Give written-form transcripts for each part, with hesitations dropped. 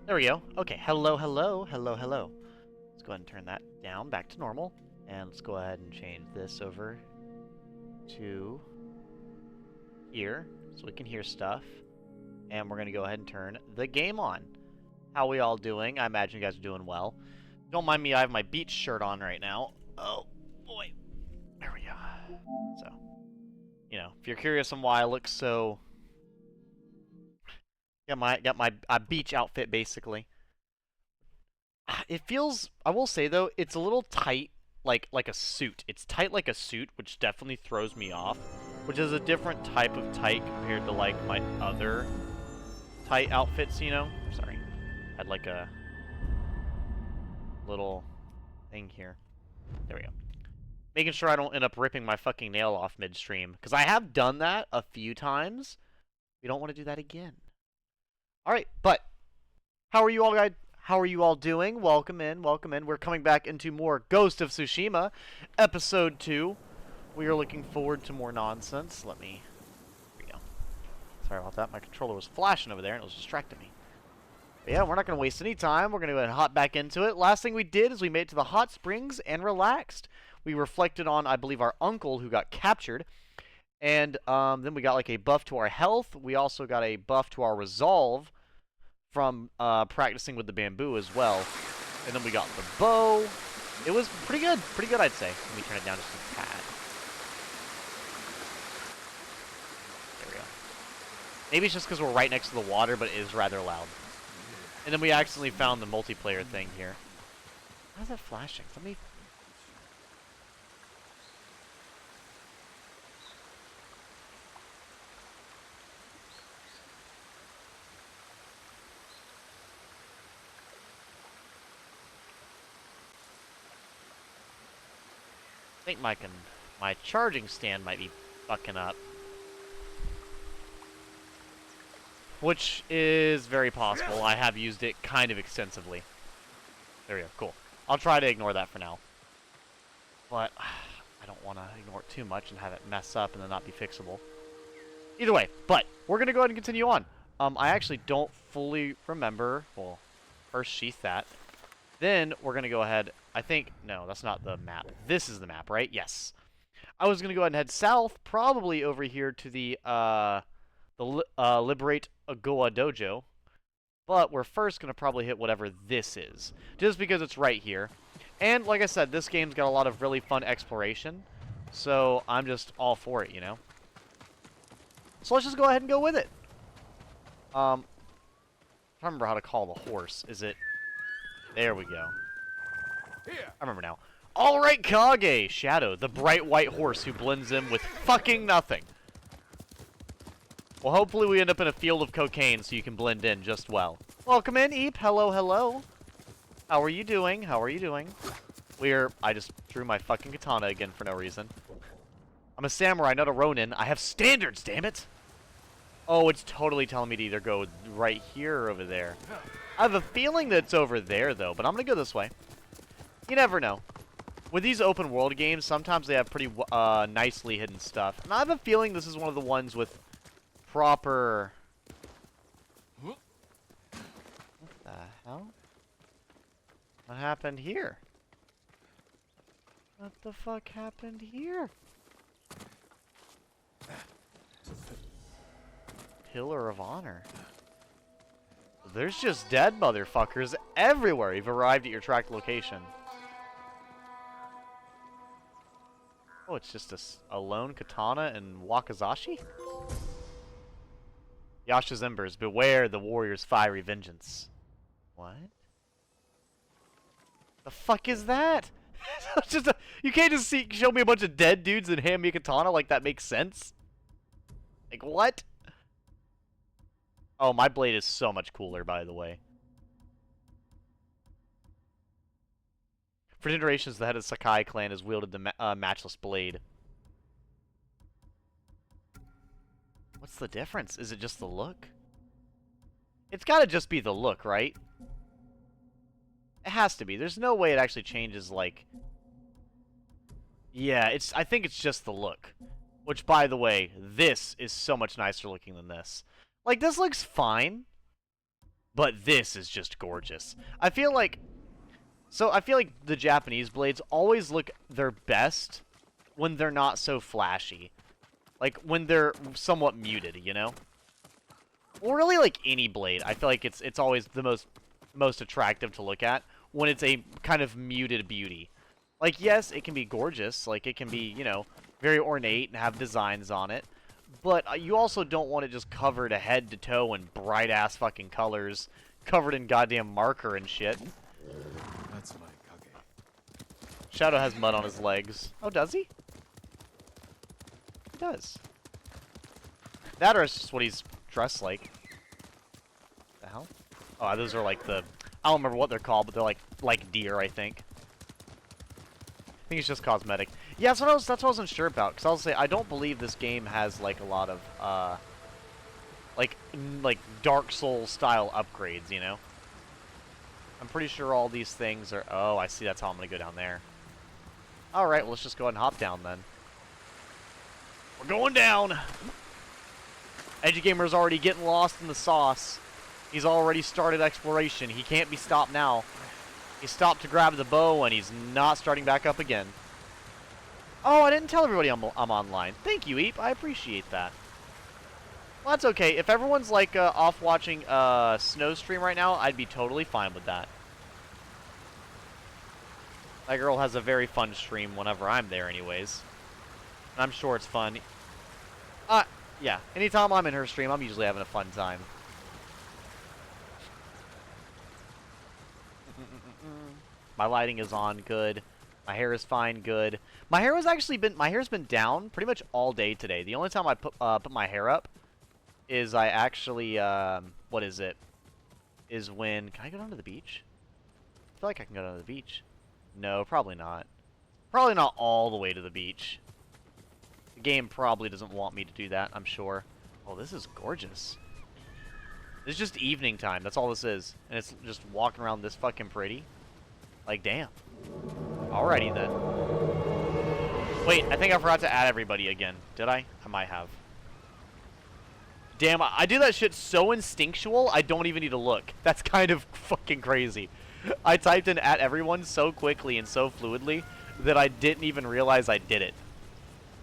There we go. Okay, hello, hello, hello, hello. Let's go ahead and turn that down back to normal. And let's go ahead and change this over to here so we can hear stuff. And we're going to go ahead and turn the game on. How we all doing? I imagine you guys are doing well. Don't mind me, I have my beach shirt on right now. Oh, boy. There we go. So, you know, if you're curious on why I look so... Got my beach outfit, basically. It feels, I will say though, it's a little tight, like a suit. It's tight like a suit, which definitely throws me off. Which is a different type of tight compared to like my other tight outfits, you know? Sorry. Had like a little thing here. There we go. Making sure I don't end up ripping my fucking nail off midstream. Because I have done that a few times. We don't want to do that again. Alright, but how are you all guys? How are you all doing? Welcome in, welcome in. We're coming back into more Ghost of Tsushima, Episode 2. We are looking forward to more nonsense. Here we go. Sorry about that. My controller was flashing over there and it was distracting me. But yeah, we're not going to waste any time. We're going to go ahead and hop back into it. Last thing we did is we made it to the hot springs and relaxed. We reflected on, I believe, our uncle who got captured. And then we got like a buff to our health. We also got a buff to our resolve from practicing with the bamboo as well. And then we got the bow. It was pretty good, I'd say. Let me turn it down just a tad. There we go. Maybe it's just because we're right next to the water, but it is rather loud. And then we accidentally found the multiplayer thing here. How's that flashing? Let me... I think my charging stand might be fucking up. Which is very possible. I have used it kind of extensively. There we go. Cool. I'll try to ignore that for now. But I don't want to ignore it too much and have it mess up and then not be fixable. Either way, but we're going to go ahead and continue on. I actually don't fully remember. Well, first sheath that. Then we're going to go ahead... I think... No, that's not the map. This is the map, right? Yes. I was going to go ahead and head south, probably over here to the Liberate Agoa Dojo. But we're first going to probably hit whatever this is. Just because it's right here. And, like I said, this game's got a lot of really fun exploration. So, I'm just all for it, you know? So, let's just go ahead and go with it. I don't remember how to call the horse. Is it... There we go. I remember now. Alright, Kage! Shadow, the bright white horse who blends in with fucking nothing. Well, hopefully we end up in a field of cocaine so you can blend in just well. Welcome in, Eep. Hello, hello. How are you doing? How are you doing? I just drew my fucking katana again for no reason. I'm a samurai, not a ronin. I have standards, damn it! Oh, it's totally telling me to either go right here or over there. I have a feeling that it's over there, though, but I'm going to go this way. You never know. With these open world games, sometimes they have pretty nicely hidden stuff. And I have a feeling this is one of the ones with proper... What the hell? What happened here? What the fuck happened here? Pillar of Honor. There's just dead motherfuckers everywhere. You've arrived at your tracked location. Oh, it's just a lone katana and wakizashi? Yasha's embers, beware the warrior's fiery vengeance. What? The fuck is that? It's just you can't just show me a bunch of dead dudes and hand me a katana like that makes sense? Like, what? Oh, my blade is so much cooler, by the way. For generations, the head of the Sakai clan has wielded the matchless blade. What's the difference? Is it just the look? It's gotta just be the look, right? It has to be. There's no way it actually changes, like... Yeah, I think it's just the look. Which, by the way, this is so much nicer looking than this. Like, this looks fine. But this is just gorgeous. I feel like the Japanese blades always look their best when they're not so flashy. Like, when they're somewhat muted, you know? Well, really, like, any blade. I feel like it's always the most attractive to look at when it's a kind of muted beauty. Like, yes, it can be gorgeous. Like, it can be, you know, very ornate and have designs on it. But you also don't want it just covered head to toe in bright-ass fucking colors, covered in goddamn marker and shit. That's my Kage. Shadow has mud on his legs. Oh, does he? He does. That or it's just what he's dressed like. The hell? Oh, those are like the... I don't remember what they're called, but they're like deer, I think. I think it's just cosmetic. Yeah, that's what I wasn't sure about. Because I'll say, I don't believe this game has, like, a lot of, like Dark Souls style upgrades, you know? I'm pretty sure all these things are... Oh, I see. That's how I'm going to go down there. Alright, well, let's just go ahead and hop down, then. We're going down! Edgy Gamer's already getting lost in the sauce. He's already started exploration. He can't be stopped now. He stopped to grab the bow, and he's not starting back up again. Oh, I didn't tell everybody I'm online. Thank you, Eep. I appreciate that. Well, that's okay. If everyone's, like, off watching Snow stream right now, I'd be totally fine with that. That girl has a very fun stream whenever I'm there anyways. And I'm sure it's fun. Yeah. Anytime I'm in her stream, I'm usually having a fun time. My lighting is on, good. My hair is fine, good. My hair's been down pretty much all day today. The only time I put my hair up is I actually, what is it? Is when, can I go down to the beach? I feel like I can go down to the beach. No, probably not. Probably not all the way to the beach. The game probably doesn't want me to do that, I'm sure. Oh, this is gorgeous. This is just evening time, that's all this is. And it's just walking around this fucking pretty. Like, damn. Alrighty, then. Wait, I think I forgot to add everybody again. Did I? I might have. Damn, I do that shit so instinctual, I don't even need to look. That's kind of fucking crazy. I typed in at everyone so quickly and so fluidly that I didn't even realize I did it.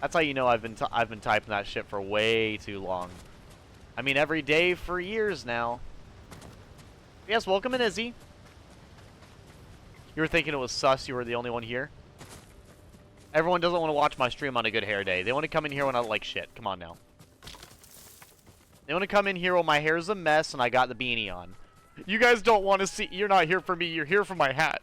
That's how you know I've been typing that shit for way too long. I mean, every day for years now. Yes, welcome in, Izzy. You were thinking it was sus you were the only one here? Everyone doesn't want to watch my stream on a good hair day. They want to come in here when I look like shit. Come on now. They want to come in here when my hair's a mess and I got the beanie on. You guys don't want to see... You're not here for me. You're here for my hat.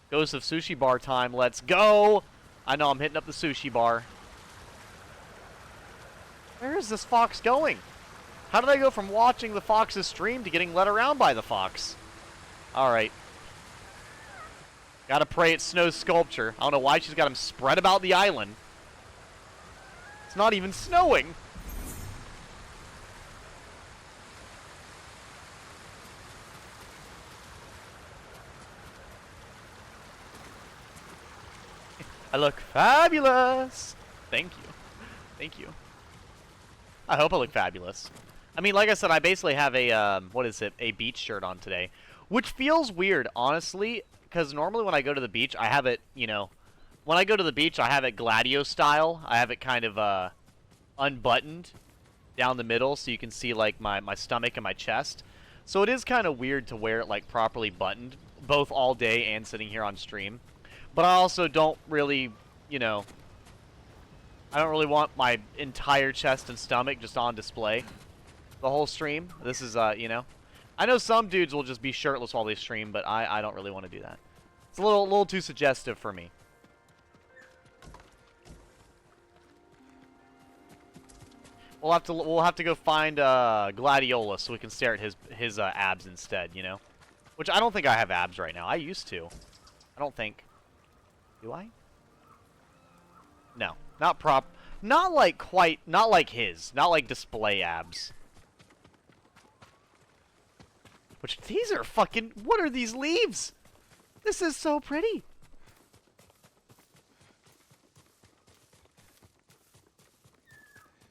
Ghost of Sushi Bar time. Let's go! I know, I'm hitting up the sushi bar. Where is this fox going? How did I go from watching the fox's stream to getting led around by the fox? Alright. Gotta pray it's Snow's sculpture. I don't know why she's got him spread about the island. It's not even snowing. I look fabulous. Thank you. Thank you. I hope I look fabulous. I mean, like I said, I basically have a, what is it, a beach shirt on today. Which feels weird, honestly, because normally when I go to the beach, I have it, you know, when I go to the beach, I have it Gladio style. I have it kind of, unbuttoned down the middle so you can see, like, my stomach and my chest. So it is kind of weird to wear it, like, properly buttoned, both all day and sitting here on stream. But I also don't really, you know, I don't really want my entire chest and stomach just on display the whole stream. This is, you know, I know some dudes will just be shirtless while they stream, but I don't really want to do that. It's a little too suggestive for me. We'll have to go find Gladiola so we can stare at his abs instead, you know? Which I don't think I have abs right now. I used to. I don't think. Do I? No. Not like his. Not like display abs. Which, these are fucking, what are these leaves? This is so pretty.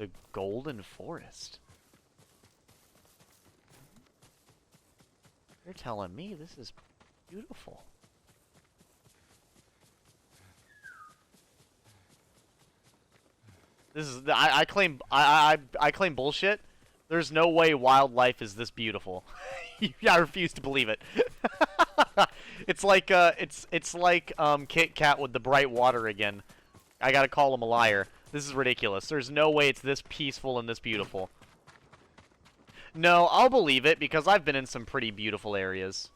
The Golden Forest. You're telling me this is beautiful. This is I claim I claim bullshit. There's no way wildlife is this beautiful. I refuse to believe it. It's like it's like Kit Kat with the bright water again. I gotta call him a liar. This is ridiculous. There's no way it's this peaceful and this beautiful. No, I'll believe it because I've been in some pretty beautiful areas.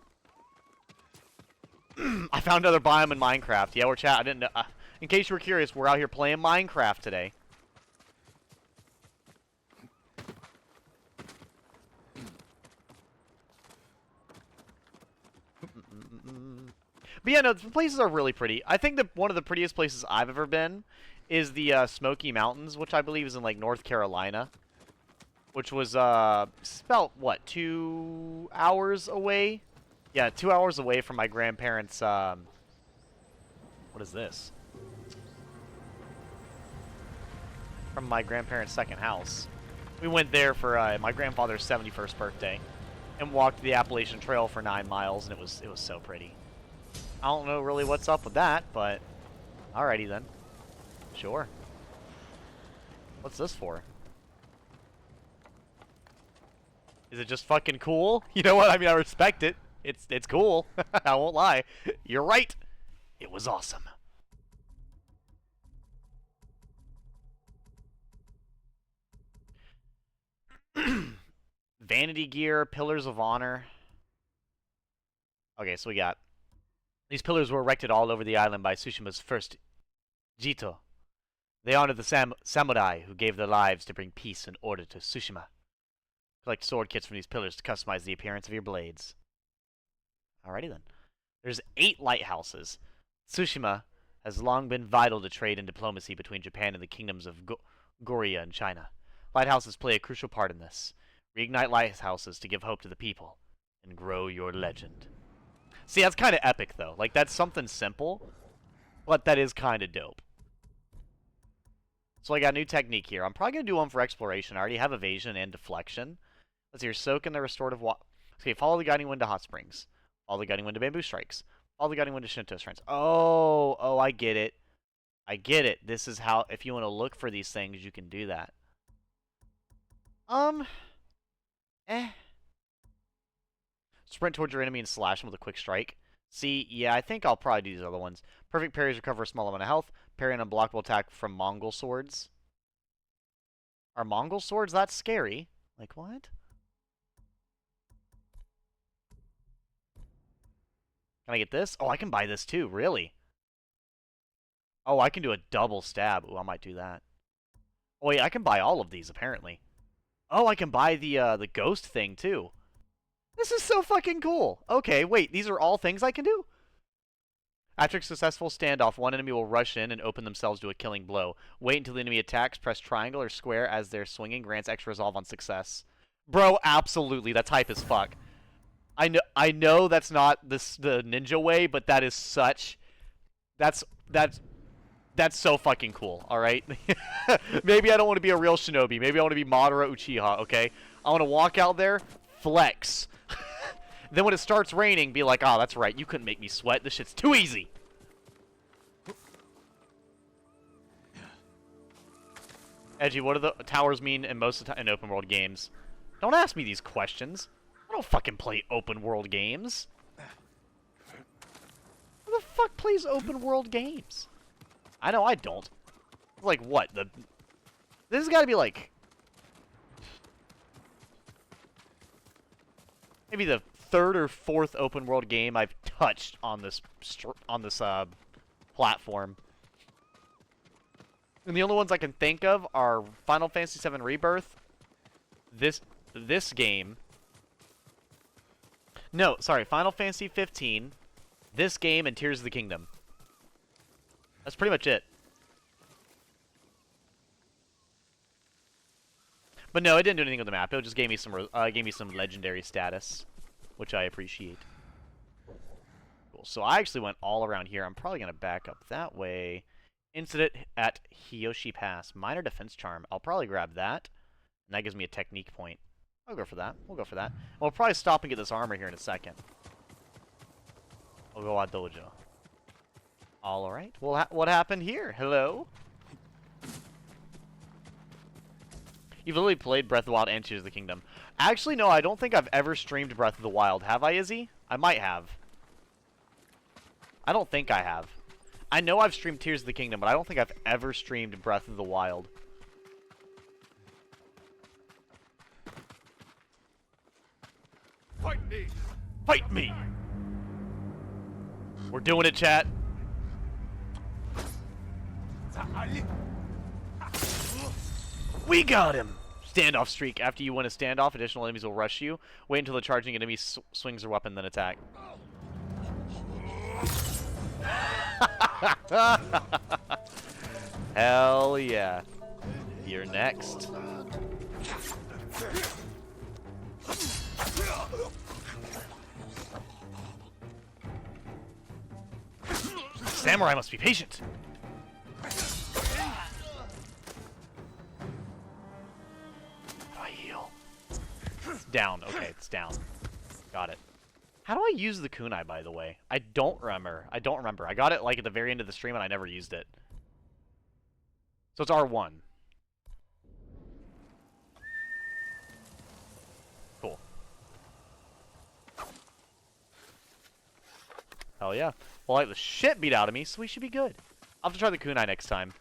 I found another biome in Minecraft. Yeah, we're chat. I didn't know. In case you were curious, we're out here playing Minecraft today. But yeah, no, the places are really pretty. I think that one of the prettiest places I've ever been is the Smoky Mountains, which I believe is in, like, North Carolina. Which was, about, what, 2 hours away? Yeah, 2 hours away from my grandparents', what is this? From my grandparents' second house. We went there for, my grandfather's 71st birthday. And walked the Appalachian Trail for 9 miles, and it was so pretty. I don't know really what's up with that, but alrighty then. Sure. What's this for? Is it just fucking cool? You know what? I mean, I respect it. It's cool. I won't lie. You're right. It was awesome. Vanity gear, pillars of honor. Okay, so we got these pillars were erected all over the island by Tsushima's first Jito. They honor the samurai who gave their lives to bring peace and order to Tsushima. Collect sword kits from these pillars to customize the appearance of your blades. Alrighty then. There's 8 lighthouses. Tsushima has long been vital to trade and diplomacy between Japan and the kingdoms of Goryeo and China. Lighthouses play a crucial part in this. Reignite lighthouses to give hope to the people and grow your legend. See, that's kind of epic, though. Like, that's something simple, but that is kind of dope. So I got a new technique here. I'm probably going to do one for exploration. I already have evasion and deflection. Let's see here. Soak in the restorative water. Okay, follow the guiding wind to hot springs. Follow the guiding wind to bamboo strikes. Follow the guiding wind to Shinto shrines. Oh, I get it. I get it. This is how, if you want to look for these things, you can do that. Sprint towards your enemy and slash them with a quick strike. See, yeah, I think I'll probably do these other ones. Perfect parries recover a small amount of health. Parry an unblockable attack from Mongol swords. Are Mongol swords that scary? Like, what? Can I get this? Oh, I can buy this too, really? Oh, I can do a double stab. Ooh, I might do that. Oh, wait, I can buy all of these, apparently. Oh, I can buy the ghost thing, too. This is so fucking cool. Okay, wait, these are all things I can do? After a successful standoff, one enemy will rush in and open themselves to a killing blow. Wait until the enemy attacks, press triangle or square as they're swinging, grants extra resolve on success. Bro, absolutely, that's hype as fuck. I know that's not the ninja way, but that is such... That's so fucking cool, alright? Maybe I don't want to be a real shinobi. Maybe I want to be Madara Uchiha, okay? I want to walk out there, flex. Then when it starts raining, be like, oh, that's right, you couldn't make me sweat. This shit's too easy. Edgy, what do the towers mean in most of in open world games? Don't ask me these questions. I don't fucking play open world games. Who the fuck plays open world games? I know I don't. Like what? This has got to be like maybe the 3rd or 4th open world game I've touched on this platform. And the only ones I can think of are Final Fantasy VII Rebirth, this game. No, sorry, Final Fantasy 15, this game, and Tears of the Kingdom. That's pretty much it. But no, it didn't do anything with the map. It just gave me some legendary status, which I appreciate. Cool. So I actually went all around here. I'm probably gonna back up that way Incident at Hiyoshi Pass. Minor defense charm. I'll probably grab that. And that gives me a technique point. I'll go for that. We'll go for that. We'll probably stop and get this armor here in a second. We'll go at dojo. Alright. Well, what happened here? Hello? You've literally played Breath of the Wild and Tears of the Kingdom. Actually, no, I don't think I've ever streamed Breath of the Wild. Have I, Izzy? I might have. I don't think I have. I know I've streamed Tears of the Kingdom, but I don't think I've ever streamed Breath of the Wild. Fight me! Fight me! We're doing it, chat. We got him! Standoff streak. After you win a standoff, additional enemies will rush you. Wait until the charging enemy swings their weapon, then attack. Hell yeah. You're next. Samurai must be patient. How do I heal? It's down. Okay, it's down. Got it. How do I use the kunai, by the way? I don't remember. I don't remember. I got it like at the very end of the stream and I never used it. So it's R1. Cool. Hell yeah. Well, I like the shit beat out of me, so we should be good. I'll have to try the kunai next time.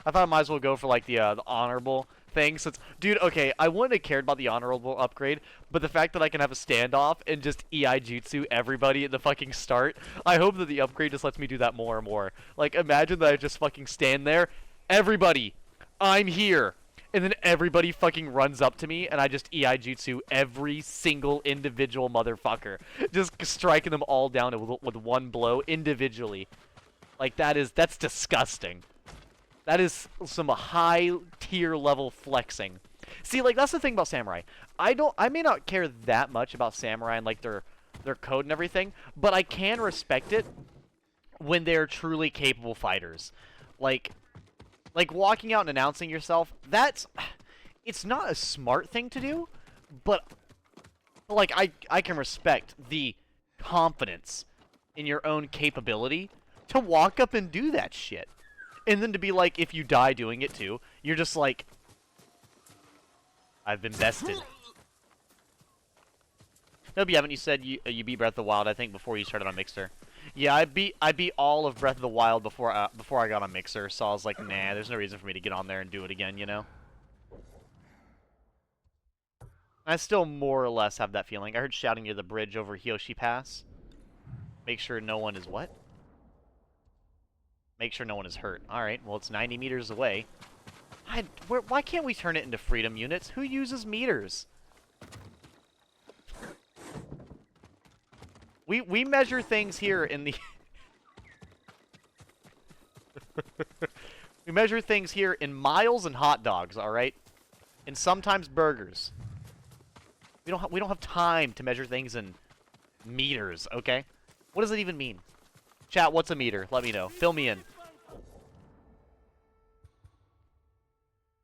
I thought I might as well go for like the honorable thing. Since, dude, okay, I wouldn't have cared about the honorable upgrade, but the fact that I can have a standoff and just EI jutsu everybody at the fucking start, I hope that the upgrade just lets me do that more and more. Like, imagine that I just fucking stand there, everybody, I'm here, and then everybody fucking runs up to me, and I just EI jutsu every single individual motherfucker, just striking them all down with one blow individually. Like, that's disgusting. That is some high tier level flexing. See, like, that's the thing about samurai. I may not care that much about samurai and like their code and everything, but I can respect it when they're truly capable fighters. Like walking out and announcing yourself, it's not a smart thing to do, but like I can respect the confidence in your own capability to walk up and do that shit. And then to be like, if you die doing it too, you're just like, I've been bested. No, but you haven't. You said you beat Breath of the Wild, I think, before you started on Mixer. Yeah, I beat all of Breath of the Wild before I got on Mixer, so I was like, nah, there's no reason for me to get on there and do it again, you know? I still more or less have that feeling. I heard shouting near the bridge over Hiyoshi Pass. Make sure no one is what? Make sure no one is hurt. Alright, well, it's 90 meters away. Why can't we turn it into freedom units? Who uses meters? We measure things here in the... we measure things here in miles and hot dogs, alright? And sometimes burgers. We don't have time to measure things in meters, okay? What does it even mean? Chat, what's a meter? Let me know. Fill me in.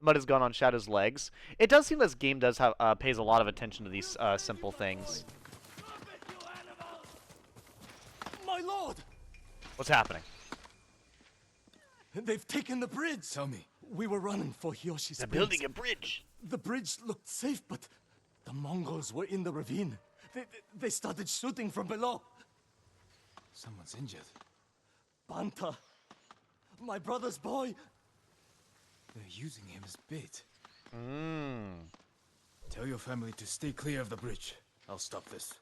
Mud has gone on Shadow's legs. It does seem this game does have pays a lot of attention to these simple things. My lord! What's happening? They've taken the bridge! Tell me. We were running for Hiyoshi's They're bridge. building a bridge. The bridge looked safe, but the Mongols were in the ravine. They started shooting from below. Someone's injured. Banta, my brother's boy. They're using him as bait. Mmm. Tell your family to stay clear of the bridge. I'll stop this.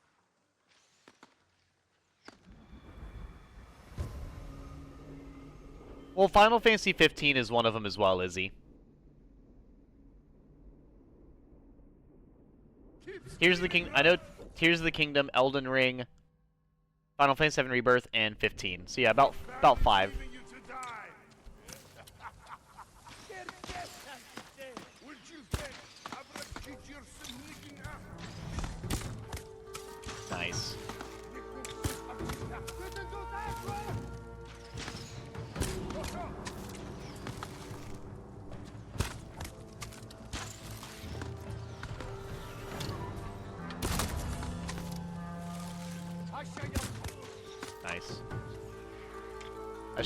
Well, Final Fantasy 15 is one of them as well, Izzy. Here's the King. I know. Tears of the Kingdom, Elden Ring, Final Fantasy 7 Rebirth, and 15. So yeah, about 5. Nice.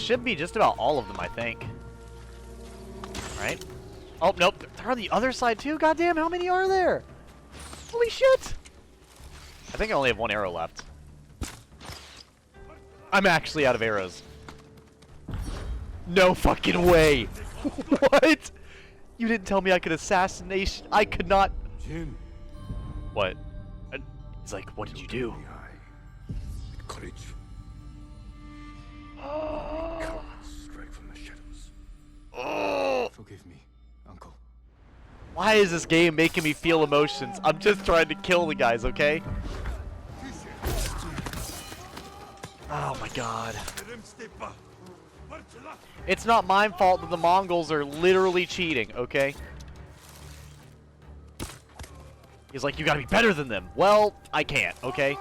That should be just about all of them, I think. Right? Oh, nope. They're on the other side, too. Goddamn, how many are there? Holy shit! I think I only have one arrow left. I'm actually out of arrows. No fucking way! What? You didn't tell me I could assassination. I could not. Jin. What? He's like, what did you do? With courage. Cowards strike from the shadows. Oh! Forgive me, Uncle. Why is this game making me feel emotions? I'm just trying to kill the guys, okay? Oh my god. It's not my fault that the Mongols are literally cheating, okay? He's like, you gotta be better than them. Well, I can't, okay?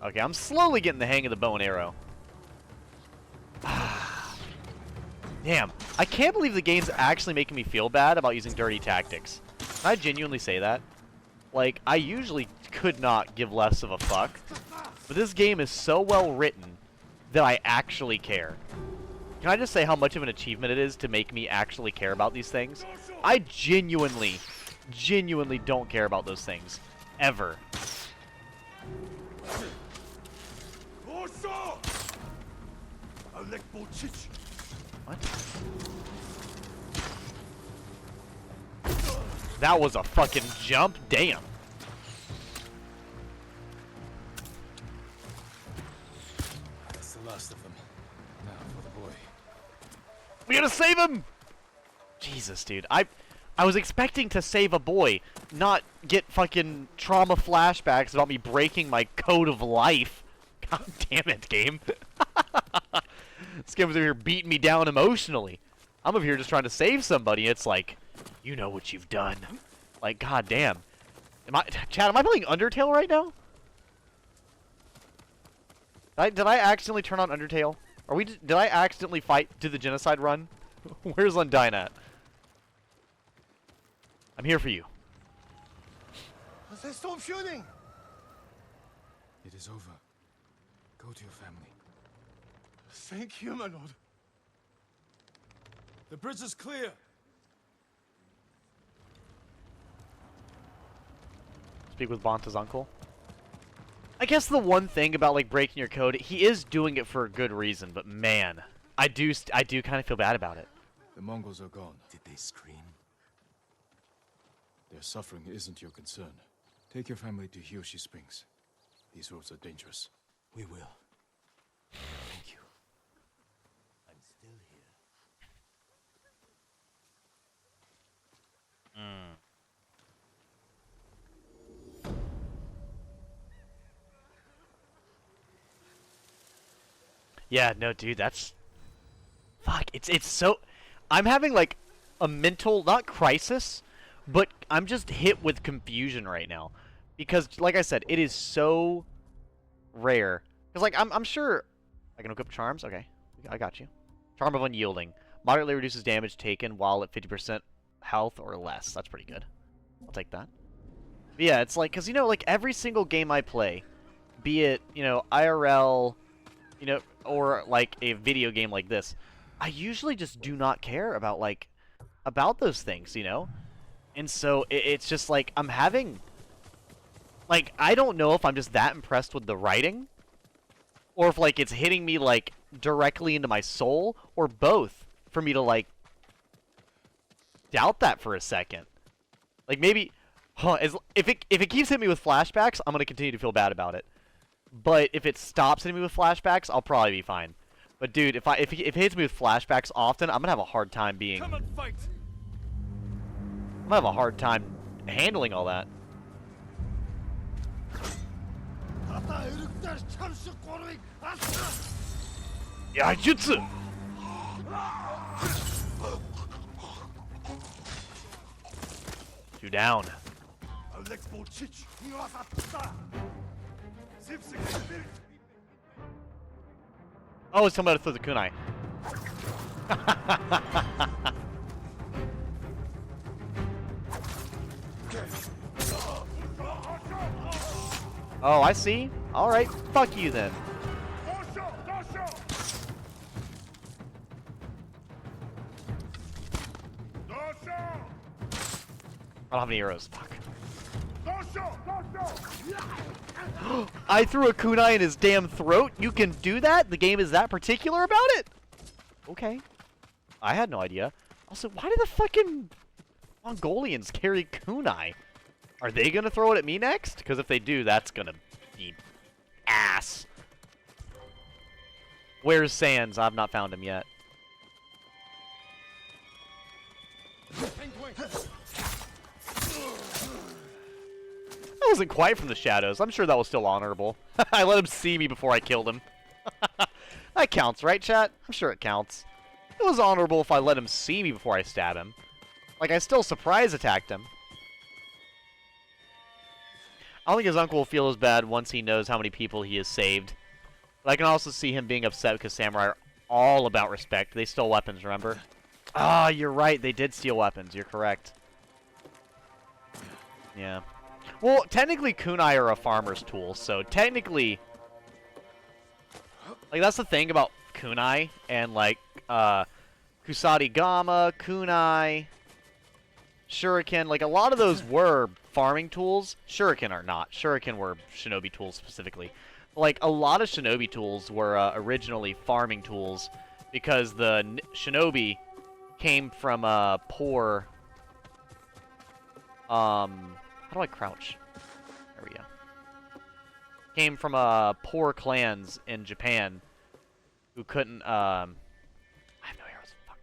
Okay, I'm slowly getting the hang of the bow and arrow. Damn, I can't believe the game's actually making me feel bad about using dirty tactics. Can I genuinely say that? Like, I usually could not give less of a fuck, but this game is so well written that I actually care. Can I just say how much of an achievement it is to make me actually care about these things? I genuinely don't care about those things. Ever. What? That was a fucking jump? Damn. That's the last of them. Now for the boy. We gotta save him! Jesus, dude. I was expecting to save a boy, not get fucking trauma flashbacks about me breaking my code of life. God damn it, game. This game was over here beating me down emotionally. I'm over here just trying to save somebody. It's like, you know what you've done. Like, god damn. Chad, am I playing Undertale right now? Did I accidentally turn on Undertale? Did I accidentally do the genocide run? Where's Undyne at? I'm here for you. They stopped shooting! It is over. Go to your family. Thank you, my lord. The bridge is clear. Speak with Banta's uncle. I guess the one thing about like breaking your code, he is doing it for a good reason, but man, I do kind of feel bad about it. The Mongols are gone. Did they scream? Their suffering isn't your concern. Take your family to Hiyoshi Springs. These roads are dangerous. We will. Thank you. I'm still here. Yeah, no, dude, that's... Fuck, it's so... I'm having, like, a mental, not crisis, but I'm just hit with confusion right now. Because, like I said, it is so rare. Because, like, I'm sure... I can equip charms? Okay, I got you. Charm of Unyielding. Moderately reduces damage taken while at 50% health or less. That's pretty good. I'll take that. But yeah, it's like... Because, you know, like, every single game I play, be it, you know, IRL... You know, or like a video game like this, I usually just do not care about like about those things, you know? And so it's just like I'm having like I don't know if I'm just that impressed with the writing or if like it's hitting me like directly into my soul or both for me to like doubt that for a second. Like maybe if it keeps hitting me with flashbacks, I'm going to continue to feel bad about it. But if it stops hitting me with flashbacks, I'll probably be fine. But dude, if it hits me with flashbacks often, I'm gonna have a hard time being. Come and fight. I'm gonna have a hard time handling all that. Yeah, jutsu. You down. Oh, it's somebody through the kunai. Oh, I see. Alright, fuck you then. I don't have any arrows. Fuck. I threw a kunai in his damn throat? You can do that? The game is that particular about it? Okay. I had no idea. Also, why do the fucking Mongolians carry kunai? Are they gonna throw it at me next? Because if they do, that's gonna be ass. Where's Sans? I've not found him yet. That wasn't quite from the shadows. I'm sure that was still honorable. I let him see me before I killed him. That counts, right, chat? I'm sure it counts. It was honorable if I let him see me before I stab him. Like, I still surprise attacked him. I don't think his uncle will feel as bad once he knows how many people he has saved. But I can also see him being upset because samurai are all about respect. They stole weapons, remember? Ah, you're right. They did steal weapons. You're correct. Yeah. Well, technically, kunai are a farmer's tool, so technically... Like, that's the thing about kunai and, like, kusari gama, kunai, shuriken. Like, a lot of those were farming tools. Shuriken are not. Shuriken were shinobi tools specifically. Like, a lot of shinobi tools were originally farming tools because the shinobi came from poor... How do I crouch? There we go. Came from poor clans in Japan who couldn't... I have no arrows. Fuck.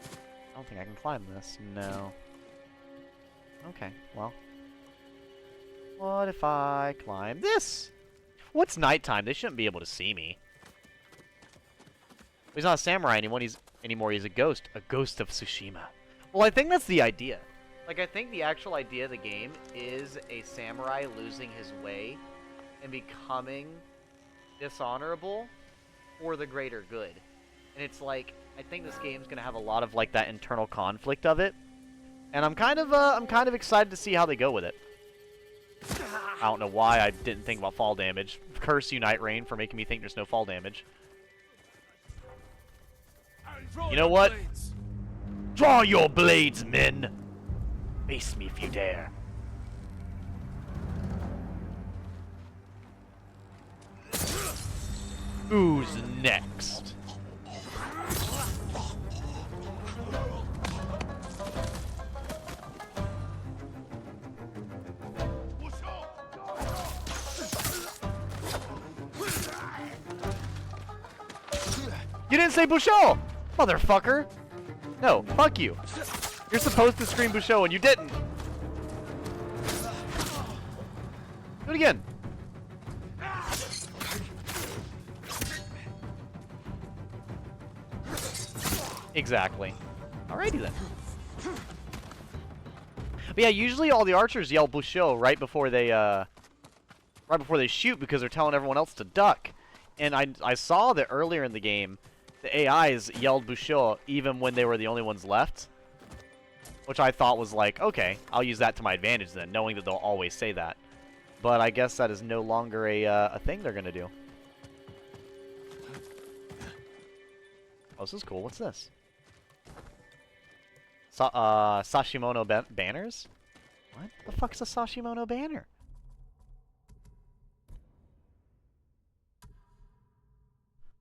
I don't think I can climb this. No. Okay, well. What if I climb this? What's nighttime? They shouldn't be able to see me. He's not a samurai anymore. He's a ghost. A ghost of Tsushima. Well, I think that's the idea. Like, I think the actual idea of the game is a samurai losing his way and becoming dishonorable for the greater good. And it's like, I think this game's gonna have a lot of, like, that internal conflict of it. And I'm kind of excited to see how they go with it. I don't know why I didn't think about fall damage. Curse you, Night Rain, for making me think there's no fall damage. You know what? Draw your blades, men! Face me if you dare. Who's next? You didn't say Busho! Motherfucker! No, fuck you. You're supposed to scream Busho and you didn't. Do it again. Exactly. Alrighty then. But yeah, usually all the archers yell Busho right before they shoot because they're telling everyone else to duck. And I saw that earlier in the game, the AIs yelled Busho even when they were the only ones left. Which I thought was like, okay, I'll use that to my advantage then, knowing that they'll always say that. But I guess that is no longer a thing they're gonna do. Oh, this is cool. What's this? Sashimono banners? What the fuck's a Sashimono banner?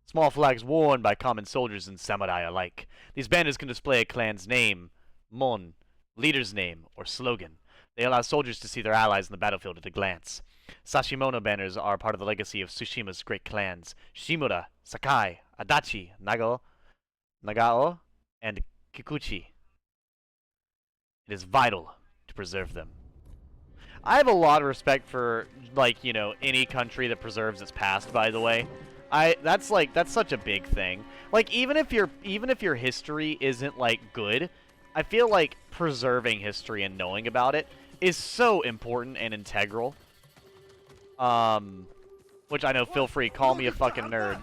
Small flags worn by common soldiers and samurai alike. These banners can display a clan's name, mon, leader's name, or slogan. They allow soldiers to see their allies in the battlefield at a glance. Sashimono banners are part of the legacy of Tsushima's great clans, Shimura, Sakai, Adachi, Nagao, and Kikuchi. It is vital to preserve them. I have a lot of respect for, like, you know, any country that preserves its past, by the way. That's such a big thing. Like, even if your history isn't, like, good, I feel like preserving history and knowing about it is so important and integral. Which I know, feel free, call me a fucking nerd.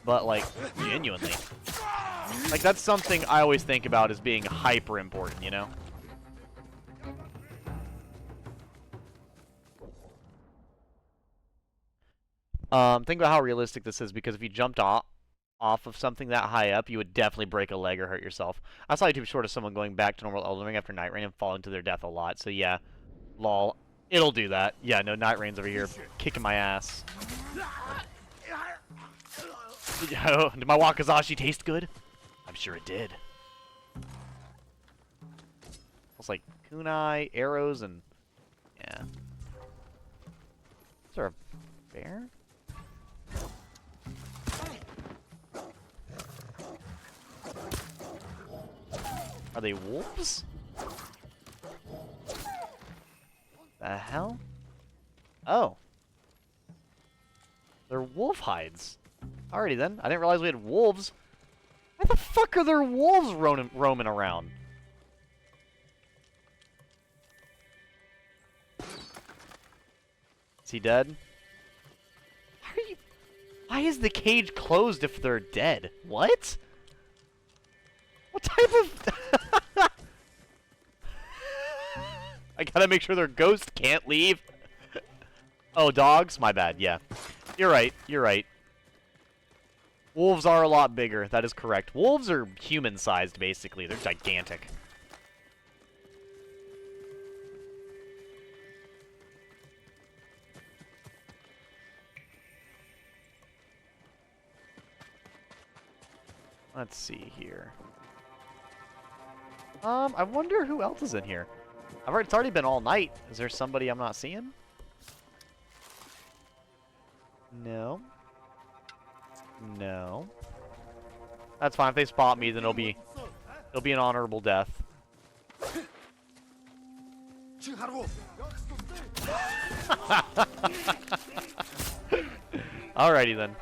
But, like, genuinely. Like, that's something I always think about as being hyper important, you know? Think about how realistic this is, because if you jumped off of something that high up, you would definitely break a leg or hurt yourself. I saw YouTube short of someone going back to normal Elden Ring after Night Rain and falling to their death a lot. So yeah, lol. It'll do that. Yeah, no, Night Rain's over here kicking my ass. Did my wakizashi taste good? I'm sure it did. It's like kunai, arrows, and yeah. Is there a bear? Are they wolves? The hell? Oh. They're wolf hides. Alrighty then. I didn't realize we had wolves. Why the fuck are there wolves roaming around? Is he dead? Why is the cage closed if they're dead? What? What type of... I gotta make sure their ghost can't leave. Oh, dogs? My bad, yeah. You're right, you're right. Wolves are a lot bigger, that is correct. Wolves are human-sized, basically. They're gigantic. Let's see here. I wonder who else is in here. It's already been all night. Is there somebody I'm not seeing? No. No. That's fine. If they spot me, then it'll be an honorable death. Alrighty then.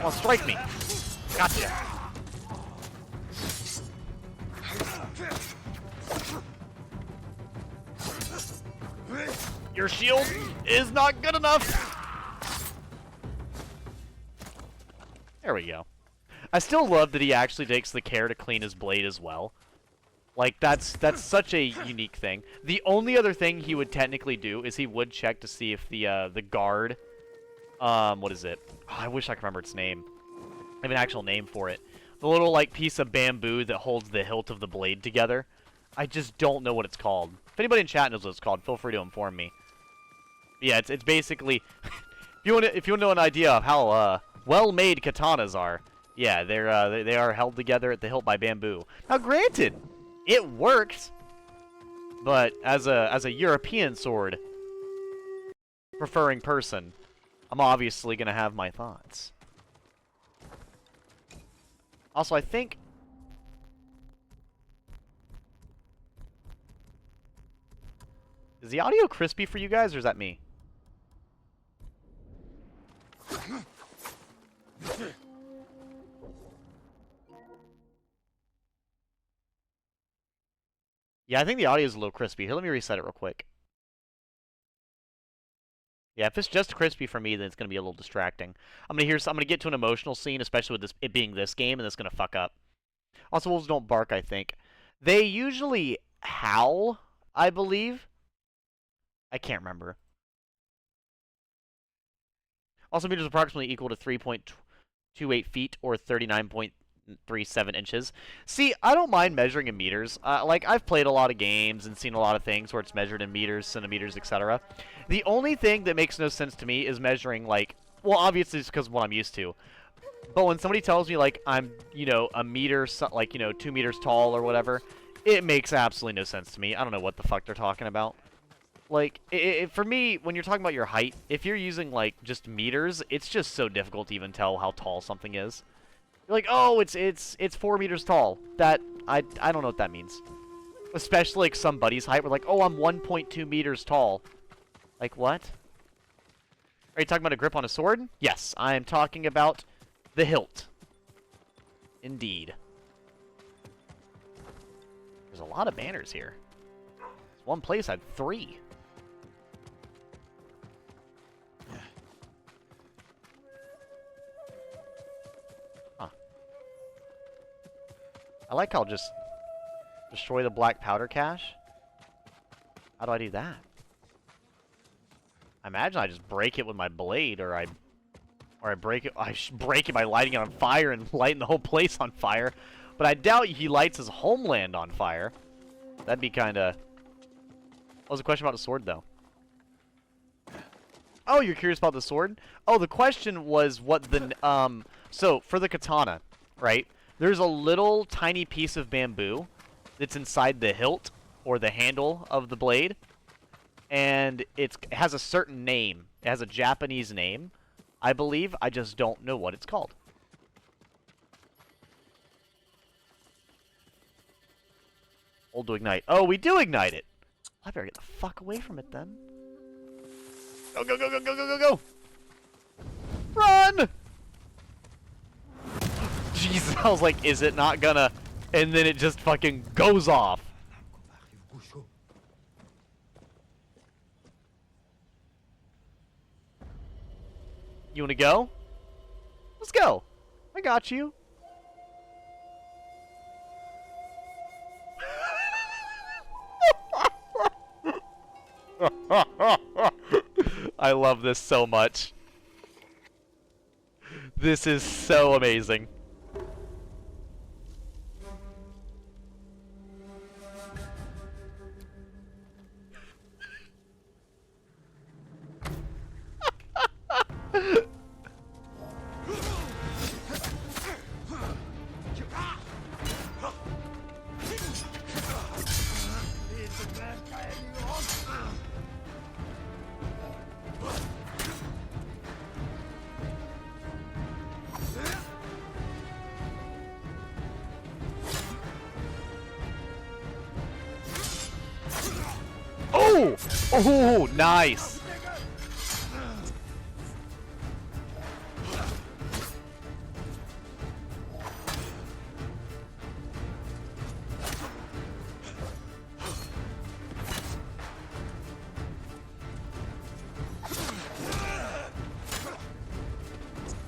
Oh, strike me! Gotcha! Your shield is not good enough! There we go. I still love that he actually takes the care to clean his blade as well. Like, that's such a unique thing. The only other thing he would technically do is he would check to see if the guard... what is it? Oh, I wish I could remember its name. I have an actual name for it. The little, like, piece of bamboo that holds the hilt of the blade together. I just don't know what it's called. If anybody in chat knows what it's called, feel free to inform me. But yeah, it's basically... if you want to know an idea of how, well-made katanas are, yeah, they are held together at the hilt by bamboo. Now, granted, it works, but as a European sword preferring person, I'm obviously gonna have my thoughts. Also, I think... Is the audio crispy for you guys, or is that me? Yeah, I think the audio is a little crispy. Here, let me reset it real quick. Yeah, if it's just crispy for me, then it's gonna be a little distracting. I'm gonna get to an emotional scene, especially with it being this game, and it's gonna fuck up. Also, wolves don't bark, I think. They usually howl, I believe. I can't remember. Also, meters approximately equal to 3.28 feet, or 39.37 inches. See, I don't mind measuring in meters. Like, I've played a lot of games and seen a lot of things where it's measured in meters, centimeters, etc. The only thing that makes no sense to me is measuring, like... Well, obviously it's because of what I'm used to. But when somebody tells me, like, I'm, you know, a meter, like, you know, 2 meters tall or whatever, it makes absolutely no sense to me. I don't know what the fuck they're talking about. Like, for me, when you're talking about your height, if you're using, like, just meters, it's just so difficult to even tell how tall something is. You're like, oh, it's 4 meters tall. That, I don't know what that means. Especially, like, somebody's height. We're like, oh, I'm 1.2 meters tall. Like, what? Are you talking about a grip on a sword? Yes, I am talking about the hilt. Indeed. There's a lot of banners here. This one place had 3. Huh. I like how I'll just destroy the black powder cache. How do I do that? I imagine I just break it with my blade, or I break it. I break it by lighting it on fire and lighting the whole place on fire. But I doubt he lights his homeland on fire. That'd be kind of. What was the question about the sword, though? Oh, you're curious about the sword? Oh, the question was what the So for the katana, right? There's a little tiny piece of bamboo that's inside the hilt or the handle of the blade, and it has a certain name. It has a Japanese name, I believe. I just don't know what it's called. Hold to ignite. Oh, we do ignite it. I better get the fuck away from it then. Go, go, go, go, go, go, go, go! Run! Jesus, I was like, is it not gonna... And then it just fucking goes off. You wanna go? Let's go. I got you. I love this so much. This is so amazing. Oh! Oh, nice!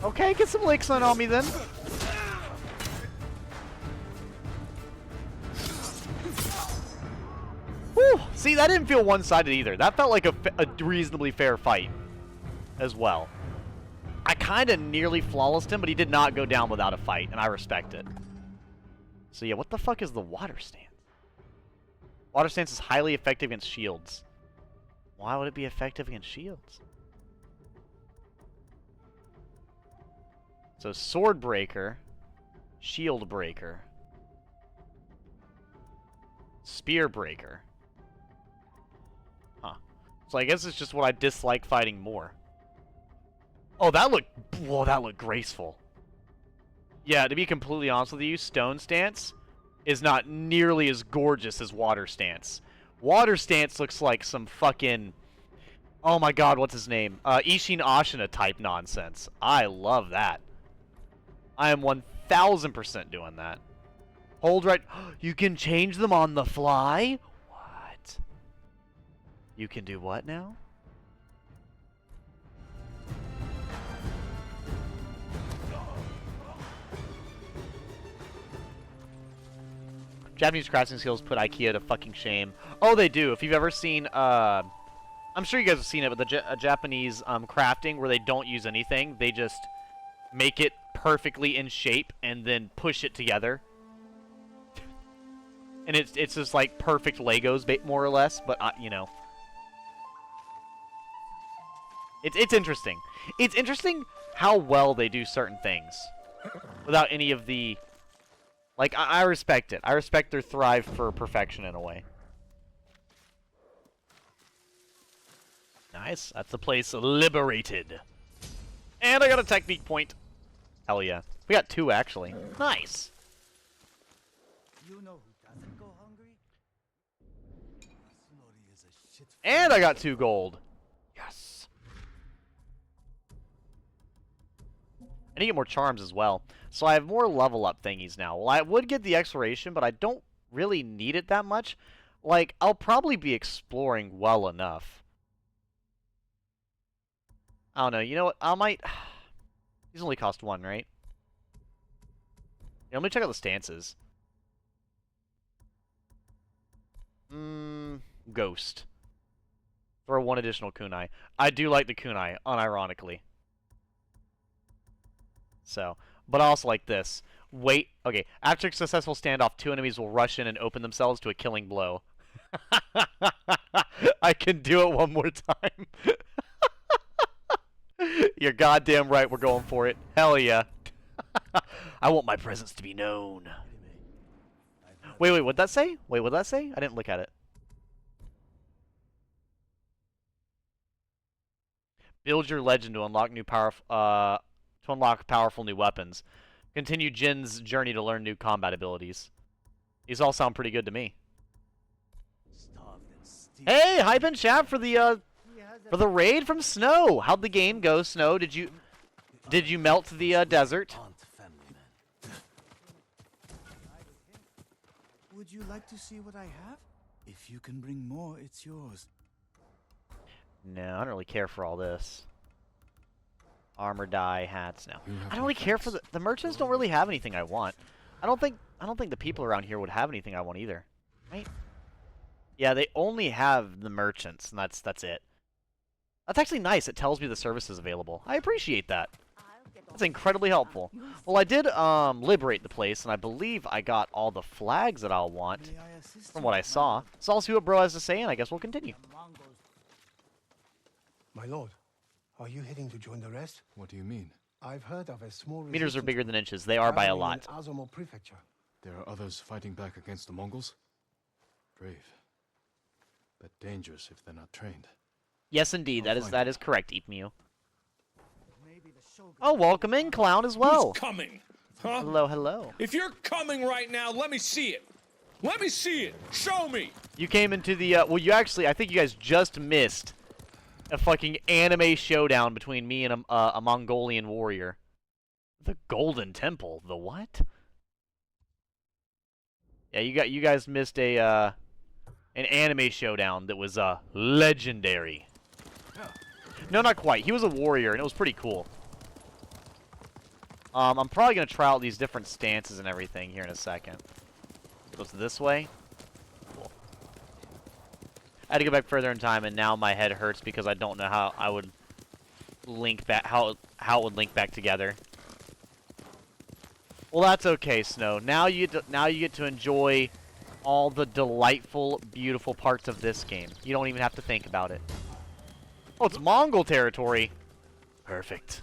Okay, get some licks on me then. Whew. See, that didn't feel one-sided either. That felt like a reasonably fair fight as well. I kind of nearly flawlessed him, but he did not go down without a fight, and I respect it. So yeah, what the fuck is the water stance? Water stance is highly effective against shields. Why would it be effective against shields? So sword breaker, shield breaker, spear breaker. Huh. So I guess it's just what I dislike fighting more. Oh, that looked... Whoa, that looked graceful. Yeah, to be completely honest with you, stone stance is not nearly as gorgeous as water stance. Water stance looks like some fucking... Oh my god, what's his name? Ishin Ashina type nonsense. I love that. I am 1000% doing that. Hold right... You can change them on the fly? What? You can do what now? Japanese crafting skills put IKEA to fucking shame. Oh, they do. If you've ever seen... I'm sure you guys have seen it, but the Japanese crafting where they don't use anything. They just make it perfectly in shape and then push it together. And it's just like perfect Legos, more or less, but, you know. It's interesting. It's interesting how well they do certain things without any of the... Like, I respect it. I respect their thrive for perfection in a way. Nice. That's the place liberated. And I got a technique point. Hell yeah. We got 2, actually. Nice. You know who doesn't go hungry? Yasunori is a shit. And I got 2 gold. Yes. I need to get more charms as well. So I have more level up thingies now. Well, I would get the exploration, but I don't really need it that much. Like, I'll probably be exploring well enough. I don't know. You know what? I might... These only cost 1, right? Yeah, let me check out the stances. Ghost. Throw one additional kunai. I do like the kunai, unironically. So, but I also like this. Wait, okay. After a successful standoff, 2 enemies will rush in and open themselves to a killing blow. I can do it one more time. You're goddamn right, we're going for it. Hell yeah. I want my presence to be known. Wait, what'd that say? Wait, what'd that say? I didn't look at it. Build your legend to unlock powerful new weapons. Continue Jin's journey to learn new combat abilities. These all sound pretty good to me. Hey, hype and chat for the raid from Snow. How'd the game go, Snow? Did you melt the desert? Would you like to see what I have? If you can bring more, it's yours. No, I don't really care for all this. Armor die, hats, no. I don't really no care for the merchants don't really have anything I want. I don't think the people around here would have anything I want either. Right? Yeah, they only have the merchants, and that's it. That's actually nice. It tells me the service is available. I appreciate that. That's incredibly helpful. Well, I did liberate the place, and I believe I got all the flags that I'll want from what I saw. So I'll see what bro has to say, and I guess we'll continue. My lord, are you heading to join the rest? What do you mean? I've heard of a small Meters are resistance bigger than inches. They are by a gathering lot. in Azamo Prefecture. There are others fighting back against the Mongols? Brave. But dangerous if they're not trained. Yes, indeed. I'll That find is correct, Eepmew. Oh, welcome in, Clown, as well. Who's coming? Huh? Hello, hello. If you're coming right now, let me see it. Let me see it. Show me. You came into the, well, you actually, I think you guys just missed a fucking anime showdown between me and a Mongolian warrior. The Golden Temple? The what? Yeah, you guys missed an anime showdown that was, legendary. No, not quite. He was a warrior, and it was pretty cool. I'm probably going to try out these different stances and everything here in a second. It goes this way. Cool. I had to go back further in time, and now my head hurts because I don't know how I would link back, how it would link back together. Well, that's okay, Snow. Now you get to enjoy all the delightful, beautiful parts of this game. You don't even have to think about it. Oh, it's Mongol territory. Perfect.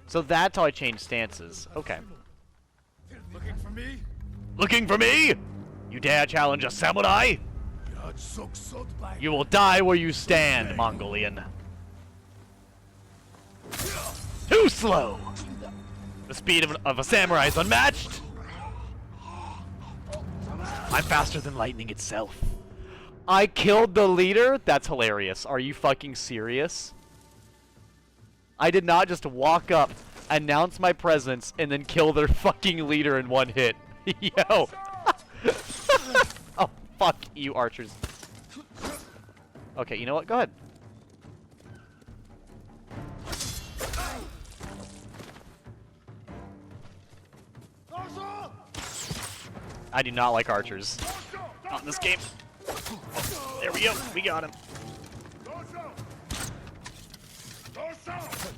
So that's how I change stances. Okay. Looking for me? Looking for me? You dare challenge a samurai? You will die where you stand, Mongolian. Too slow! The speed of a samurai is unmatched! I'm faster than lightning itself. I killed the leader? That's hilarious. Are you fucking serious? I did not just walk up, announce my presence, and then kill their fucking leader in one hit. Yo! Oh, fuck you, archers. Okay, you know what? Go ahead. I do not like archers. Not in this game. Oh, there we go. We got him.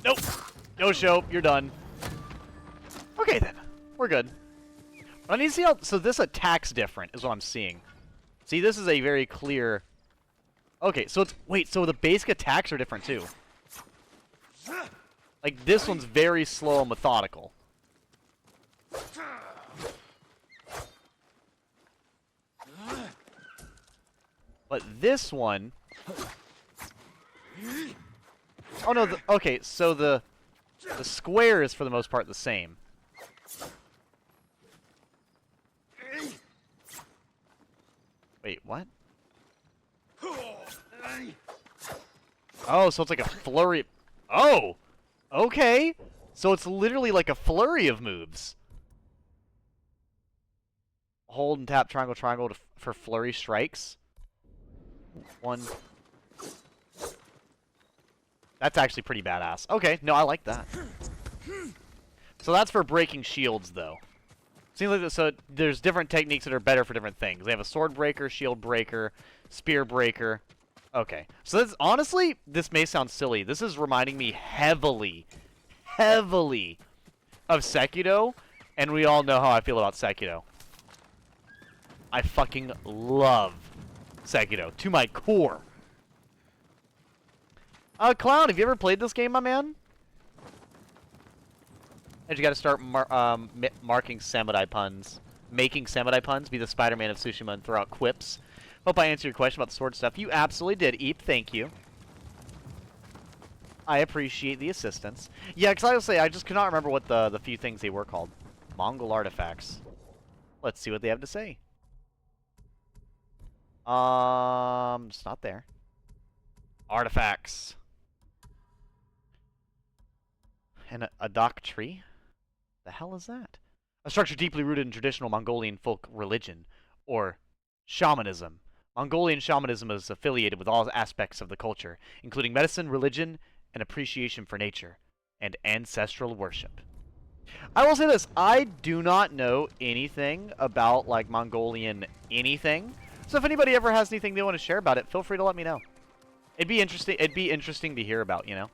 Nope. No show. You're done. Okay, then. We're good. I need to see how... So this attack's different, is what I'm seeing. See, this is a very clear... Okay, so it's... Wait, so the basic attacks are different, too. Like, this one's very slow and methodical. But this one... Oh, no, okay, so the square is, for the most part, the same. Wait, what? Oh, so it's like a flurry... Oh! Okay! So it's literally like a flurry of moves. Hold and tap triangle, triangle for flurry strikes. One... That's actually pretty badass. Okay, no, I like that. So that's for breaking shields, though. Seems like so. There's different techniques that are better for different things. They have a sword breaker, shield breaker, spear breaker. Okay, so this, honestly, this may sound silly. This is reminding me heavily of Sekiro, and we all know how I feel about Sekiro. I fucking love Sekiro to my core. Clown, have you ever played this game, my man? And you gotta start marking samurai puns. Making samurai puns, be the Spider-Man of Tsushima and throw out quips. Hope I answered your question about the sword stuff. You absolutely did, Eep. Thank you. I appreciate the assistance. Yeah, because I will say, I just could not remember what the few things they were called. Mongol artifacts. Let's see what they have to say. It's not there. Artifacts. And a dock tree? The hell is that? A structure deeply rooted in traditional Mongolian folk religion, or shamanism. Mongolian shamanism is affiliated with all aspects of the culture, including medicine, religion, and appreciation for nature, and ancestral worship. I will say this, I do not know anything about, like, Mongolian anything, so if anybody ever has anything they want to share about it, feel free to let me know. It'd be interesting to hear about, you know?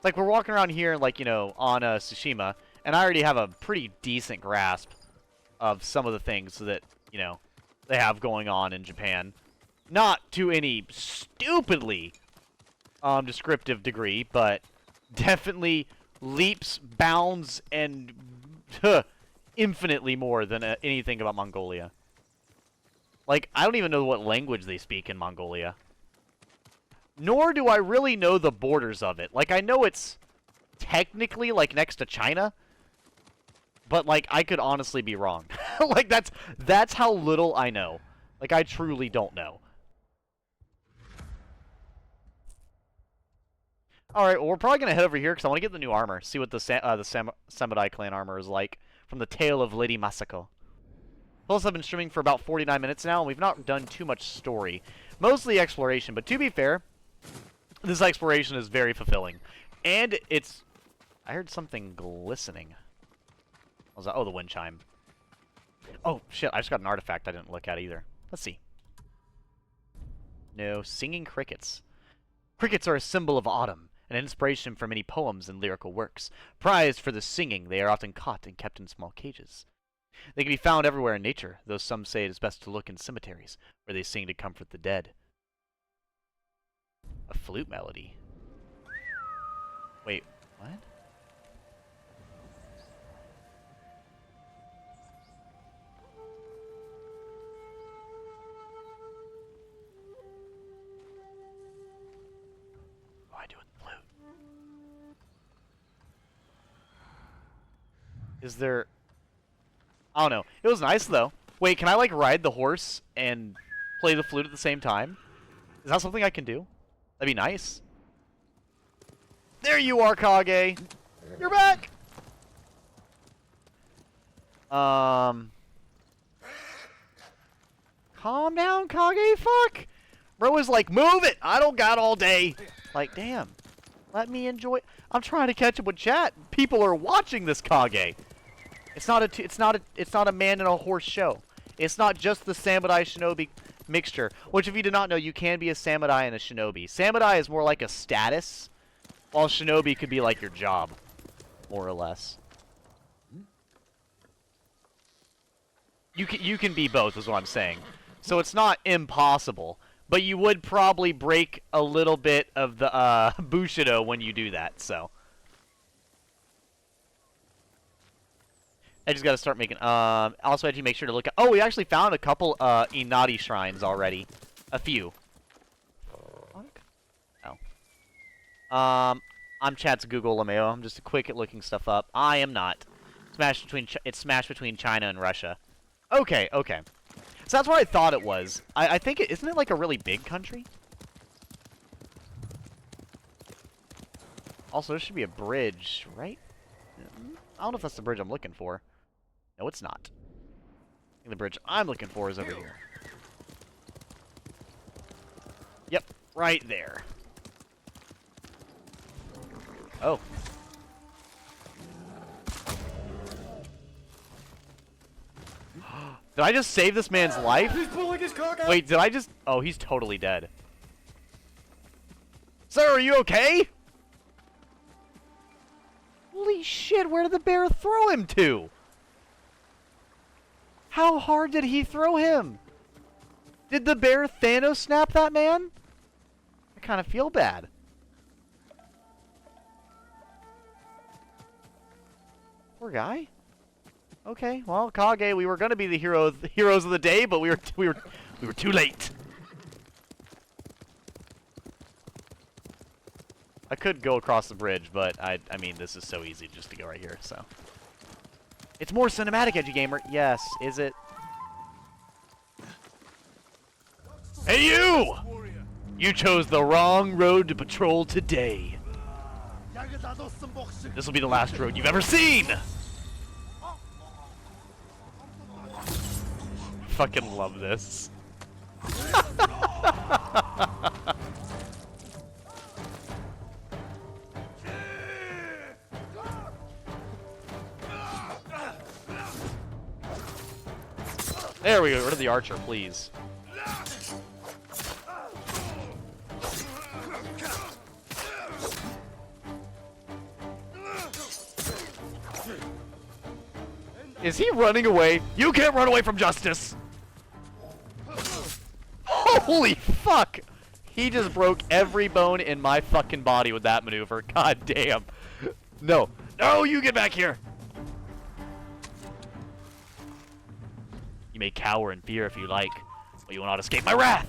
Like, we're walking around here, like, you know, on Tsushima, and I already have a pretty decent grasp of some of the things that, you know, they have going on in Japan. Not to any stupidly descriptive degree, but definitely leaps, bounds, and infinitely more than anything about Mongolia. Like, I don't even know what language they speak in Mongolia. Nor do I really know the borders of it. Like, I know it's technically, like, next to China, but, like, I could honestly be wrong. Like, that's how little I know. Like, I truly don't know. Alright, well, we're probably going to head over here, because I want to get the new armor. See what the Samurai clan armor is like from the Tale of Lady Masako. Plus, I've been streaming for about 49 minutes now, and we've not done too much story. Mostly exploration, but to be fair, this exploration is very fulfilling. And it's... I heard something glistening. What was that? Oh, the wind chime. Oh, shit, I just got an artifact I didn't look at either. Let's see. No, singing crickets. Crickets are a symbol of autumn, an inspiration for many poems and lyrical works. Prized for the singing, they are often caught and kept in small cages. They can be found everywhere in nature, though some say it is best to look in cemeteries, where they sing to comfort the dead. A flute melody. Wait, what? What do I do with the flute? Is there... I don't know. It was nice, though. Wait, can I, like, ride the horse and play the flute at the same time? Is that something I can do? That'd be nice. There you are, Kage! You're back! Calm down, Kage, fuck! Bro is like, move it! I don't got all day! Like, damn. Let me enjoy... I'm trying to catch up with chat. People are watching this, Kage. It's not a man and a horse show. It's not just the samurai shinobi mixture. Which, if you did not know, you can be a samurai and a shinobi. Samurai is more like a status, while shinobi could be like your job, more or less. You can be both, is what I'm saying. So it's not impossible, but you would probably break a little bit of the Bushido when you do that. So. I just gotta start making, also had to make sure to look at, oh, we actually found a couple, Inari shrines already. A few. Oh. I'm chat's Google Lameo. I'm just quick at looking stuff up. I am not. It's smashed between China and Russia. Okay, okay. So that's what I thought it was. I think isn't it like a really big country? Also, there should be a bridge, right? I don't know if that's the bridge I'm looking for. No, it's not. I think the bridge I'm looking for is over here. Yep, right there. Oh. Did I just save this man's life? He's pulling his cock out! Wait, did I just... Oh, he's totally dead. Sir, are you okay? Holy shit, where did the bear throw him to? How hard did he throw him? Did the bear Thanos snap that man? I kind of feel bad. Poor guy. Okay, well, Kage, we were gonna be the heroes of the day, but we were too late. I could go across the bridge, but I mean, this is so easy just to go right here. So it's more cinematic, edgy gamer. Yes, is it? Hey, you! You chose the wrong road to patrol today. This will be the last road you've ever seen! Fucking love this. There we go, rid of the archer, please. Is he running away? You can't run away from justice! Holy fuck! He just broke every bone in my fucking body with that maneuver. God damn. No. No, you get back here! You may cower in fear if you like, but you will not escape my wrath!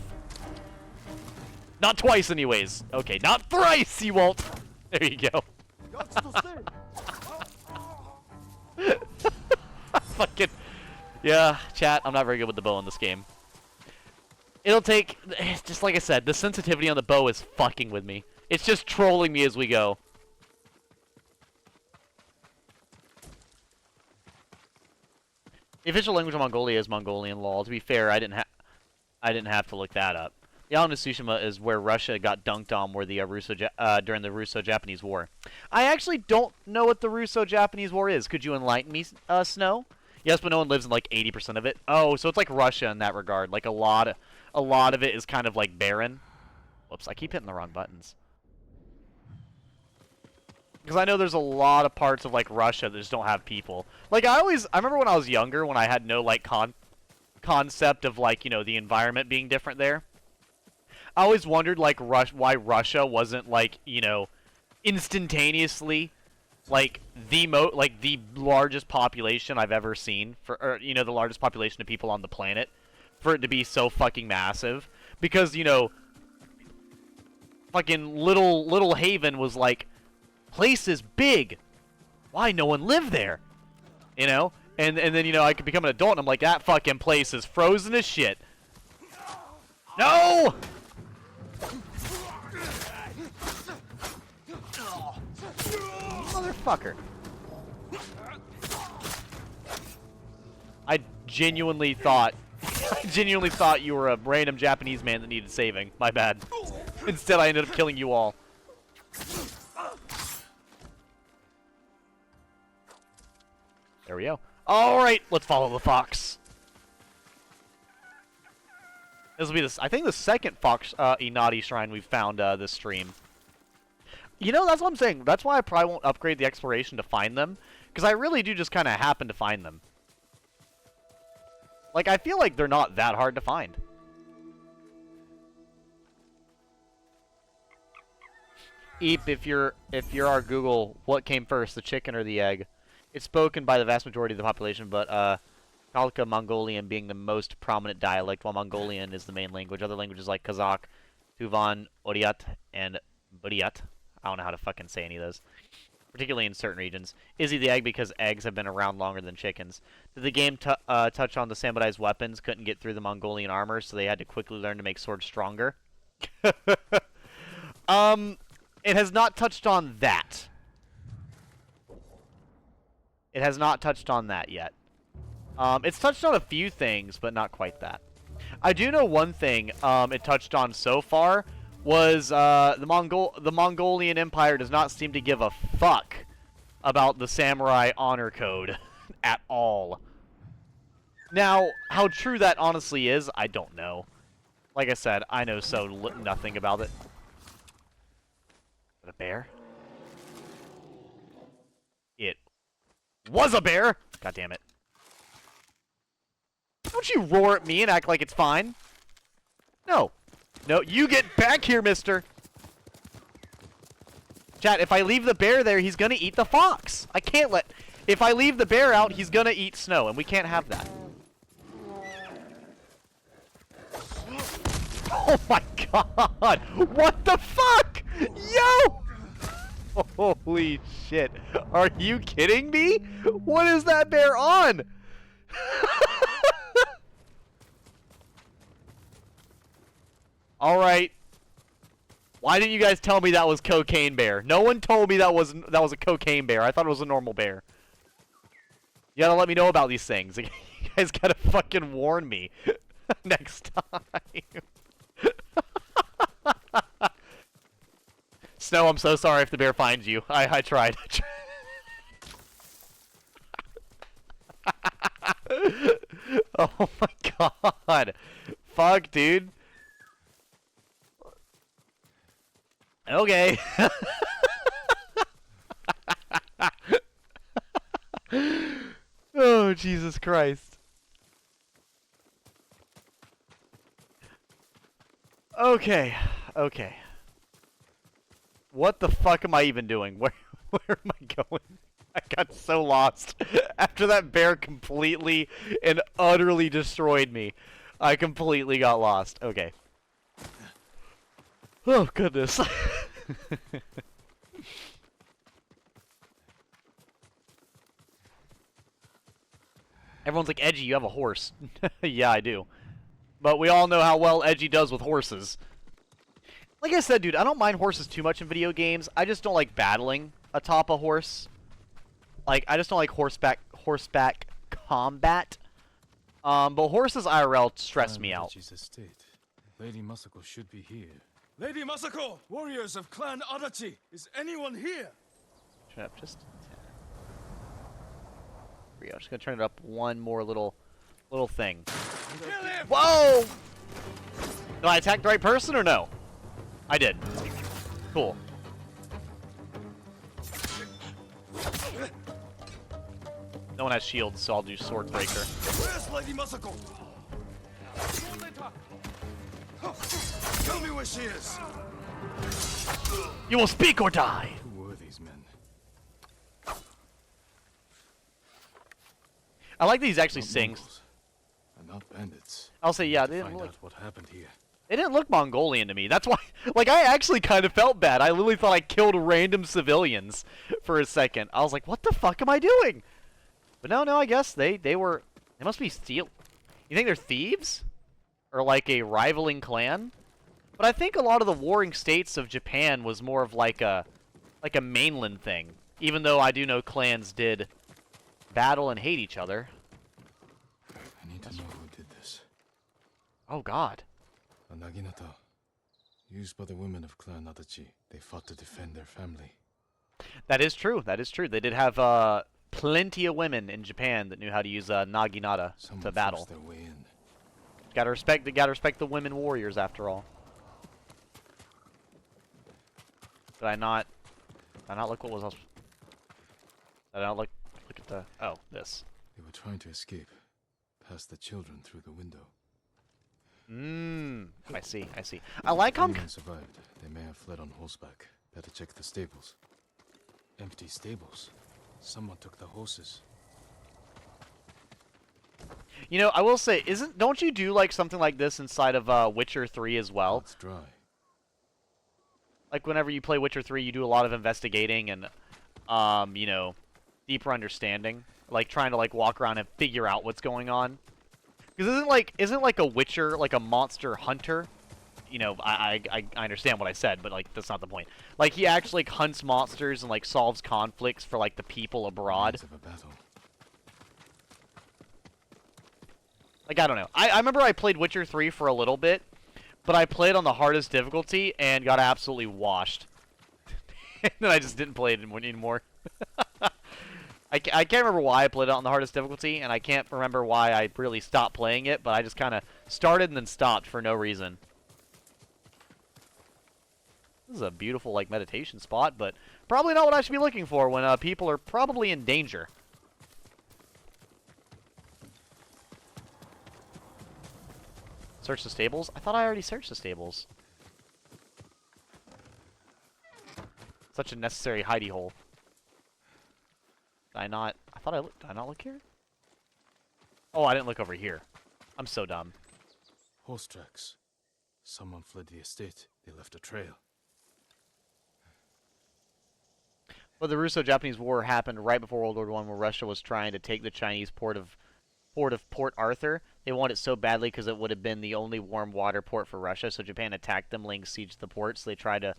Not twice, anyways. Okay, not thrice, you won't! There you go. Fucking... Yeah, chat, I'm not very good with the bow in this game. It'll take... Just like I said, the sensitivity on the bow is fucking with me. It's just trolling me as we go. The official language of Mongolia is Mongolian, lol. To be fair, I didn't have to look that up. The island of Tsushima is where Russia got dunked on where the during the Russo-Japanese War. I actually don't know what the Russo-Japanese War is. Could you enlighten me, Snow? Yes, but no one lives in like 80% of it. Oh, so it's like Russia in that regard. Like a lot of it is kind of like barren. Whoops, I keep hitting the wrong buttons. Because I know there's a lot of parts of like Russia that just don't have people. Like I remember when I was younger, when I had no like concept of like, you know, the environment being different there. I always wondered like why Russia wasn't like, you know, instantaneously like the largest population I've ever seen or you know, the largest population of people on the planet, for it to be so fucking massive. Because, you know, fucking little Haven was like, place is big, why no one lived there, you know? And then, you know, I could become an adult and I'm like, that fucking place is frozen as shit. No! Motherfucker. I genuinely thought you were a random Japanese man that needed saving. My bad. Instead, I ended up killing you all. There we go. Alright, let's follow the fox. This will be I think the second fox Inati shrine we've found this stream. You know, that's what I'm saying. That's why I probably won't upgrade the exploration to find them. Because I really do just kind of happen to find them. Like, I feel like they're not that hard to find. Eep, if you're our Google, what came first, the chicken or the egg? It's spoken by the vast majority of the population, but Kalka Mongolian being the most prominent dialect, while Mongolian is the main language. Other languages like Kazakh, Tuvan, Oryat, and Buryat. I don't know how to fucking say any of those. Particularly in certain regions. Izzy the egg because eggs have been around longer than chickens. Did the game touch on the Samurai's weapons? Couldn't get through the Mongolian armor, so they had to quickly learn to make swords stronger. It has not touched on that. It has not touched on that yet. It's touched on a few things, but not quite that. I do know one thing it touched on so far was the Mongolian Empire does not seem to give a fuck about the samurai honor code at all. Now, how true that honestly is, I don't know. Like I said, I know nothing about it. Is it a bear? It was a bear! God damn it. Don't you roar at me and act like it's fine. No. No, you get back here, mister! Chat, if I leave the bear there, he's gonna eat the fox! I can't let... If I leave the bear out, he's gonna eat snow, and we can't have that. Oh my god! What the fuck?! Yo! Holy shit. Are you kidding me? What is that bear on? Alright. Why didn't you guys tell me that was Cocaine Bear? No one told me that was a Cocaine Bear. I thought it was a normal bear. You gotta let me know about these things. You guys gotta fucking warn me next time. Snow, I'm so sorry if the bear finds you. I tried. Oh my god. Fuck, dude. Okay. Oh, Jesus Christ. Okay. Okay. What the fuck am I even doing? Where am I going? I got so lost. After that bear completely and utterly destroyed me, I completely got lost. Okay. Oh, goodness. Everyone's like, Edgy, you have a horse. Yeah, I do. But we all know how well Edgy does with horses. Like I said, dude, I don't mind horses too much in video games. I just don't like battling atop a horse. Like, I just don't like horseback combat. But horses IRL stress me out. Estate. Lady Masako should be here. Lady Masako! Warriors of Clan Adachi! Is anyone here? Turn up just. Here we go. Just gonna turn it up one more little thing. Kill him! Whoa! Did I attack the right person or no? I did. Cool. No one has shields, so I'll do Sword Breaker. Where's Lady Masako? Tell me where she is! You will speak or die! Who were these men? I like that he's actually Not saying. Mongols, and not bandits. I'll say, yeah, they Find didn't look, out what happened here. they didn't look Mongolian to me. That's why, like, I actually kind of felt bad. I literally thought I killed random civilians for a second. I was like, what the fuck am I doing? But no, I guess they must be steal. You think they're thieves? Or like a rivaling clan? But I think a lot of the warring states of Japan was more of like a mainland thing. Even though I do know clans did battle and hate each other. I need to know who did this. Oh god. A naginata, used by the women of Clan Adachi. They fought to defend their family. That is true. That is true. They did have plenty of women in Japan that knew how to use naginata Someone to battle. forced their way in. Gotta respect the women warriors after all. Did I not look what was else? Did I not look at the this. They were trying to escape, past the children through the window. I see. I like how If anyone survived, they may have fled on horseback. Better check the stables. Empty stables. Someone took the horses. you know, I will say, don't you do like something like this inside of Witcher 3 as well? It's dry. Like whenever you play Witcher 3, you do a lot of investigating and you know, deeper understanding, like trying to like walk around and figure out what's going on. Because isn't like a Witcher like a monster hunter? You know, I understand what I said, but like that's not the point. Like he actually like, hunts monsters and like solves conflicts for like the people abroad. Signs of a battle. Like I don't know. I remember I played Witcher 3 for a little bit, but I played on the hardest difficulty and got absolutely washed. And then I just didn't play it anymore. I can't remember why I played it on the hardest difficulty, and I can't remember why I really stopped playing it, but I just kind of started and then stopped for no reason. This is a beautiful, like, meditation spot, but probably not what I should be looking for when people are probably in danger. Search the stables? I thought I already searched the stables. Such a necessary hidey hole. Did I not? I thought I looked. Did I not look here? Oh, I didn't look over here. I'm so dumb. Horse tracks. Someone fled the estate. They left a trail. Well, the Russo-Japanese War happened right before World War I, where Russia was trying to take the Chinese port of Port Arthur. They wanted it so badly because it would have been the only warm water port for Russia. So Japan attacked them, laying siege to the port. So they tried to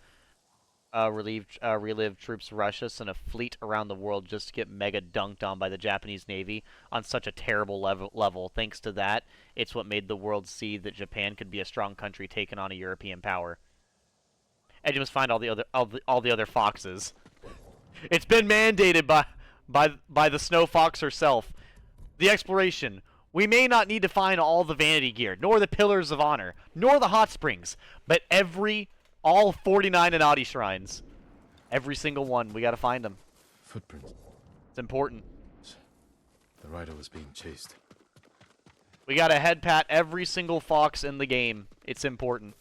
relieve troops Russia, sent a fleet around the world just to get mega dunked on by the Japanese Navy on such a terrible level. Thanks to that, it's what made the world see that Japan could be a strong country taking on a European power. And you must find all the other foxes. It's been mandated by the Snow Fox herself. The exploration. We may not need to find all the vanity gear, nor the pillars of honor, nor the hot springs, but all 49 Inati shrines. Every single one. We gotta find them. Footprints. It's important. The rider was being chased. We gotta head pat every single fox in the game. It's important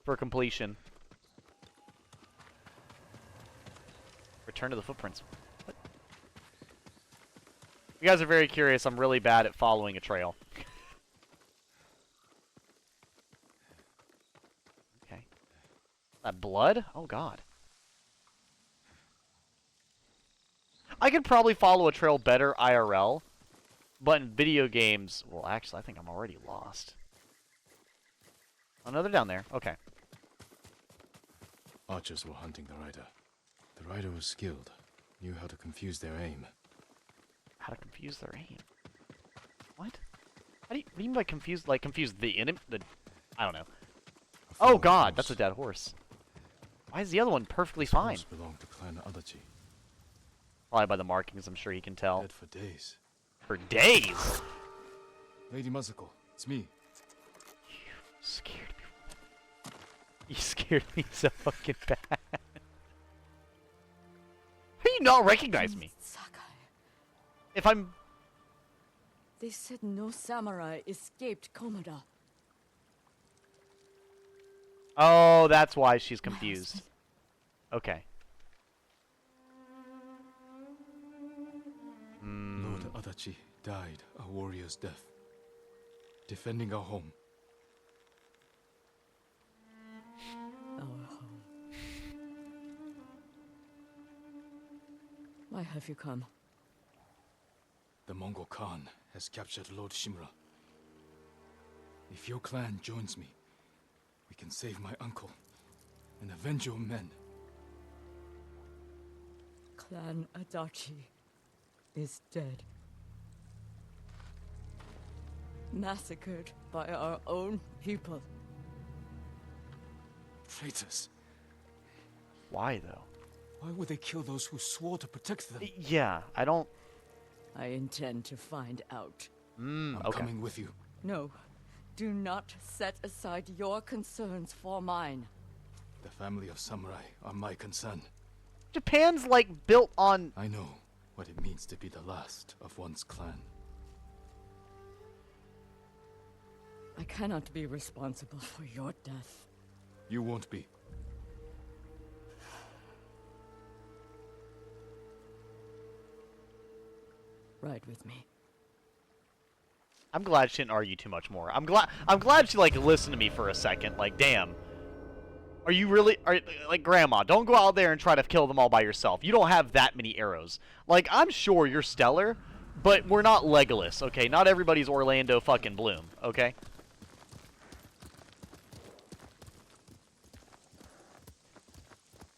for completion. Return to the footprints. What? You guys are very curious. I'm really bad at following a trail. Okay. That blood? Oh, God. I could probably follow a trail better IRL, but in video games... Well, actually, I think I'm already lost. Another down there. Okay. Archers were hunting the rider. The rider was skilled, knew how to confuse their aim. How to confuse their aim? What? What do you mean by confuse? Like confuse the enemy? I don't know. Oh God, that's a dead horse. Why is the other one perfectly fine? Horse belonged to Clan Adachi. Probably by the markings, I'm sure he can tell. Dead for days. For days? Lady Mazuko, it's me. You scared me. You scared me so fucking bad. How do you not recognize me? Sakai. If I'm... They said no samurai escaped Komoda. Oh, that's why she's My confused. husband. Okay. Lord Adachi died a warrior's death, defending our home. Our home. Why have you come? The Mongol Khan has captured Lord Shimura. If your clan joins me, we can save my uncle and avenge your men. Clan Adachi is dead. Massacred by our own people. Traitors. Why, though? Why would they kill those who swore to protect them? Yeah, I don't... I intend to find out. I'm okay. coming with you. No, do not set aside your concerns for mine. The family of samurai are my concern. Japan's, like, built on... I know what it means to be the last of one's clan. I cannot be responsible for your death. You won't be. Ride with me. I'm glad she didn't argue too much more. I'm glad she, like, listened to me for a second. Like, damn. Are you really... like, Grandma, don't go out there and try to kill them all by yourself. You don't have that many arrows. Like, I'm sure you're stellar, but we're not Legolas, okay? Not everybody's Orlando fucking Bloom, okay?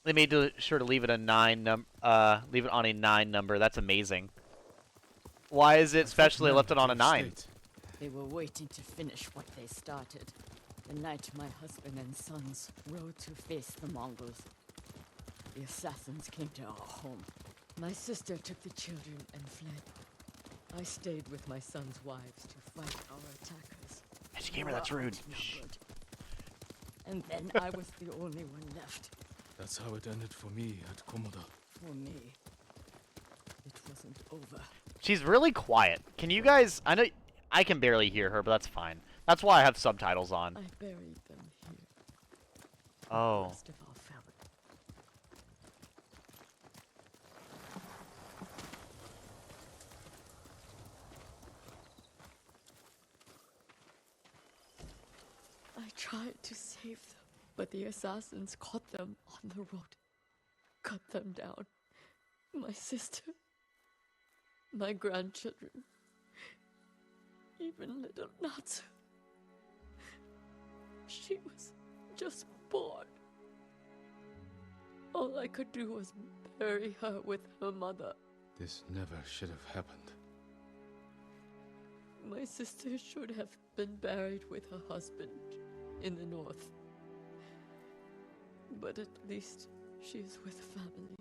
They made sure to leave it a leave it on a 9 number. That's amazing. Why is it special they left it on a 9? They were waiting to finish what they started. The night my husband and sons rode to face the Mongols. The assassins came to our home, My sister took the children and fled. I stayed with my son's wives to fight our attackers. Edgy gamer, that's rude. Outnumbered. And then I was the only one left. That's how it ended for me at Komoda. For me, it wasn't over. She's really quiet. Can you guys... I know I can barely hear her, but that's fine. That's why I have subtitles on. I buried them here. The Oh. rest of our family. I tried to save them, but the assassins caught them on the road, cut them down. My sister, my grandchildren, even little Natsu. She was just born. All I could do was bury her with her mother. This never should have happened. My sister should have been buried with her husband in the north. But at least she is with family.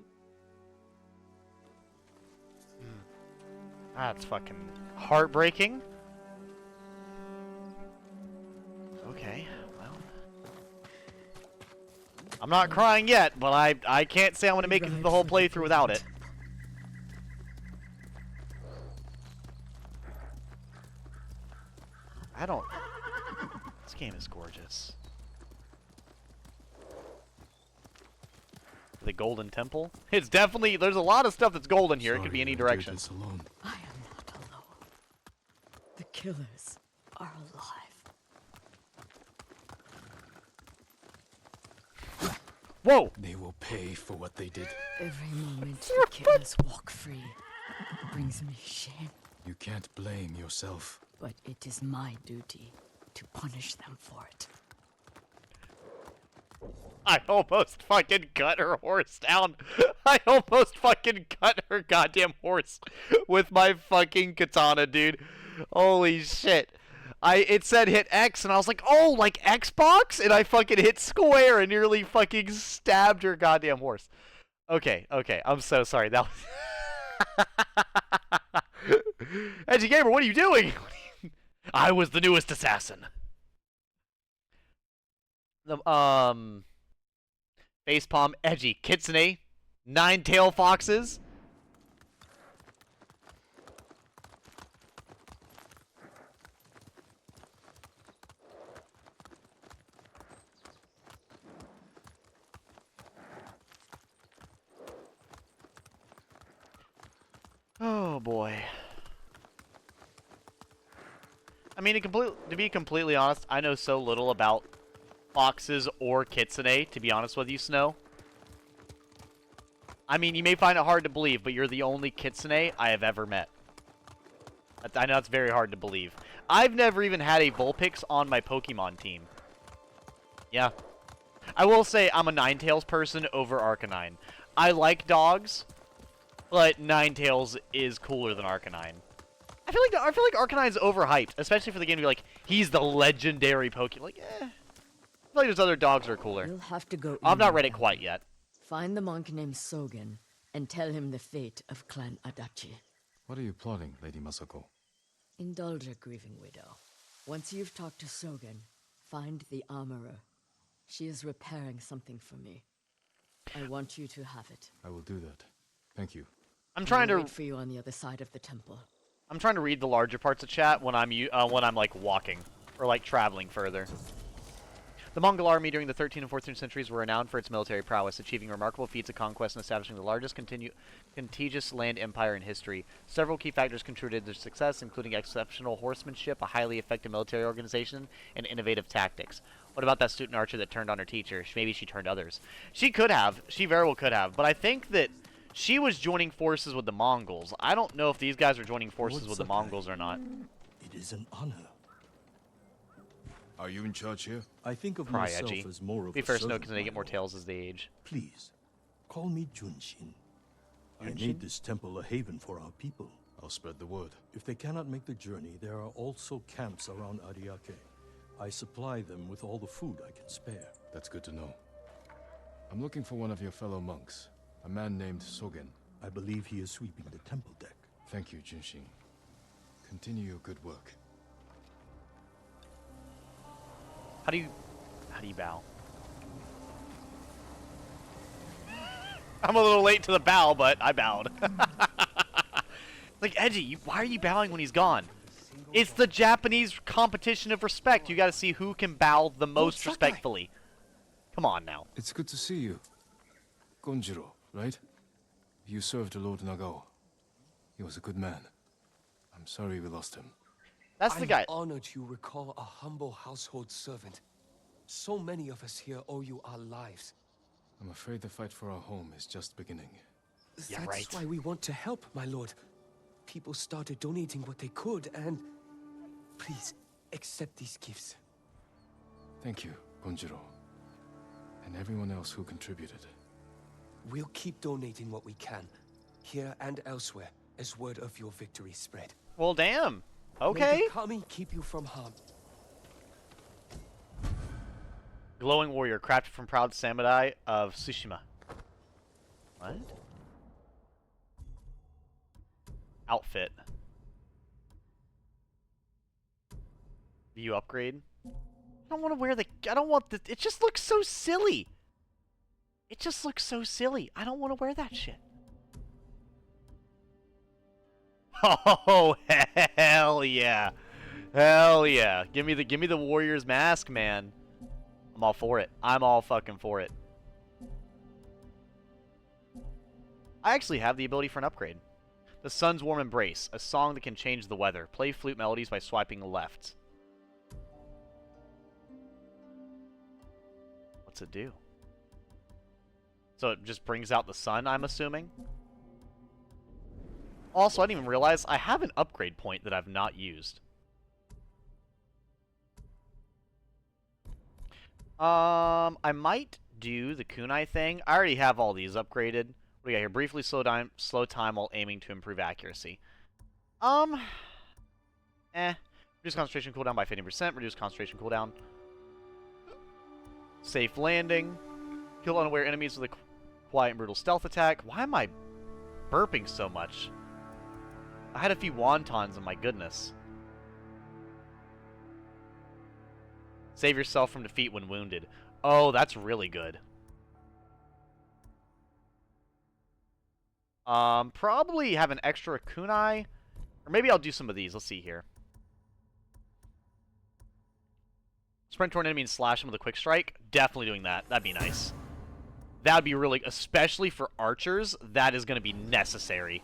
That's fucking heartbreaking. Okay, well. I'm not crying yet, but I can't say I'm gonna make it through the whole playthrough without it. I don't... This game is gorgeous. The Golden Temple? It's definitely... There's a lot of stuff that's golden here. It could be any direction. This alone. I am not alone. The killers are alive. Whoa! They will pay for what they did. Every moment the killers walk free brings me shame. You can't blame yourself. But it is my duty to punish them for it. I almost fucking cut her horse down. I almost fucking cut her goddamn horse with my fucking katana, dude. Holy shit. It said hit X, and I was like, oh, like Xbox? And I fucking hit square and nearly fucking stabbed her goddamn horse. Okay, I'm so sorry. That was... Edgy Gamer, what are you doing? I was the newest assassin. Facepalm, Edgy, Kitsune, Nine-tail foxes. Oh boy. I mean, to be completely honest, I know so little about foxes or kitsune, to be honest with you, Snow. I mean, you may find it hard to believe, but you're the only kitsune I have ever met. I know it's very hard to believe. I've never even had a Vulpix on my Pokemon team. Yeah. I will say I'm a Ninetales person over Arcanine. I like dogs, but Ninetales is cooler than Arcanine. I feel like Arcanine's overhyped, especially for the game to be like, he's the legendary Pokemon. Like, I feel like there's other dogs that are cooler. You'll have to go. I've not in read it now. quite yet. Find the monk named Sogen and tell him the fate of Clan Adachi. What are you plotting, Lady Masako? Indulge a grieving widow. Once you've talked to Sogen, find the armorer. She is repairing something for me. I want you to have it. I will do that. Thank you. I'm trying to Wait for you on the other side of the temple. I'm trying to read the larger parts of chat when I'm like walking or like traveling further. The Mongol army during the 13th and 14th centuries were renowned for its military prowess, achieving remarkable feats of conquest and establishing the largest contiguous land empire in history. Several key factors contributed to their success, including exceptional horsemanship, a highly effective military organization, and innovative tactics. What about that student archer that turned on her teacher? Maybe she turned others. She could have. She very well could have. But I think that she was joining forces with the Mongols. I don't know if these guys are joining forces with the Mongols or not. It is an honor. Are you in charge here? I think of Cry, myself Edgy. as more of Be a fair, Snow, servant, because they get my more lord. tails as they age. Please, call me Junshin. I Junshin? made this temple a haven for our people. I'll spread the word. If they cannot make the journey, there are also camps around Ariake. I supply them with all the food I can spare. That's good to know. I'm looking for one of your fellow monks, a man named Sogen. I believe he is sweeping the temple deck. Thank you, Junshin. Continue your good work. How do you bow? I'm a little late to the bow, but I bowed. Like, Edgy, why are you bowing when he's gone? It's the Japanese competition of respect. You gotta see who can bow the most Sakai. respectfully. Come on now. It's good to see you. Gonjiro, right? You served Lord Nagao. He was a good man. I'm sorry we lost him. That's the guy. I'm honored you recall a humble household servant. So many of us here owe you our lives. I'm afraid the fight for our home is just beginning. Yeah, That's right. why we want to help, my lord. People started donating what they could, and please accept these gifts. Thank you, Gonjiro. And everyone else who contributed. We'll keep donating what we can, here and elsewhere, as word of your victory spread. Well, damn. May Okay. the Kami keep you from harm. Glowing warrior crafted from proud samurai of Tsushima. What? Outfit. View upgrade. I don't want to wear the. I don't want the. It just looks so silly. It just looks so silly. I don't want to wear that shit. Oh hell yeah, hell yeah! Give me the warrior's mask, man. I'm all for it. I'm all fucking for it. I actually have the ability for an upgrade. The Sun's Warm Embrace, a song that can change the weather. Play flute melodies by swiping left. What's it do? So it just brings out the sun, I'm assuming? Also, I didn't even realize I have an upgrade point that I've not used. I might do the kunai thing. I already have all these upgraded. What do we got here? Briefly slow time while aiming to improve accuracy. Reduce concentration cooldown by 50%. Reduce concentration cooldown. Safe landing. Kill unaware enemies with a quiet and brutal stealth attack. Why am I burping so much? I had a few wontons, and my goodness. Save yourself from defeat when wounded. Oh, that's really good. Probably have an extra kunai. Or maybe I'll do some of these. Let's see here. Sprint toward an enemy and slash him with a quick strike. Definitely doing that. That'd be nice. That'd be really... Especially for archers, that is going to be necessary.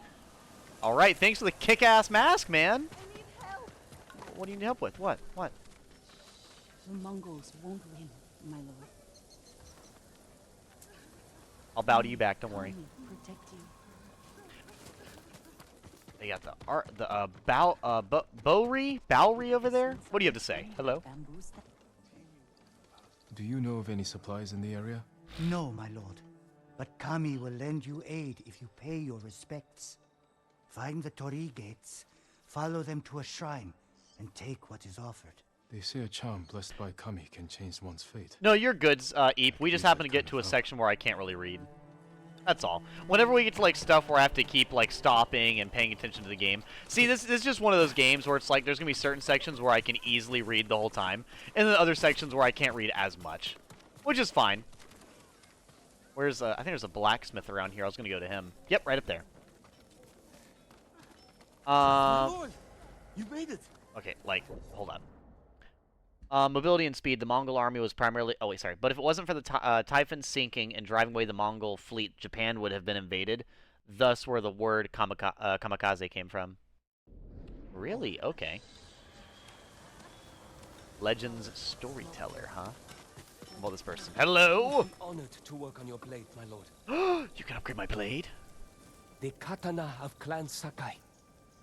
Alright, thanks for the kick-ass mask, man. I need help. What do you need help with? What? What? The Mongols won't win, my lord. I'll bow to you back, don't worry. Protect you. They got the Bowery over there? What do you have to say? Hello? Bamboos that Do you know of any supplies in the area? No, my lord. But Kami will lend you aid if you pay your respects. Find the Torii gates, follow them to a shrine, and take what is offered. They say a charm blessed by Kami can change one's fate. No, you're good, Eep. We just happen to get to a section where I can't really read. That's all. Whenever we get to, like, stuff where I have to keep, like, stopping and paying attention to the game. See, this is just one of those games where it's like there's going to be certain sections where I can easily read the whole time, and then other sections where I can't read as much. Which is fine. Where's, I think there's a blacksmith around here. I was going to go to him. Yep, right up there. My lord, you made it. Okay, like, hold up. Mobility and speed. The Mongol army was primarily... Oh, wait, sorry. But if it wasn't for the Typhon sinking and driving away the Mongol fleet, Japan would have been invaded. Thus where the word kamikaze came from. Really? Okay. Legends storyteller, huh? Well, this person. Hello! I'm honored to work on your blade, my lord. You can upgrade my blade? The katana of Clan Sakai.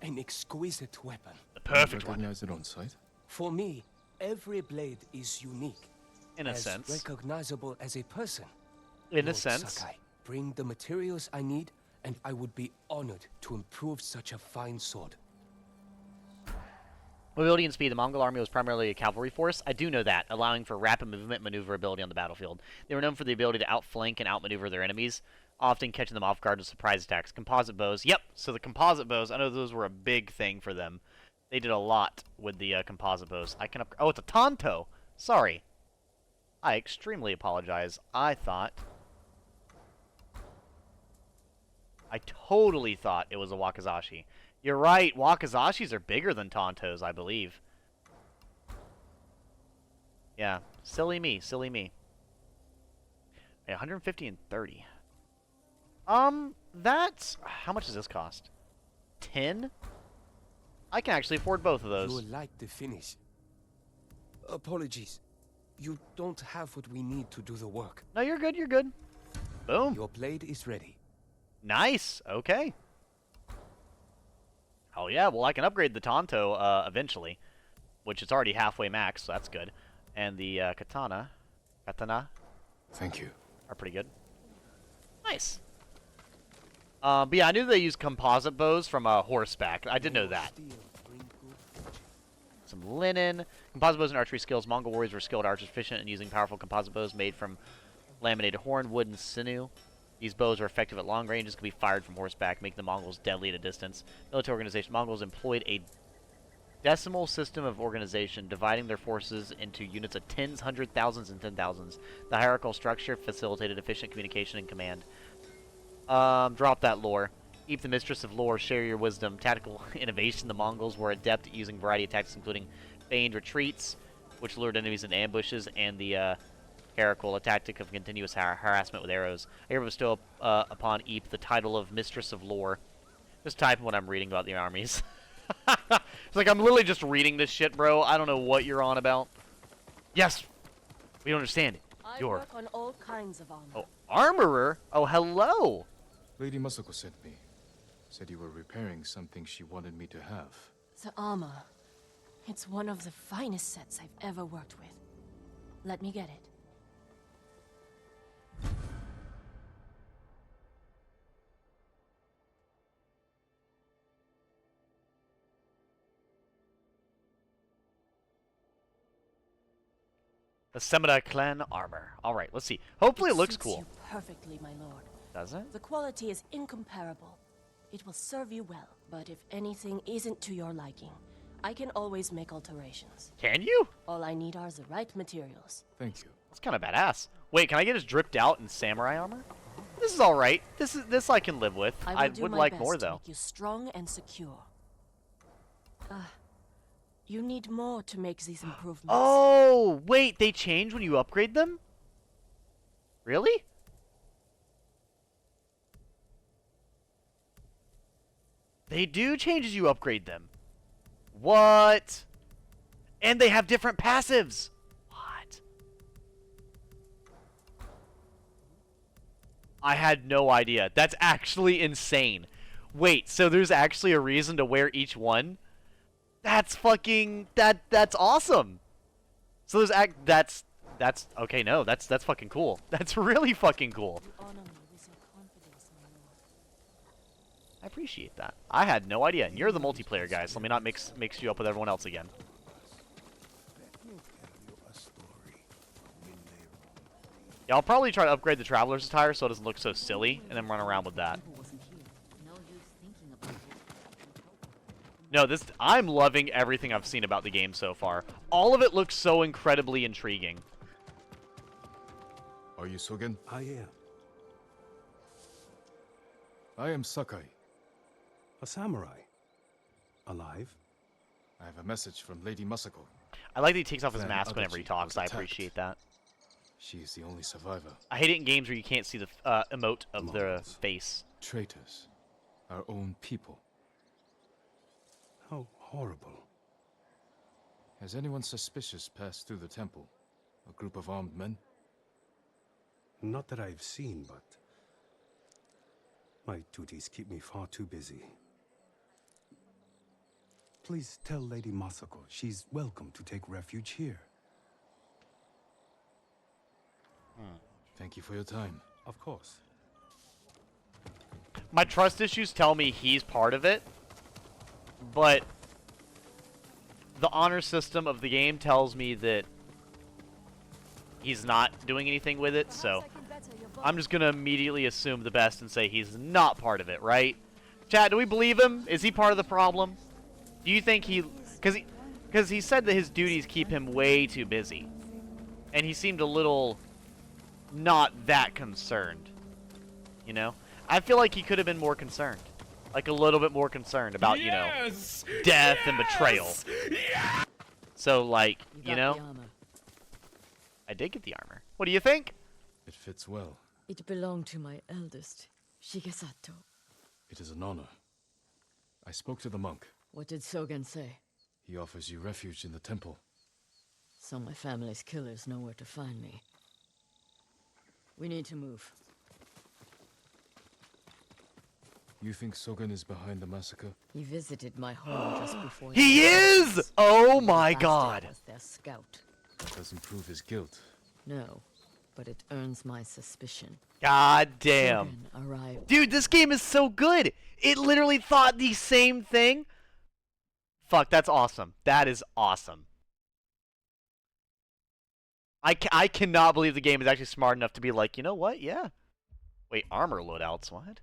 An exquisite weapon. The perfect one. Recognize it on sight? For me, every blade is unique. In a as sense. recognizable as a person. In a Lord sense. Sakai, bring the materials I need, and I would be honored to improve such a fine sword. Mobility and speed. The Mongol army was primarily a cavalry force. I do know that, allowing for rapid movement and maneuverability on the battlefield. They were known for the ability to outflank and outmaneuver their enemies. often catching them off guard with surprise attacks. Composite bows. Yep, so the composite bows, I know those were a big thing for them. They did a lot with the composite bows. I can oh, it's a Tonto. Sorry. I extremely apologize. I totally thought it was a Wakizashi. You're right, Wakizashis are bigger than Tontos, I believe. Yeah, silly me, silly me. Okay, 150 and 30. That's... How much does this cost? 10? I can actually afford both of those. You like the finish. Apologies. You don't have what we need to do the work. No, you're good, you're good. Boom. Your blade is ready. Nice, okay. Oh yeah, well I can upgrade the Tonto eventually, which is already halfway max, so that's good. And the katana Thank you. are pretty good. Nice. But yeah, I knew they used composite bows from horseback. I did know that. Some linen. Composite bows and archery skills. Mongol warriors were skilled archers efficient in using powerful composite bows made from laminated horn, wood, and sinew. These bows are effective at long ranges, can be fired from horseback, making the Mongols deadly at a distance. Military organization. Mongols employed a decimal system of organization, dividing their forces into units of tens, hundreds, thousands, and 10,000s. The hierarchical structure facilitated efficient communication and command. Drop that lore. Eep, the mistress of lore, share your wisdom. Tactical innovation. The Mongols were adept at using a variety of tactics, including feigned retreats, which lured enemies into ambushes, and the hierarchical, a tactic of continuous harassment with arrows. I hereby bestow upon Eep the title of mistress of lore. Just type what I'm reading about the armies. It's like I'm literally just reading this shit, bro. I don't know what you're on about. Yes, we don't understand it. You're... work on all kinds of armor. Oh, armorer? Oh, hello. Lady Masako sent me. Said you were repairing something she wanted me to have. The armor. It's one of the finest sets I've ever worked with. Let me get it. The Semida clan armor. Alright, let's see. Hopefully it looks suits cool. you perfectly, my lord. Does it? The quality is incomparable. It will serve you well, but if anything isn't to your liking, I can always make alterations. Can you? All I need are the right materials. Thank you. That's kind of badass. Wait, can I get his dripped out in samurai armor? This is alright. This I can live with. I do would my like best more to though. make you strong and secure. You need more to make these improvements. Oh, wait, they change when you upgrade them? Really? They do change as you upgrade them. What? And they have different passives. What? I had no idea. That's actually insane. Wait, so there's actually a reason to wear each one? That's fucking that's awesome. So there's that's okay, no, that's fucking cool. That's really fucking cool. You honor me with your confidence, my lord. I appreciate that. I had no idea. And you're the multiplayer guy, so let me not mix you up with everyone else again. Yeah, I'll probably try to upgrade the traveler's attire so it doesn't look so silly, and then run around with that. No, I'm loving everything I've seen about the game so far. All of it looks so incredibly intriguing. Are you Sogen? I am. I am Sakai. A samurai. Alive? I have a message from Lady Masako. I like that he takes off his Clan mask whenever he Adachi talks. was I attacked. appreciate that. She is the only survivor. I hate it in games where you can't see the emote of the Mongols. face. Traitors. Our own people. How horrible. Has anyone suspicious passed through the temple? A group of armed men? Not that I've seen, but my duties keep me far too busy. Please tell Lady Masako she's welcome to take refuge here. Thank you for your time. Of course. My trust issues tell me he's part of it, but the honor system of the game tells me that he's not doing anything with it, so I'm just gonna immediately assume the best and say he's not part of it, right? Chat, do we believe him? Is he part of the problem? Do you think he... Because he said that his duties keep him way too busy. And he seemed a little not that concerned. You know? I feel like he could have been more concerned. Like a little bit more concerned about, you know, death and betrayal. So, like, you know? I did get the armor. What do you think? It fits well. It belonged to my eldest, Shigesato. It is an honor. I spoke to the monk. What did Sogen say? He offers you refuge in the temple. So my family's killers know where to find me. We need to move. You think Sogen is behind the massacre? He visited my home just before... He is! Oh my god! Was their scout. That doesn't prove his guilt. No, but it earns my suspicion. God damn. Sogen arrived. Dude, this game is so good! It literally thought the same thing. Fuck, that's awesome. That is awesome. I cannot believe the game is actually smart enough to be like, you know what? Yeah. Wait, armor loadouts, what?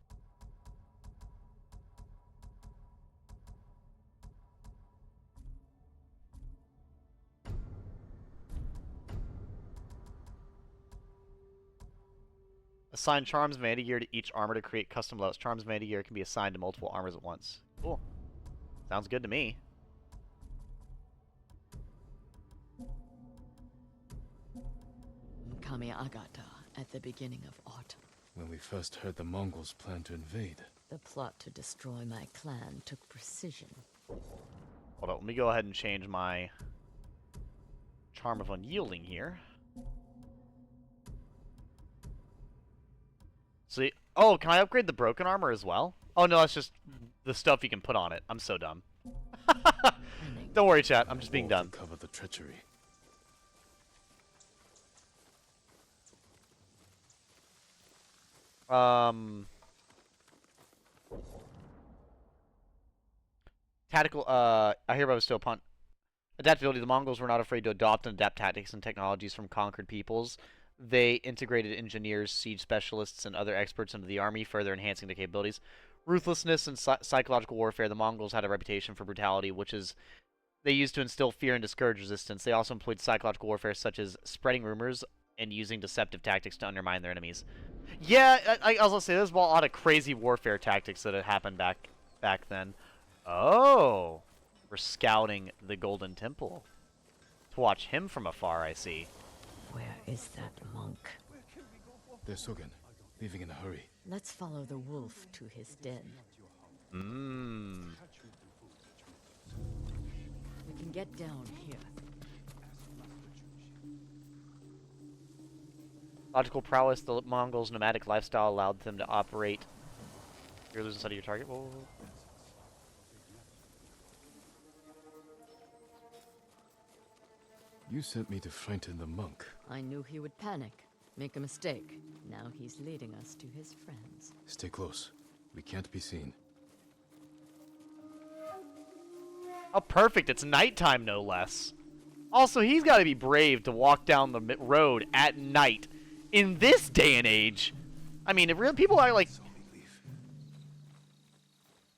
Assign charms of anti-gear to each armor to create custom loads. Charms of anti-gear can be assigned to multiple armors at once. Cool. Sounds good to me. Kamiagata at the beginning of autumn. When we first heard the Mongols plan to invade. The plot to destroy my clan took precision. Hold on, let me go ahead and change my charm of unyielding here. See, oh, can I upgrade the broken armor as well? Oh no, that's just the stuff you can put on it. I'm so dumb. Don't worry, chat. I'm just being dumb. Cover the treachery. Tactical, I hereby bestow upon adaptability. The Mongols were not afraid to adopt and adapt tactics and technologies from conquered peoples. They integrated engineers, siege specialists, and other experts into the army, further enhancing their capabilities. Ruthlessness and psychological warfare. The Mongols had a reputation for brutality, which is they used to instill fear and discourage resistance. They also employed psychological warfare, such as spreading rumors and using deceptive tactics to undermine their enemies. Yeah, I was gonna say there's a lot of crazy warfare tactics that had happened back then. Oh, we're scouting the Golden Temple to watch him from afar. I see. Where is that monk? There's Sogen, leaving in a hurry. Let's follow the wolf to his den. Mmm. We can get down here. Logical prowess. The Mongols' nomadic lifestyle allowed them to operate. You're losing sight of your target. Whoa, whoa, whoa. You sent me to frighten the monk. I knew he would panic, make a mistake. Now he's leading us to his friends. Stay close. We can't be seen. Oh, perfect. It's nighttime, no less. Also, he's got to be brave to walk down the road at night in this day and age. I mean, if real people are like...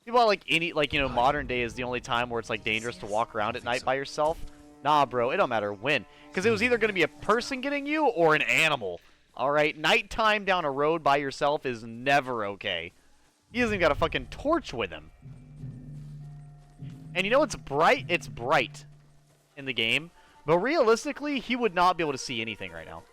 People are like, you know, modern day is the only time where it's like dangerous to walk around at night by yourself. Nah, bro, it don't matter when. Because it was either going to be a person getting you or an animal. Alright? Nighttime down a road by yourself is never okay. He hasn't even got a fucking torch with him. And you know it's bright? It's bright in the game. But realistically, he would not be able to see anything right now.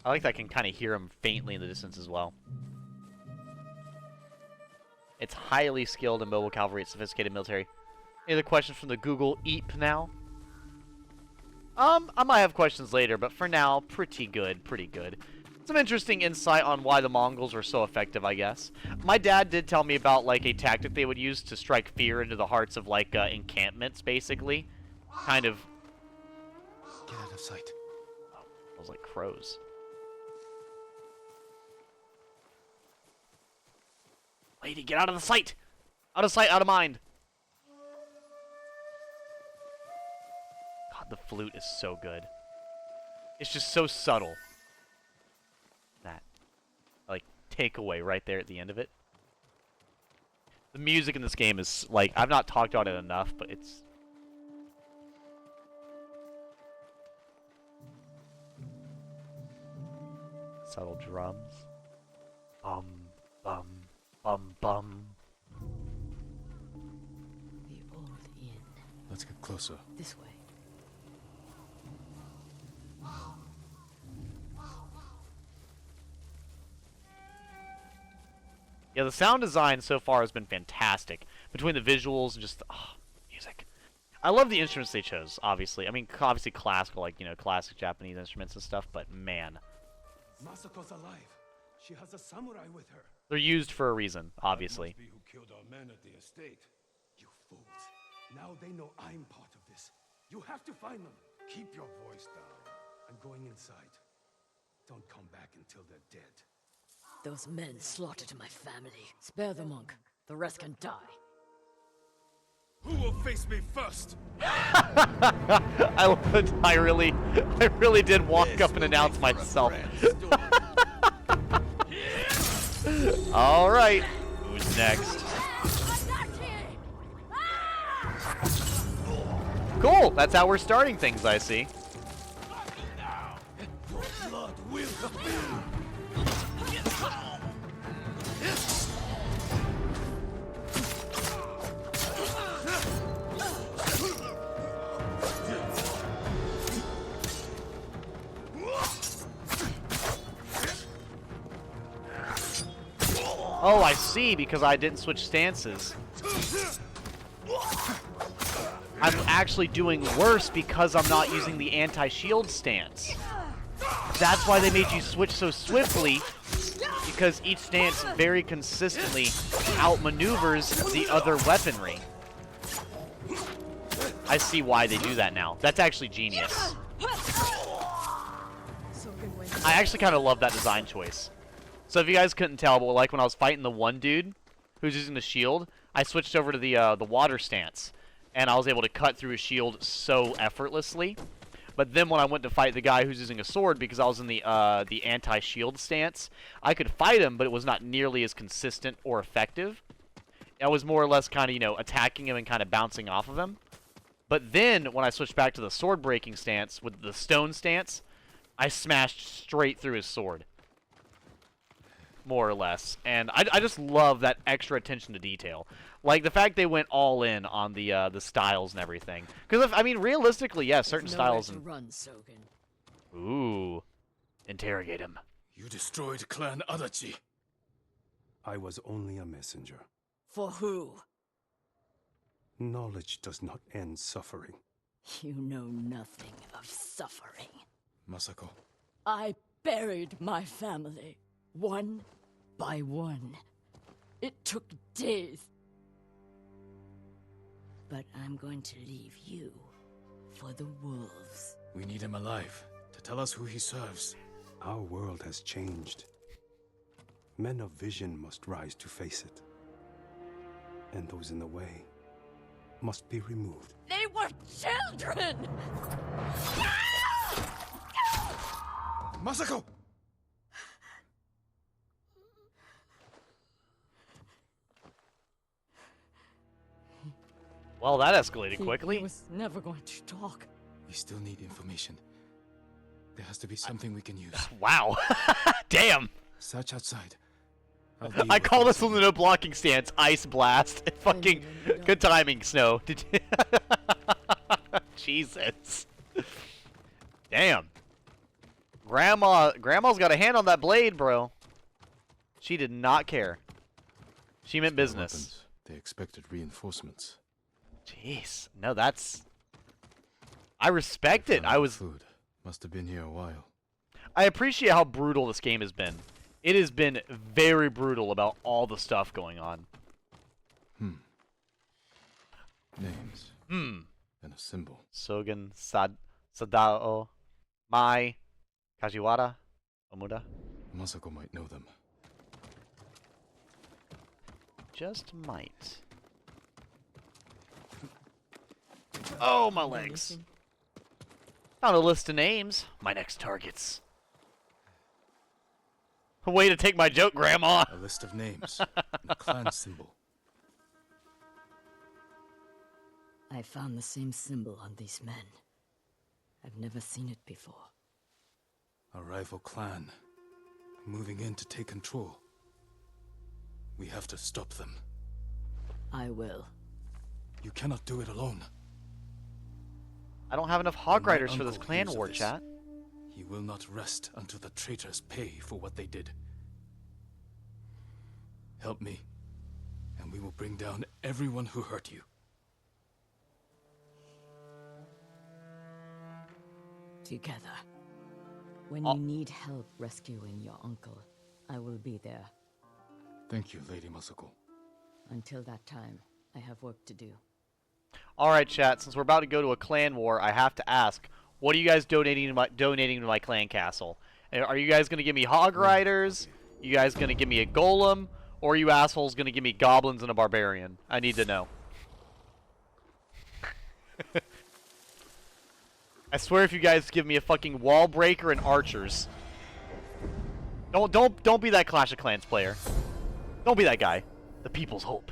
I like that I can kind of hear him faintly in the distance as well. It's highly skilled in mobile cavalry. It's sophisticated military. Any other questions from the Google Eep now? I might have questions later, but for now, pretty good, pretty good. Some interesting insight on why the Mongols were so effective, I guess. My dad did tell me about, like, a tactic they would use to strike fear into the hearts of, like, encampments, basically. Kind of... Get out of sight. Oh, those like crows. Lady, get out of the sight! Out of sight, out of mind! God, the flute is so good. It's just so subtle. That, like, takeaway right there at the end of it. The music in this game is, like, I've not talked about it enough, but it's... Subtle drums. Bum, bum, bum, bum. The old inn. Let's get closer. This way. Yeah, the sound design so far has been fantastic. Between the visuals and just, music. I love the instruments they chose, obviously. I mean, obviously classical, like, you know, classic Japanese instruments and stuff, but man. Masako's alive. She has a samurai with her. They're used for a reason, obviously. Must be who killed our men at the estate. You fools. Now they know I'm part of this. You have to find them. Keep your voice down. I'm going inside. Don't come back until they're dead. Those men slaughtered my family. Spare the monk. The rest can die. Who will face me first? I really did walk up and announce myself. All right, who's next? Cool. That's how we're starting things, I see. Blood will Oh, I see, because I didn't switch stances. I'm actually doing worse because I'm not using the anti-shield stance. That's why they made you switch so swiftly, because each stance very consistently outmaneuvers the other weaponry. I see why they do that now. That's actually genius. I actually kind of love that design choice. So if you guys couldn't tell, but like when I was fighting the one dude who's using the shield, I switched over to the water stance, and I was able to cut through his shield so effortlessly. But then when I went to fight the guy who's using a sword, because I was in the anti-shield stance, I could fight him, but it was not nearly as consistent or effective. I was more or less kind of, you know, attacking him and kind of bouncing off of him. But then when I switched back to the sword breaking stance with the stone stance, I smashed straight through his sword. More or less. And I just love that extra attention to detail. Like, the fact they went all in on the styles and everything. Because, I mean, realistically, yeah, certain styles... To run, Sogen. Ooh. Interrogate him. You destroyed Clan Adachi. I was only a messenger. For who? Knowledge does not end suffering. You know nothing of suffering. Masako. I buried my family, one by one. It took days. But I'm going to leave you for the wolves. We need him alive to tell us who he serves. Our world has changed. Men of vision must rise to face it. And those in the way must be removed. They were children! Masako! Well, that escalated quickly. He was never going to talk. We still need information. There has to be something we can use. Wow. Damn. Search outside. I call this one the no blocking stance. Ice blast. Fucking good timing, Snow. Did you... Jesus. Damn. Grandma's got a hand on that blade, bro. She did not care. She meant business. Weapons. They expected reinforcements. Jeez. No, that's... I respect it. I was... Food. Must have been here a while. I appreciate how brutal this game has been. It has been very brutal about all the stuff going on. Names. And a symbol. Sogen, Sadao, Mai, Kajiwara, Omuda. Masako might know them. just might. Oh, my legs. Found a list of names. My next targets. Way to take my joke, Grandma. A list of names and a clan symbol. I found the same symbol on these men. I've never seen it before. A rival clan, moving in to take control. We have to stop them. I will. You cannot do it alone. I don't have enough hog When my riders for this uncle clan hears of war, this, chat. He will not rest until the traitors pay for what they did. Help me, and we will bring down everyone who hurt you. Together. When you need help rescuing your uncle, I will be there. Thank you, Lady Masako. Until that time, I have work to do. Alright, chat, since we're about to go to a clan war, I have to ask, what are you guys donating to my clan castle? Are you guys going to give me hog riders? You guys going to give me a golem? Or are you assholes going to give me goblins and a barbarian? I need to know. I swear if you guys give me a fucking wall breaker and archers. Don't be that Clash of Clans player. Don't be that guy. The people's hope.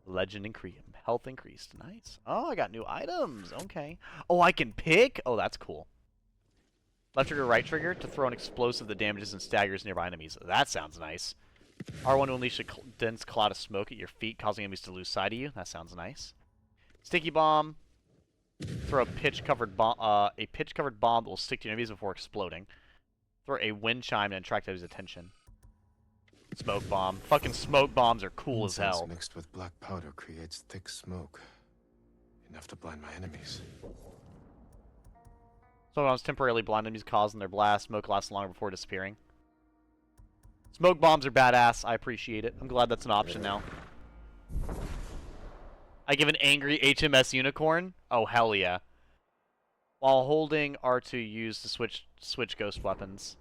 Legend increased. Health increased. Nice. Oh, I got new items. Okay. Oh, I can pick? Oh, that's cool. Left trigger, right trigger to throw an explosive that damages and staggers nearby enemies. That sounds nice. R1 to unleash a dense cloud of smoke at your feet, causing enemies to lose sight of you. That sounds nice. Sticky bomb. Throw a pitch-covered bomb that will stick to your enemies before exploding. Throw a wind chime and attract his attention. Smoke bomb. Fucking smoke bombs are cool as hell. Mixed with black powder creates thick smoke. Enough to blind my enemies. Sometimes temporarily blind enemies causing their blast. Smoke lasts longer before disappearing. Smoke bombs are badass. I appreciate it. I'm glad that's an option now. I give an angry HMS unicorn. Oh, hell yeah. While holding R2, use to switch ghost weapons.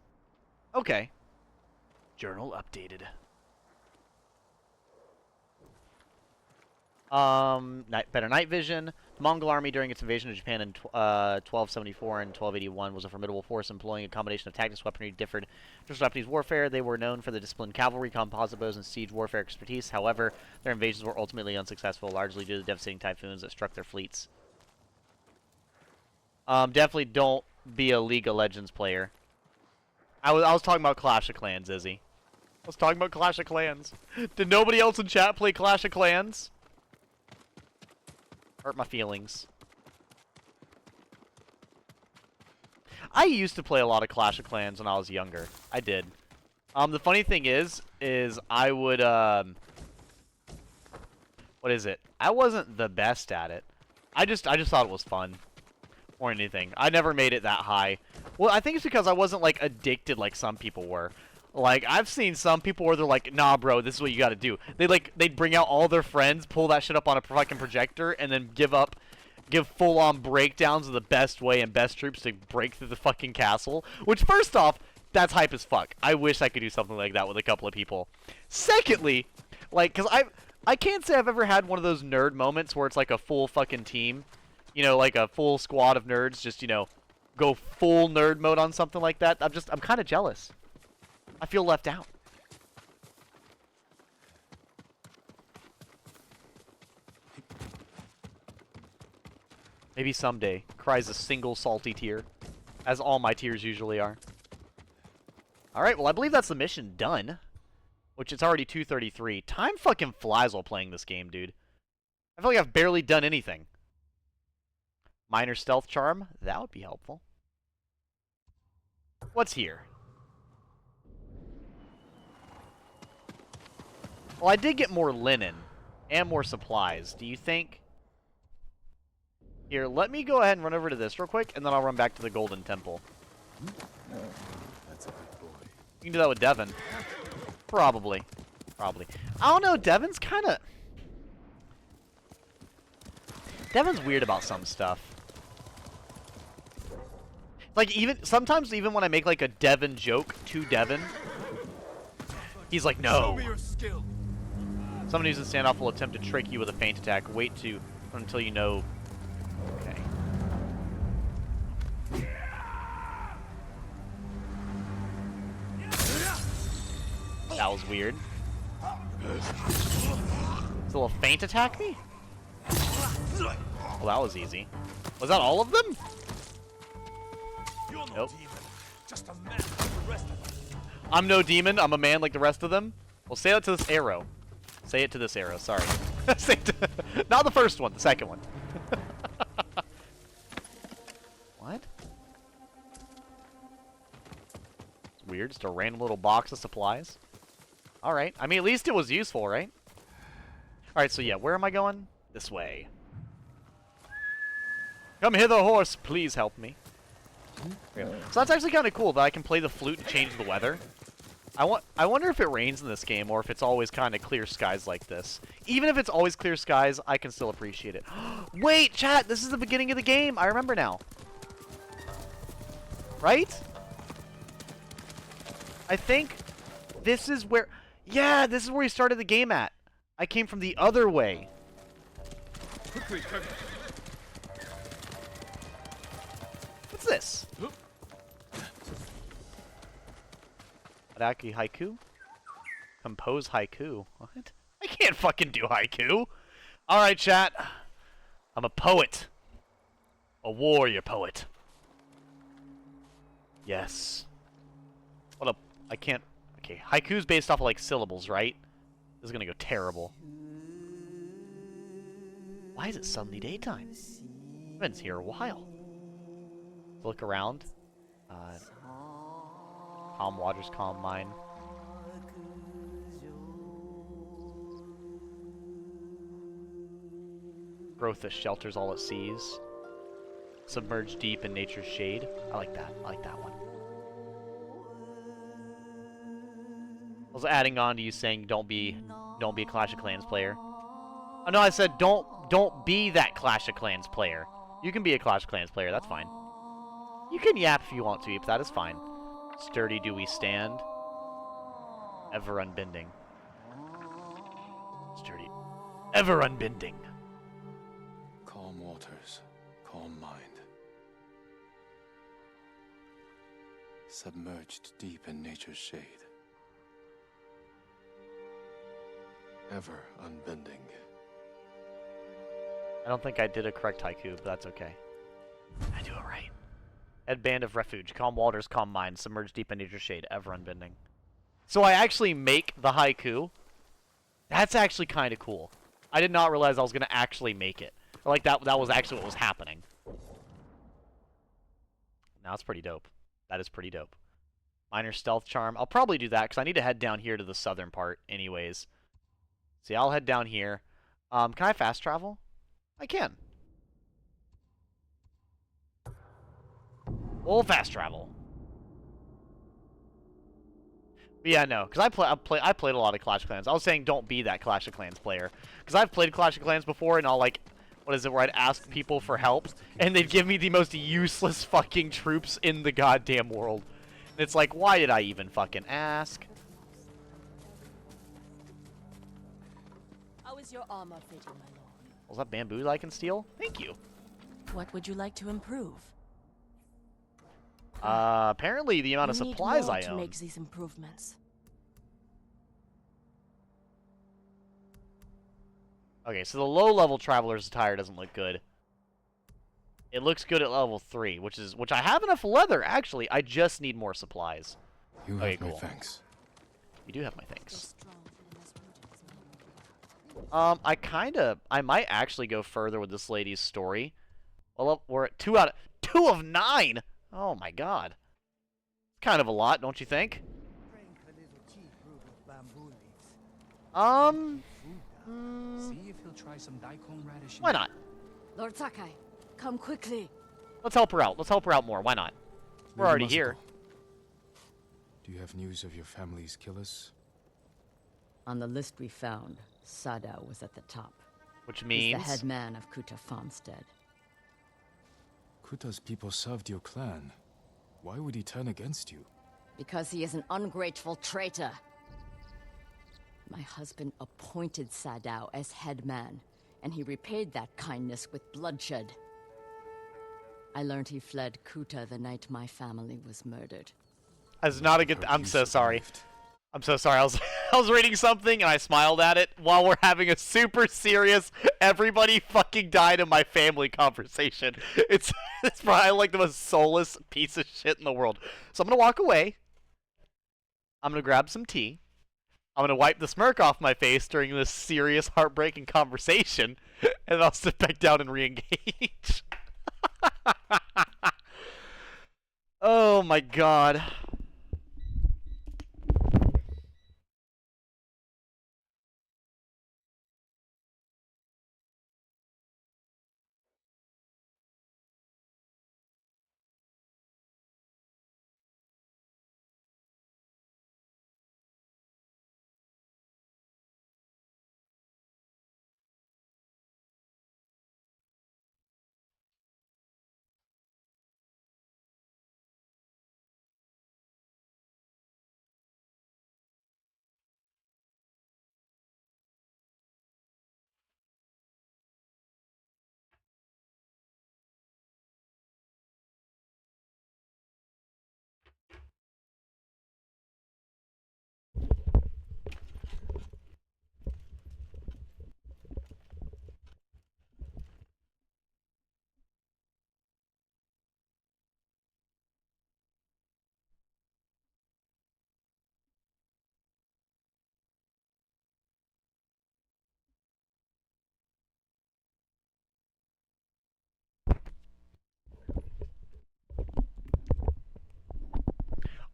Okay. Journal updated. Better night vision. The Mongol army during its invasion of Japan in 1274 and 1281 was a formidable force employing a combination of tactics, weaponry, different Japanese warfare. They were known for the disciplined cavalry, composite bows, and siege warfare expertise. However, their invasions were ultimately unsuccessful, largely due to the devastating typhoons that struck their fleets. Definitely don't be a League of Legends player. I was talking about Clash of Clans, Izzy. I was talking about Clash of Clans. Did nobody else in chat play Clash of Clans? Hurt my feelings. I used to play a lot of Clash of Clans when I was younger. I did. The funny thing is I would, what is it? I wasn't the best at it. I just thought it was fun. Or anything. I never made it that high. Well, I think it's because I wasn't, like, addicted like some people were. Like, I've seen some people where they're like, nah, bro, this is what you gotta do. They'd bring out all their friends, pull that shit up on a fucking projector, and then give full-on breakdowns of the best way and best troops to break through the fucking castle. Which, first off, that's hype as fuck. I wish I could do something like that with a couple of people. Secondly, like, because I can't say I've ever had one of those nerd moments where it's like a full fucking team. You know, like a full squad of nerds just, you know, go full nerd mode on something like that. I'm kind of jealous. I feel left out. Maybe someday. Cries a single salty tear. As all my tears usually are. Alright, well I believe that's the mission done. Which it's already 2:33. Time fucking flies while playing this game, dude. I feel like I've barely done anything. Minor stealth charm? That would be helpful. What's here? Well, I did get more linen. And more supplies. Do you think... Here, let me go ahead and run over to this real quick, and then I'll run back to the Golden Temple. That's a good boy. You can do that with Devin. Probably. Probably. I don't know, Devin's kind of... Devin's weird about some stuff. Like, sometimes even when I make, like, a Devin joke to Devin, he's like, no. Show me your skill. Someone who's in standoff will attempt to trick you with a feint attack. Wait until you know. Okay. That was weird. Still a feint attack me? Well, that was easy. Was that all of them? Nope. I'm no demon. I'm a man like the rest of them. Well, say that to this arrow. Say it to this arrow. Sorry. Say it to not the first one. The second one. What? It's weird. Just a random little box of supplies. All right. I mean, at least it was useful, right? All right. So yeah, where am I going? This way. Come hither, horse. Please help me. So that's actually kind of cool that I can play the flute and change the weather. I wonder if it rains in this game or if it's always kind of clear skies like this. Even if it's always clear skies, I can still appreciate it. Wait, chat, this is the beginning of the game. I remember now. Right? I think this is where... Yeah, this is where we started the game at. I came from the other way. Quickly, quickly. What's this? Adaki haiku? Compose haiku? What? I can't fucking do haiku. Alright, chat. I'm a poet. A warrior poet. Yes. What a... I can't... Okay, haiku's based off of, like, syllables, right? This is gonna go terrible. Why is it suddenly daytime? I've been here a while. Look around. Calm waters, calm mind. Growth that shelters all it sees. Submerged deep in nature's shade. I like that. I like that one. I was adding on to you saying don't be a Clash of Clans player. Oh no, I said don't be that Clash of Clans player. You can be a Clash of Clans player, that's fine. You can yap if you want to, but that is fine. Sturdy do we stand, ever unbending. Sturdy, ever unbending. Calm waters, calm mind. Submerged deep in nature's shade. Ever unbending. I don't think I did a correct haiku, but that's okay. I do it right. Headband of refuge, calm waters, calm mind, submerged deep in nature's shade, ever unbending. So I actually make the haiku. That's actually kind of cool. I did not realize I was going to actually make it. Or like that was actually what was happening. Now it's pretty dope. That is pretty dope. Minor stealth charm. I'll probably do that because I need to head down here to the southern part anyways. See, I'll head down here. Can I fast travel? I can. We'll fast travel. But yeah, no, because I played a lot of Clash of Clans. I was saying don't be that Clash of Clans player. Because I've played Clash of Clans before, and I'll, like, what is it, where I'd ask people for help, and they'd give me the most useless fucking troops in the goddamn world. And it's like, why did I even fucking ask? How is your armor fitting, my lord? Was that bamboo that I can steal? Thank you. What would you like to improve? Apparently the amount of supplies I to own. make these improvements. Okay, so the low-level Traveler's attire doesn't look good. It looks good at level 3, which I have enough leather, actually. I just need more supplies. You Okay, have my cool. thanks. You do have my thanks. I might actually go further with this lady's story. Well, we're at 2 of 9! Oh my god. It's kind of a lot, don't you think? See if he'll try some daikon radish. Why not? Lord Sakai, Come quickly. Let's help her out. Let's help her out more. Why not? We're Lady already Masako, here. Do you have news of your family's killers? On the list we found, Sada was at the top. Which He's means... the head man of Kuta Farmstead. Kuta's people served your clan. Why would he turn against you? Because he is an ungrateful traitor. My husband appointed Sadao as headman, and he repaid that kindness with bloodshed. I learned he fled Kuta the night my family was murdered. That's not a good. I'm so sorry. I'm so sorry. I was reading something and I smiled at it while we're having a super serious everybody fucking died in my family conversation. It's probably like the most soulless piece of shit in the world. So I'm gonna walk away. I'm gonna grab some tea. I'm gonna wipe the smirk off my face during this serious, heartbreaking conversation, and I'll sit back down and re-engage. Oh my god.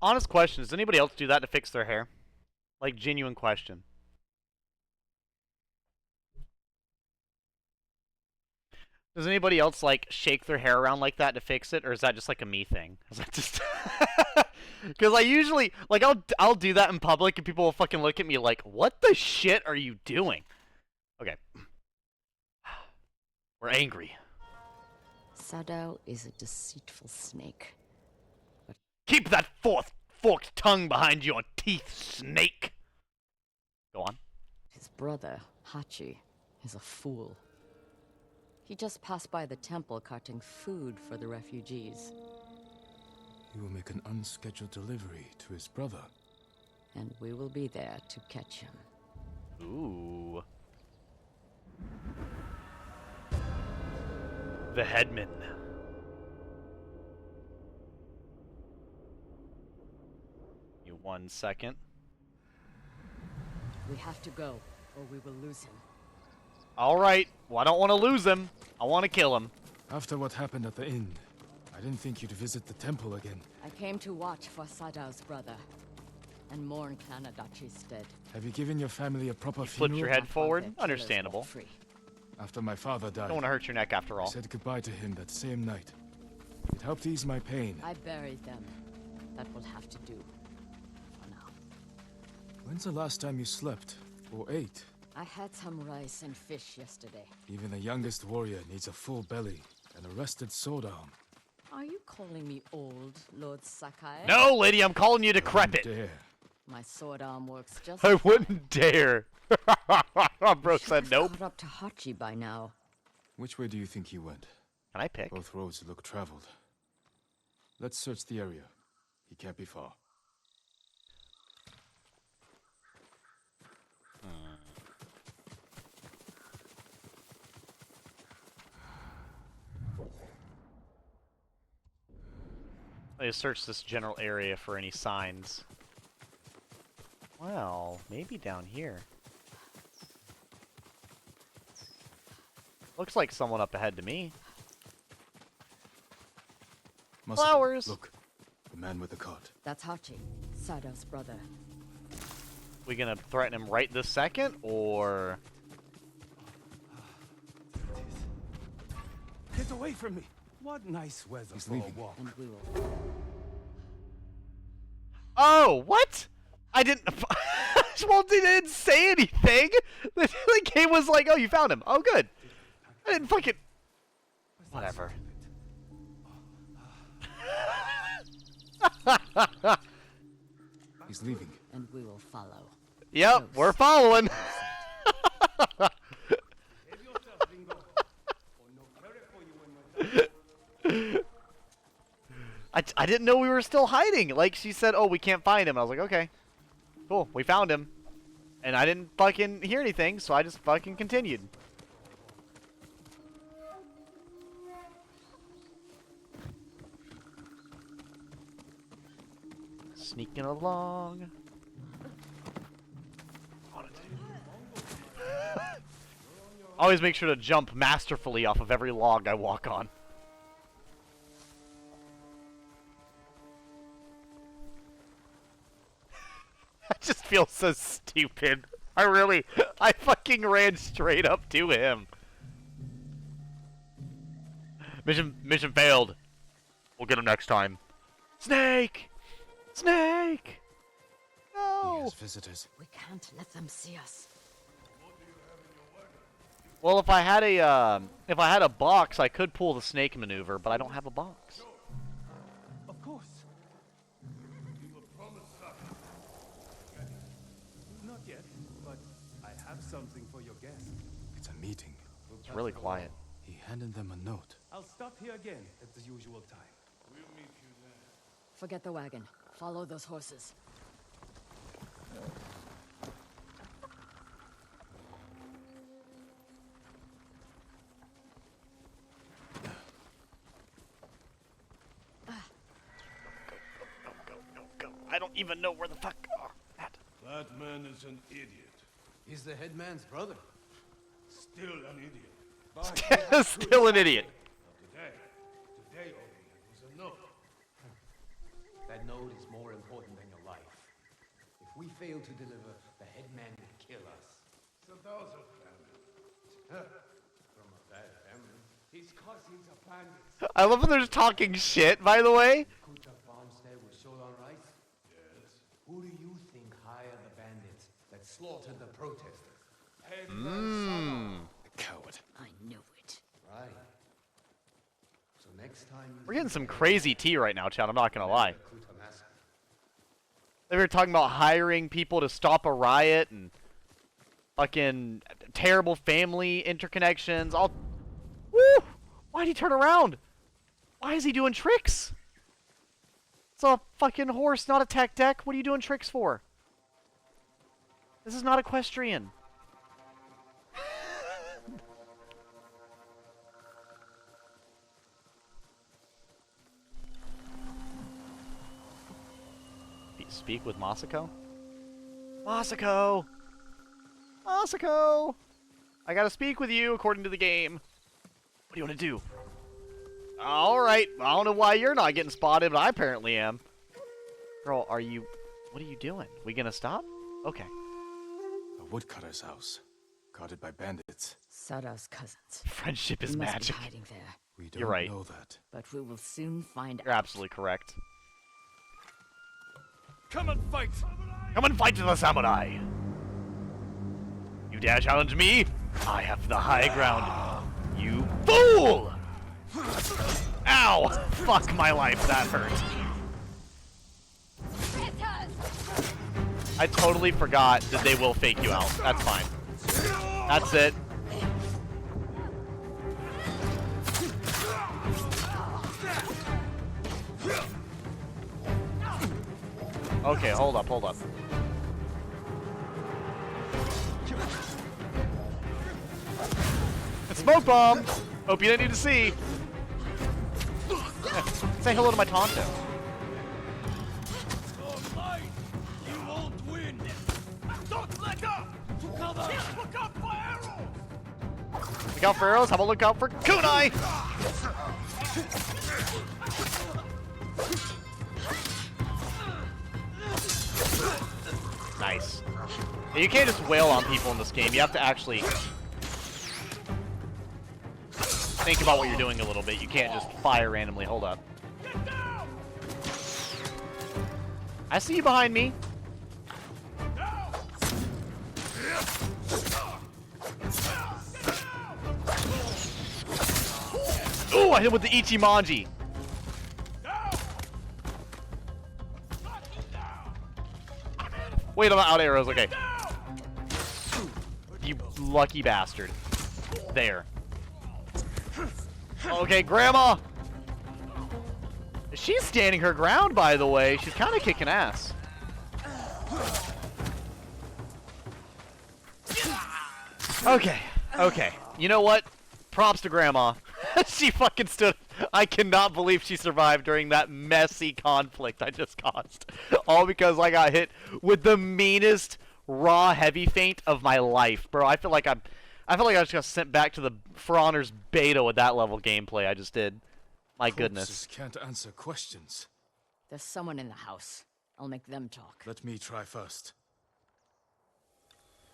Honest question, does anybody else do that to fix their hair? Like, genuine question. Does anybody else, like, shake their hair around like that to fix it, or is that just, like, a me thing? Is that just... Because I usually, like, I'll do that in public, and people will fucking look at me like, what the shit are you doing? Okay. We're angry. Sadao is a deceitful snake. Keep that forked tongue behind your teeth, snake! Go on. His brother, Hachi, is a fool. He just passed by the temple carting food for the refugees. He will make an unscheduled delivery to his brother. And we will be there to catch him. Ooh. The headman. You 1 second. We have to go, or we will lose him. Alright, well I don't want to lose him. I want to kill him. After what happened at the inn, I didn't think you'd visit the temple again. I came to watch for Sadao's brother, and mourn Clan Adachi's dead. Have you given your family a proper Flip funeral? your head forward. Understandable. After my father died, Don't want to hurt your neck after all. I said goodbye to him that same night. It helped ease my pain. I buried them. That will have to do. For now. When's the last time you slept? Or ate? I had some rice and fish yesterday. Even the youngest warrior needs a full belly and a rested sword arm. Are you calling me old, Lord Sakai? No, lady, I'm calling you decrepit. Dare. My sword arm works just I fine. wouldn't dare. Bro said nope. Caught up to Hachi by now. Which way do you think he went? Can I pick? Both roads look traveled. Let's search the area. He can't be far. Let's search this general area for any signs. Well, maybe down here. Looks like someone up ahead to me. Flowers! Look, the man with the cart. That's Hachi, Sadao's brother. We gonna threaten him right this second, or... Get away from me! What nice weather He's for leaving. a walk. And we will. Oh, what? I didn't... Well, didn't say anything! The game was like, oh, you found him. Oh, good. I didn't fucking... Whatever. He's leaving. And we will follow. Yep, we're following. I didn't know we were still hiding. Like, she said, oh, we can't find him. I was like, okay. Cool, we found him. And I didn't fucking hear anything, so I just fucking continued. Sneaking along. Always make sure to jump masterfully off of every log I walk on. I just feel so stupid. I fucking ran straight up to him. Mission failed. We'll get him next time. Snake! Snake! No! He has visitors. We can't let them see us. Well, if I had a box, I could pull the snake maneuver, but I don't have a box. Of course. Not yet, but I have something for your guest. It's a meeting. It's really quiet. He handed them a note. I'll stop here again at the usual time. Forget the wagon. Follow those horses. Go. I don't even know where the fuck. Oh, That man is an idiot. He's the headman's brother. Still an idiot. Still an idiot. Today only, it was a note. That note is more important than your life. If we fail to deliver, the headman will kill us. So those are family. From a bad family. His cousins are bandits. I love when they're just talking shit, by the way. Kuta farmstead with Sholan rice? Yes. Who do you think hired the bandits that slaughtered the protesters? The coward. I knew it. Right. So next time We're getting some crazy tea right now, Chad. I'm not gonna lie. Kuta massacre. They were talking about hiring people to stop a riot and fucking terrible family interconnections. Woo! Why'd he turn around? Why is he doing tricks? It's a fucking horse, not a tech deck. What are you doing tricks for? This is not equestrian. Speak with Masako? Masako! Masako! I gotta speak with you according to the game. What do you want to do? Alright, I don't know why you're not getting spotted, but I apparently am. Girl, what are you doing? We gonna stop? Okay. A woodcutter's house, guarded by bandits. Sadao's cousins. Friendship is We must be magic. hiding there. We don't You're right. know that. But we will soon find You're out. absolutely correct. Come and fight! Come and fight the samurai! You dare challenge me? I have the high ground. You fool! Ow! Fuck my life, that hurt. I totally forgot that they will fake you out. That's fine. That's it. Okay, hold up. Smoke bomb! Hope you didn't need to see. Say hello to my Tonto. You won't win! Don't let up! To cover! Look out for arrows! Look out for arrows. How about look out for kunai? Nice. Yeah, you can't just wail on people in this game. You have to actually think about what you're doing a little bit. You can't just fire randomly. Hold up. I see you behind me. Ooh, I hit with the Ichimonji. Wait, I'm out arrows. Okay. You lucky bastard. There. Okay, Grandma! She's standing her ground, by the way. She's kind of kicking ass. Okay, okay. You know what? Props to Grandma. She fucking stood. I cannot believe she survived during that messy conflict I just caused. All because I got hit with the meanest raw heavy feint of my life, bro. I feel like I just got sent back to the For Honor's beta with that level gameplay I just did. My goodness. Corpses can't answer questions. There's someone in the house. I'll make them talk. Let me try first.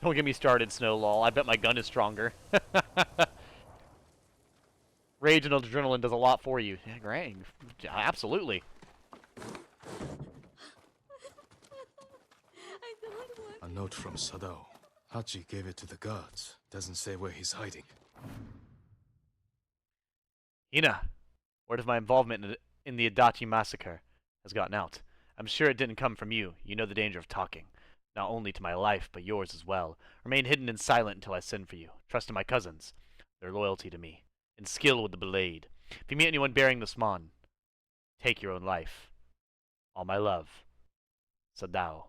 Don't get me started, Snow Lol. I bet my gun is stronger. Rage and adrenaline does a lot for you. Yeah, great. Absolutely. A note from Sadao. Hachi gave it to the guards. Doesn't say where he's hiding. Ina, word of my involvement in the Adachi massacre has gotten out. I'm sure it didn't come from you. You know the danger of talking. Not only to my life, but yours as well. Remain hidden and silent until I send for you. Trust in my cousins, their loyalty to me, and skill with the blade. If you meet anyone bearing this mon, take your own life. All my love. Sadao.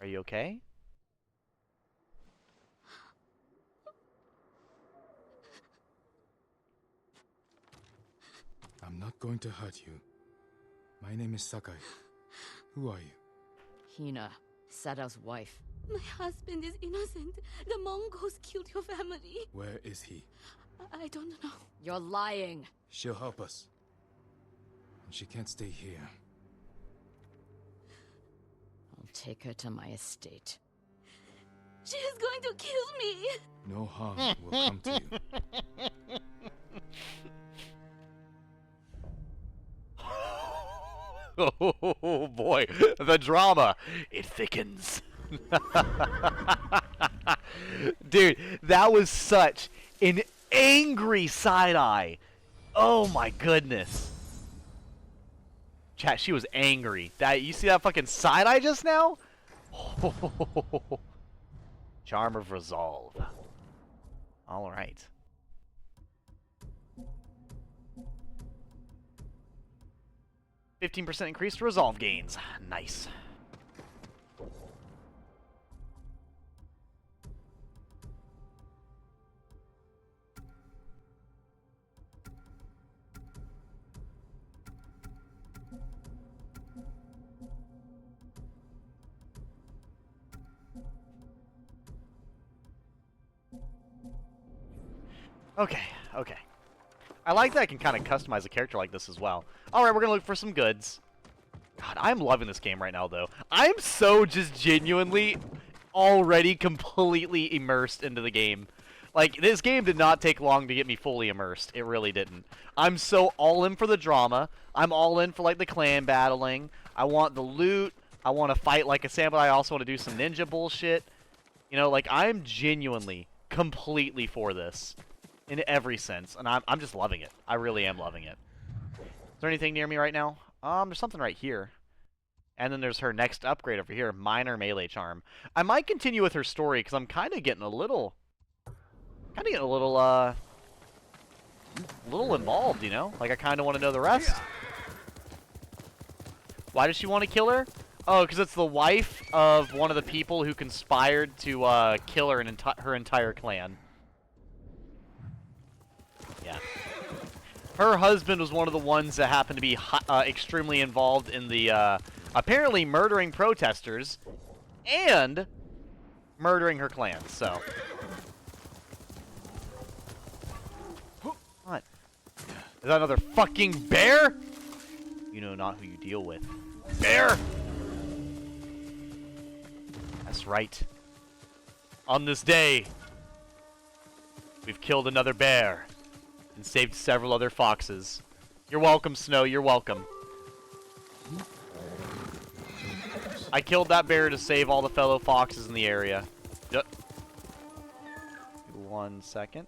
Are you okay? I'm not going to hurt you. My name is Sakai. Who are you? Hina, Sadao's wife. My husband is innocent. The Mongols killed your family. Where is he? I don't know. You're lying. She'll help us. And she can't stay here. I'll take her to my estate. She is going to kill me. No harm will come to you. Oh boy, the drama. It thickens. Dude, that was such an angry side-eye. Oh my goodness. Chat, she was angry. That, you see that fucking side-eye just now? Charm of Resolve. Alright. %15 increase to resolve gains. Nice. Okay, okay. I like that I can kind of customize a character like this as well. Alright, we're gonna look for some goods. God, I'm loving this game right now, though. I'm so just genuinely already completely immersed into the game. Like, this game did not take long to get me fully immersed. It really didn't. I'm so all in for the drama. I'm all in for, like, the clan battling. I want the loot. I want to fight like a samurai. I also want to do some ninja bullshit. You know, like, I'm genuinely completely for this. In every sense. And I'm just loving it. I really am loving it. Is there anything near me right now? There's something right here. And then there's her next upgrade over here. Minor melee charm. I might continue with her story, because I'm kind of getting a little... little involved, you know? Like, I kind of want to know the rest. Why does she want to kill her? Oh, because it's the wife of one of the people who conspired to kill her and her entire clan. Yeah. Her husband was one of the ones that happened to be extremely involved in the, apparently murdering protesters and murdering her clan, so. What? Is that another fucking bear? You know not who you deal with. Bear! That's right. On this day, we've killed another bear. And saved several other foxes. You're welcome, Snow. You're welcome. I killed that bear to save all the fellow foxes in the area. Yep. 1 second.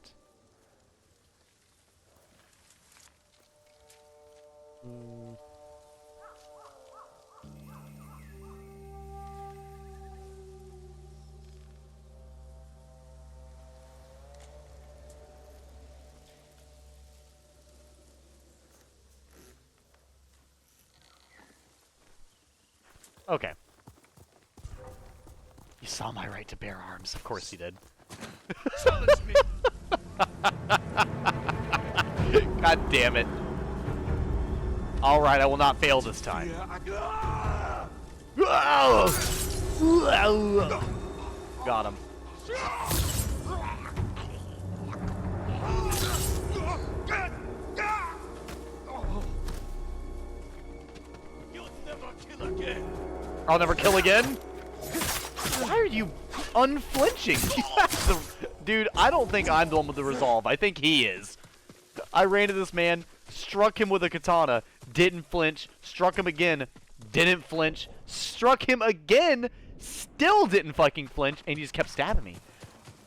Okay. He saw my right to bear arms. Of course he did. Challenge me. God damn it. Alright, I will not fail this time. Got him. You'll never kill again. I'll never kill again? Why are you unflinching? Dude, I don't think I'm the one with the resolve. I think he is. I ran to this man, struck him with a katana, didn't flinch, struck him again, didn't flinch, struck him again, still didn't fucking flinch, and he just kept stabbing me.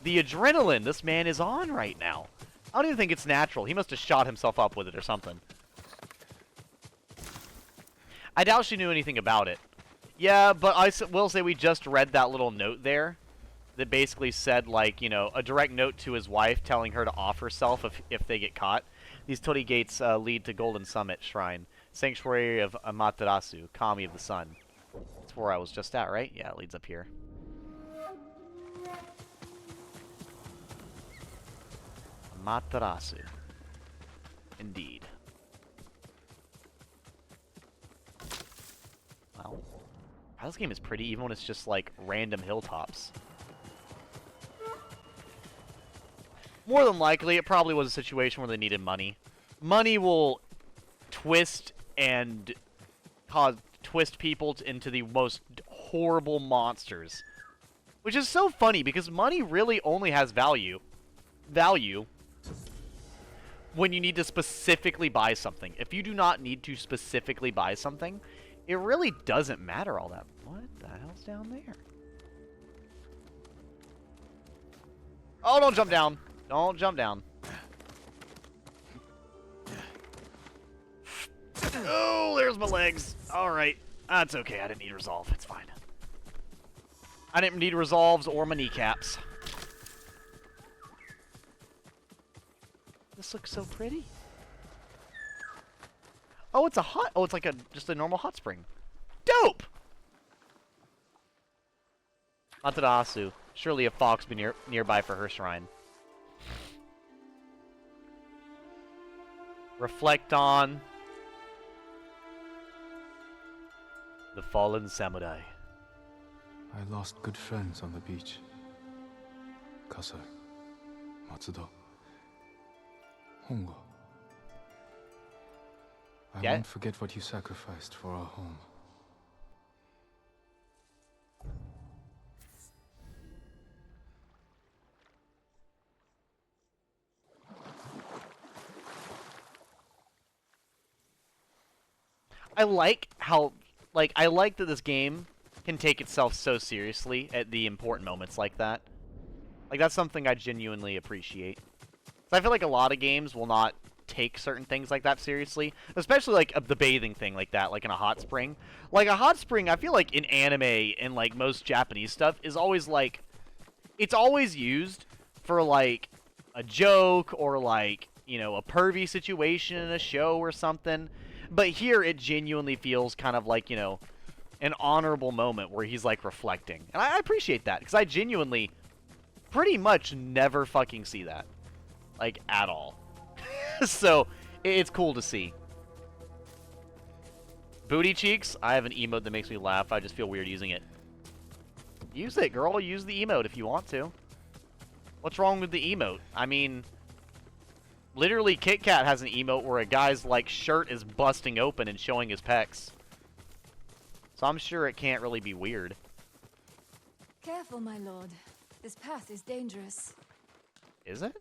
The adrenaline this man is on right now. I don't even think it's natural. He must have shot himself up with it or something. I doubt she knew anything about it. Yeah, but I will say we just read that little note there that basically said, like, you know, a direct note to his wife telling her to off herself if they get caught. These torii gates lead to Golden Summit Shrine, Sanctuary of Amaterasu, Kami of the Sun. That's where I was just at, right? Yeah, it leads up here. Amaterasu. Indeed. Wow. Wow, this game is pretty, even when it's just, like, random hilltops. More than likely, it probably was a situation where they needed money. Money will twist and twist people into the most horrible monsters. Which is so funny, because money really only has value when you need to specifically buy something. If you do not need to specifically buy something, it really doesn't matter all that. What the hell's down there? Oh, don't jump down. Don't jump down. Oh, there's my legs. Alright. That's okay. I didn't need resolve. It's fine. I didn't need resolves or my kneecaps. This looks so pretty. Oh, it's a hot... Oh, it's like just a normal hot spring. Dope! Amaterasu. Surely a fox be nearby for her shrine. Reflect on the fallen samurai. I lost good friends on the beach. Kasai, Matsuda, Hongo. I won't forget what you sacrificed for our home. I like how, like, I like that this game can take itself so seriously at the important moments like that. Like, that's something I genuinely appreciate. So I feel like a lot of games will not take certain things like that seriously, especially like the bathing thing like that, like in a hot spring. Like a hot spring, I feel like in anime and like most Japanese stuff is always like, it's always used for like a joke or like, you know, a pervy situation in a show or something. But here it genuinely feels kind of like, you know, an honorable moment where he's like reflecting. And I appreciate that because I genuinely pretty much never fucking see that. Like, at all. So, it's cool to see. Booty cheeks? I have an emote that makes me laugh. I just feel weird using it. Use it, girl. Use the emote if you want to. What's wrong with the emote? I mean, literally Kit Kat has an emote where a guy's, like, shirt is busting open and showing his pecs. So I'm sure it can't really be weird. Careful, my lord. This path is dangerous. Is it?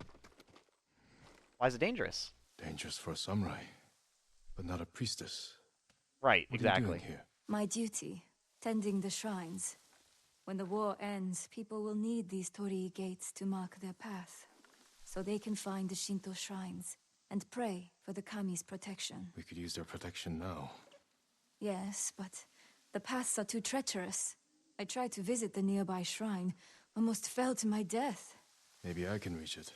Why is it dangerous? Dangerous for a samurai, but not a priestess. Right, What exactly. Are you doing here? My duty, tending the shrines. When the war ends, people will need these torii gates to mark their path, so they can find the Shinto shrines and pray for the kami's protection. We could use their protection now. Yes, but the paths are too treacherous. I tried to visit the nearby shrine, almost fell to my death. Maybe I can reach it.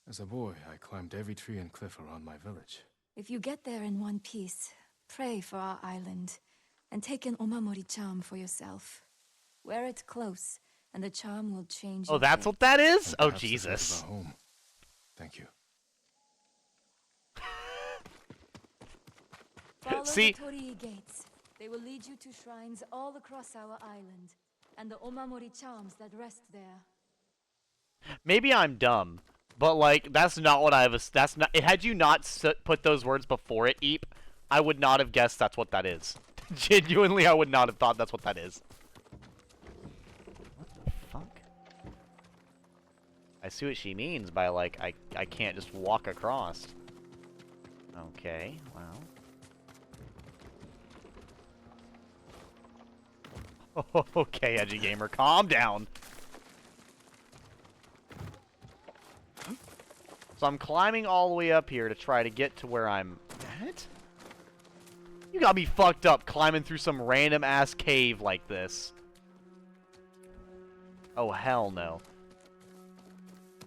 As a boy, I climbed every tree and cliff around my village. If you get there in one piece, pray for our island. and take an Omamori charm for yourself. Wear it close, and the charm will change Oh, your that's fate. what that is? And Oh, perhaps the fate of Jesus. our home. Thank you. Follow See? the Torii gates. They will lead you to shrines all across our island, and the Omamori charms that rest there. Maybe I'm dumb, but like that's not what I was. That's not. Had you not put those words before it, Eep, I would not have guessed that's what that is. Genuinely, I would not have thought that's what that is. What the fuck? I see what she means by like I can't just walk across. Okay, well. Okay, Edgy Gamer, calm down. So I'm climbing all the way up here to try to get to where I'm at? You got me fucked up climbing through some random ass cave like this. Oh, hell no.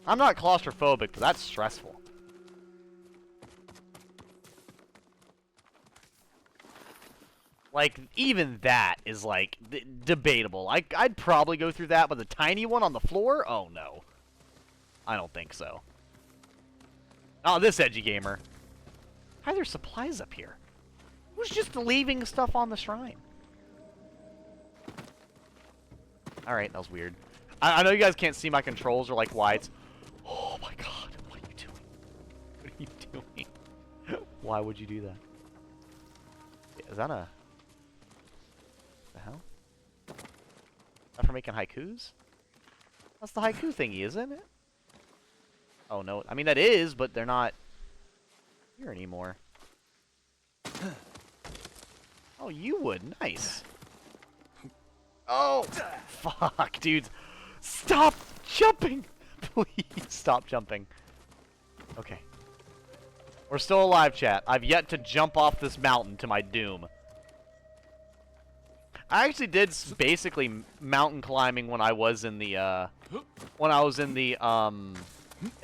I'm not claustrophobic, but that's stressful. Like, even that is, like, debatable. I'd probably go through that, but the tiny one on the floor? Oh, no. I don't think so. Oh, this Edgy Gamer. Why are there supplies up here? Who's just leaving stuff on the shrine? Alright, that was weird. I know you guys can't see my controls or, like, why it's... Oh, my God. What are you doing? What are you doing? Why would you do that? Is that a... The hell? Is that for making haikus? That's the haiku thingy, isn't it? Oh, no. I mean, that is, but they're not here anymore. Oh, you would. Nice. Oh, fuck, dude. Stop jumping. Please stop jumping. Okay. We're still alive, chat. I've yet to jump off this mountain to my doom. I actually did basically mountain climbing when I was in the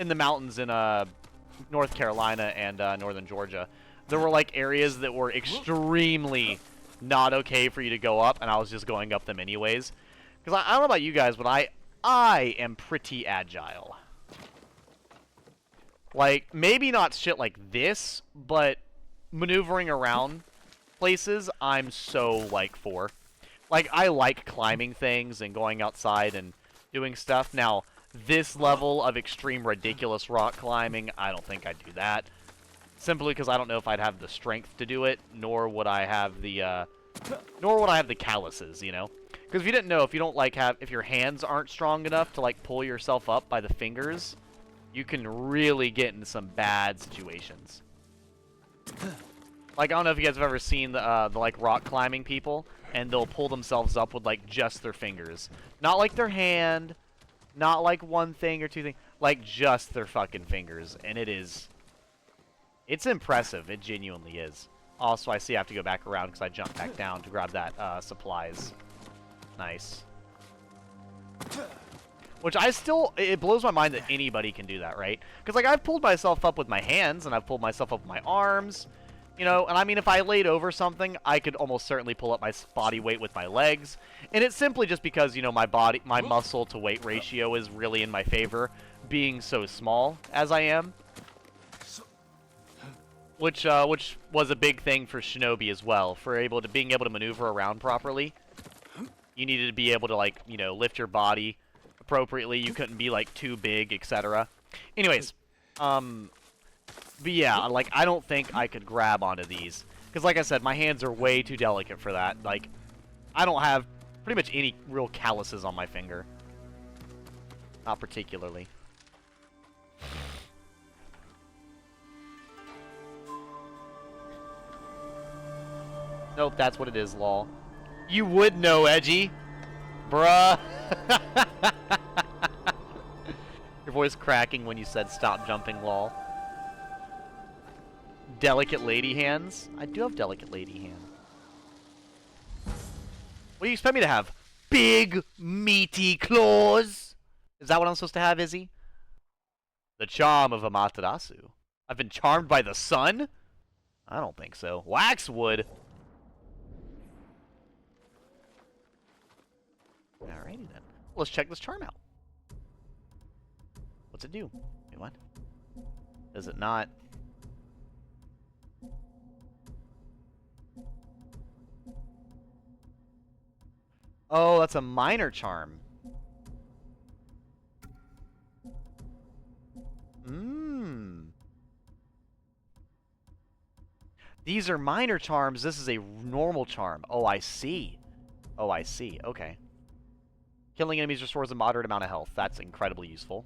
mountains in North Carolina and northern Georgia. There were like areas that were extremely not okay for you to go up, and I was just going up them anyways. Because I don't know about you guys, but I am pretty agile. Like, maybe not shit like this, but maneuvering around places, I'm so, like, for. Like, I like climbing things and going outside and doing stuff. Now, this level of extreme ridiculous rock climbing, I don't think I'd do that. Simply because I don't know if I'd have the strength to do it, nor would I have the calluses, you know? Because if you didn't know, if you don't, like, if your hands aren't strong enough to, like, pull yourself up by the fingers, you can really get into some bad situations. Like, I don't know if you guys have ever seen the like, rock climbing people, and they'll pull themselves up with, like, just their fingers. Not, like, their hand, not, like, one thing or two things, like, just their fucking fingers. And it's impressive. It genuinely is. Also, I see I have to go back around because I jumped back down to grab that, supplies. Nice. Which it blows my mind that anybody can do that, right? Because, like, I've pulled myself up with my hands, and I've pulled myself up with my arms, you know, and I mean, if I laid over something, I could almost certainly pull up my body weight with my legs, and it's simply just because, you know, my muscle to weight ratio is really in my favor, being so small as I am. Which was a big thing for Shinobi as well, for being able to maneuver around properly. You needed to be able to, like, you know, lift your body appropriately. You couldn't be, like, too big, etc. Anyways, but yeah, like, I don't think I could grab onto these. Because, like I said, my hands are way too delicate for that. Like, I don't have pretty much any real calluses on my finger. Not particularly. Nope, that's what it is, lol. You would know, Edgy. Bruh. Your voice cracking when you said stop jumping, lol. Delicate lady hands? I do have delicate lady hands. What do you expect me to have? Big, meaty claws? Is that what I'm supposed to have, Izzy? The charm of Amaterasu. I've been charmed by the sun? I don't think so. Waxwood? Alrighty then. Let's check this charm out. What's it do? Wait, what? Does it not? Oh, that's a minor charm. Mmm. These are minor charms. This is a normal charm. Oh, I see. Oh, I see. Okay. Killing enemies restores a moderate amount of health. That's incredibly useful.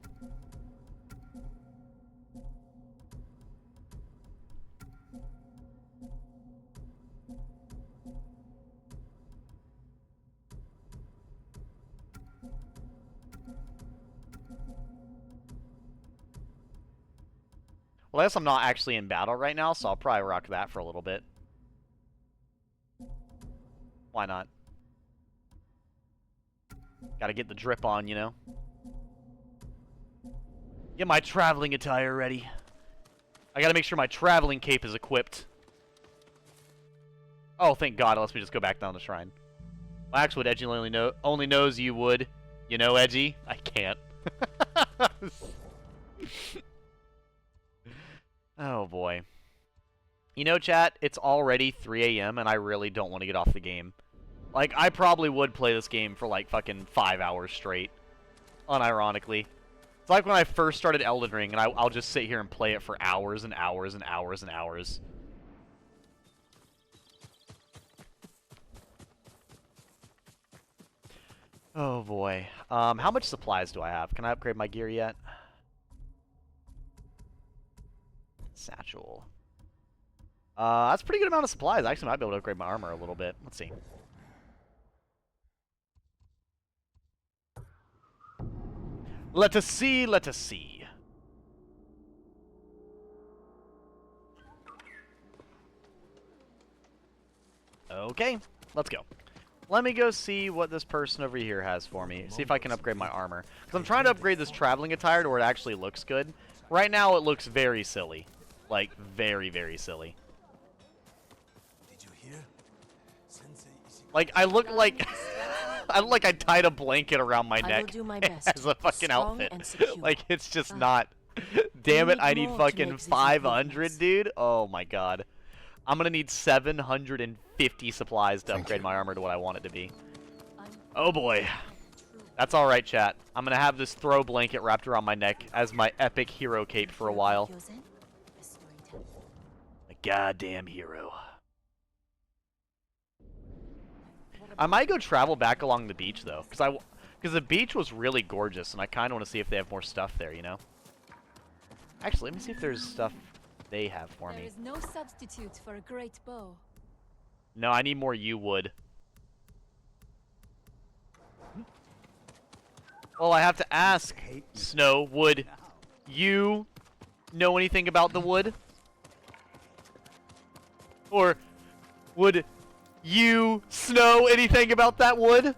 Well, I guess I'm not actually in battle right now, so I'll probably rock that for a little bit. Why not? Gotta get the drip on, you know? Get my traveling attire ready. I gotta make sure my traveling cape is equipped. Oh, thank God, it lets me just go back down the shrine. Well, actually, Edgy only knows you would. You know, Edgy? I can't. Oh, boy. You know, chat, it's already 3 a.m. and I really don't want to get off the game. Like, I probably would play this game for, like, fucking 5 hours straight. Unironically. It's like when I first started Elden Ring, and I'll just sit here and play it for hours and hours and hours and hours. Oh, boy. How much supplies do I have? Can I upgrade my gear yet? Satchel. That's a pretty good amount of supplies. I actually might be able to upgrade my armor a little bit. Let's see. Let us see, let us see. Okay, let's go. Let me go see what this person over here has for me. See if I can upgrade my armor. Because I'm trying to upgrade this traveling attire to where it actually looks good. Right now it looks very silly. Like, very, very silly. Did you hear? Like, I look like... I look like I tied a blanket around my I neck will do my best. as a fucking Strong outfit. and secure. Like, it's just not... Damn it, I need more to fucking make these 500, improvements. dude. Oh my god. I'm gonna need 750 supplies to upgrade my armor to what I want it to be. Oh boy. That's alright, chat. I'm gonna have this throw blanket wrapped around my neck as my epic hero cape for a while. A goddamn hero. I might go travel back along the beach, though. Because the beach was really gorgeous, and I kind of want to see if they have more stuff there, you know? Actually, let me see if there's stuff they have for There me. is no substitute for a great bow. No, I need more yew wood. Well, I have to ask, Snow, would you know anything about the wood? Or would you, Snow, anything about that wood?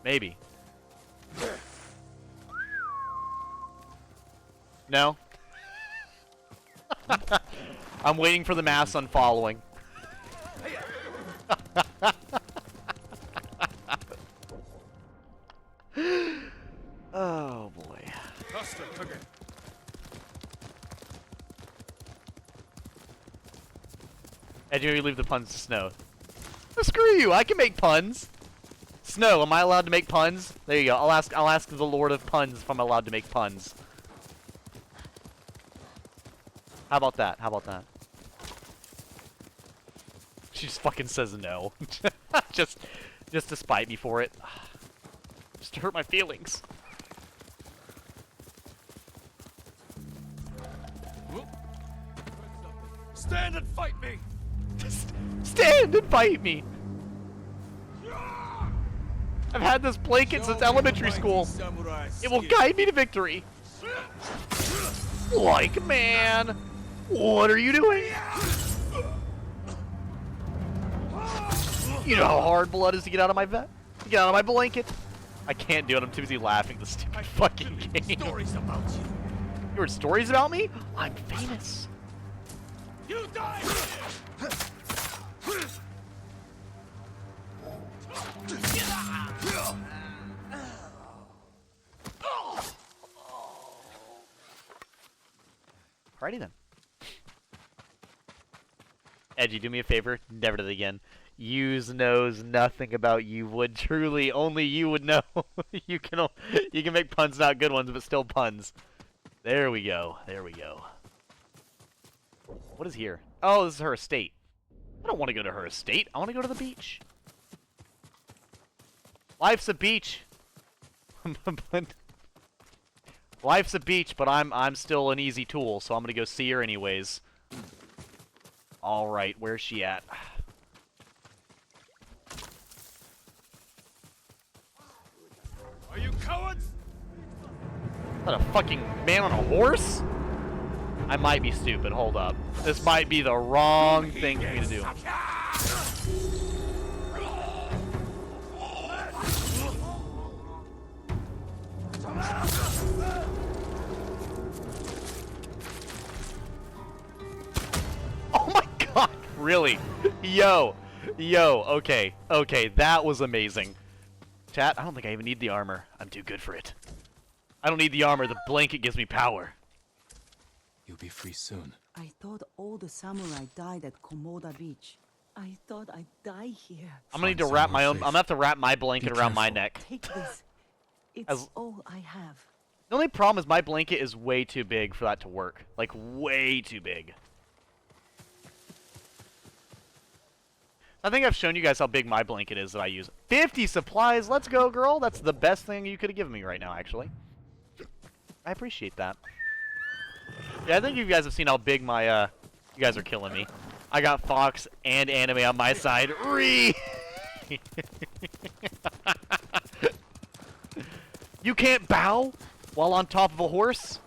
Maybe. No? I'm waiting for the mass unfollowing. Oh boy. And you leave the puns to Snow. Oh, screw you! I can make puns. Snow, am I allowed to make puns? There you go. I'll ask the Lord of Puns if I'm allowed to make puns. How about that? How about that? She just fucking says no. just to spite me for it. Just to hurt my feelings. Stand and fight me! Stand and fight me! I've had this blanket since elementary school. It will guide me to victory. Like, man, what are you doing? You know how hard blood is to get out of my vet? To get out of my blanket? I can't do it. I'm too busy laughing at this stupid fucking game. Stories about you. You heard stories about me? I'm famous. You die! Alrighty then. Edgy, do me a favor. Never do that again. Yous knows nothing about you would truly. Only you would know. you can make puns, not good ones, but still puns. There we go. There we go. What is here? Oh, this is her estate. I don't want to go to her estate. I want to go to the beach. Life's a beach. Life's a beach, but I'm still an easy tool, so I'm gonna go see her anyways. All right, where's she at? Are you cowards? Is that a fucking man on a horse? I might be stupid. Hold up. This might be the wrong thing for me to do. Oh my god! Really? Yo. Yo. Okay. Okay. That was amazing. Chat, I don't think I even need the armor. I'm too good for it. I don't need the armor. The blanket gives me power. You'll be free soon. I thought all the samurai died at Komoda Beach. I thought I'd die here. I'm gonna need to wrap my own. I'm gonna have to wrap my blanket around my neck. Take this. It's all I have. The only problem is my blanket is way too big for that to work. Like, way too big. I think I've shown you guys how big my blanket is that I use. 50 supplies! Let's go, girl! That's the best thing you could have given me right now, actually. I appreciate that. Yeah, I think you guys have seen how big my, you guys are killing me. I got Fox and anime on my side. You can't bow while on top of a horse?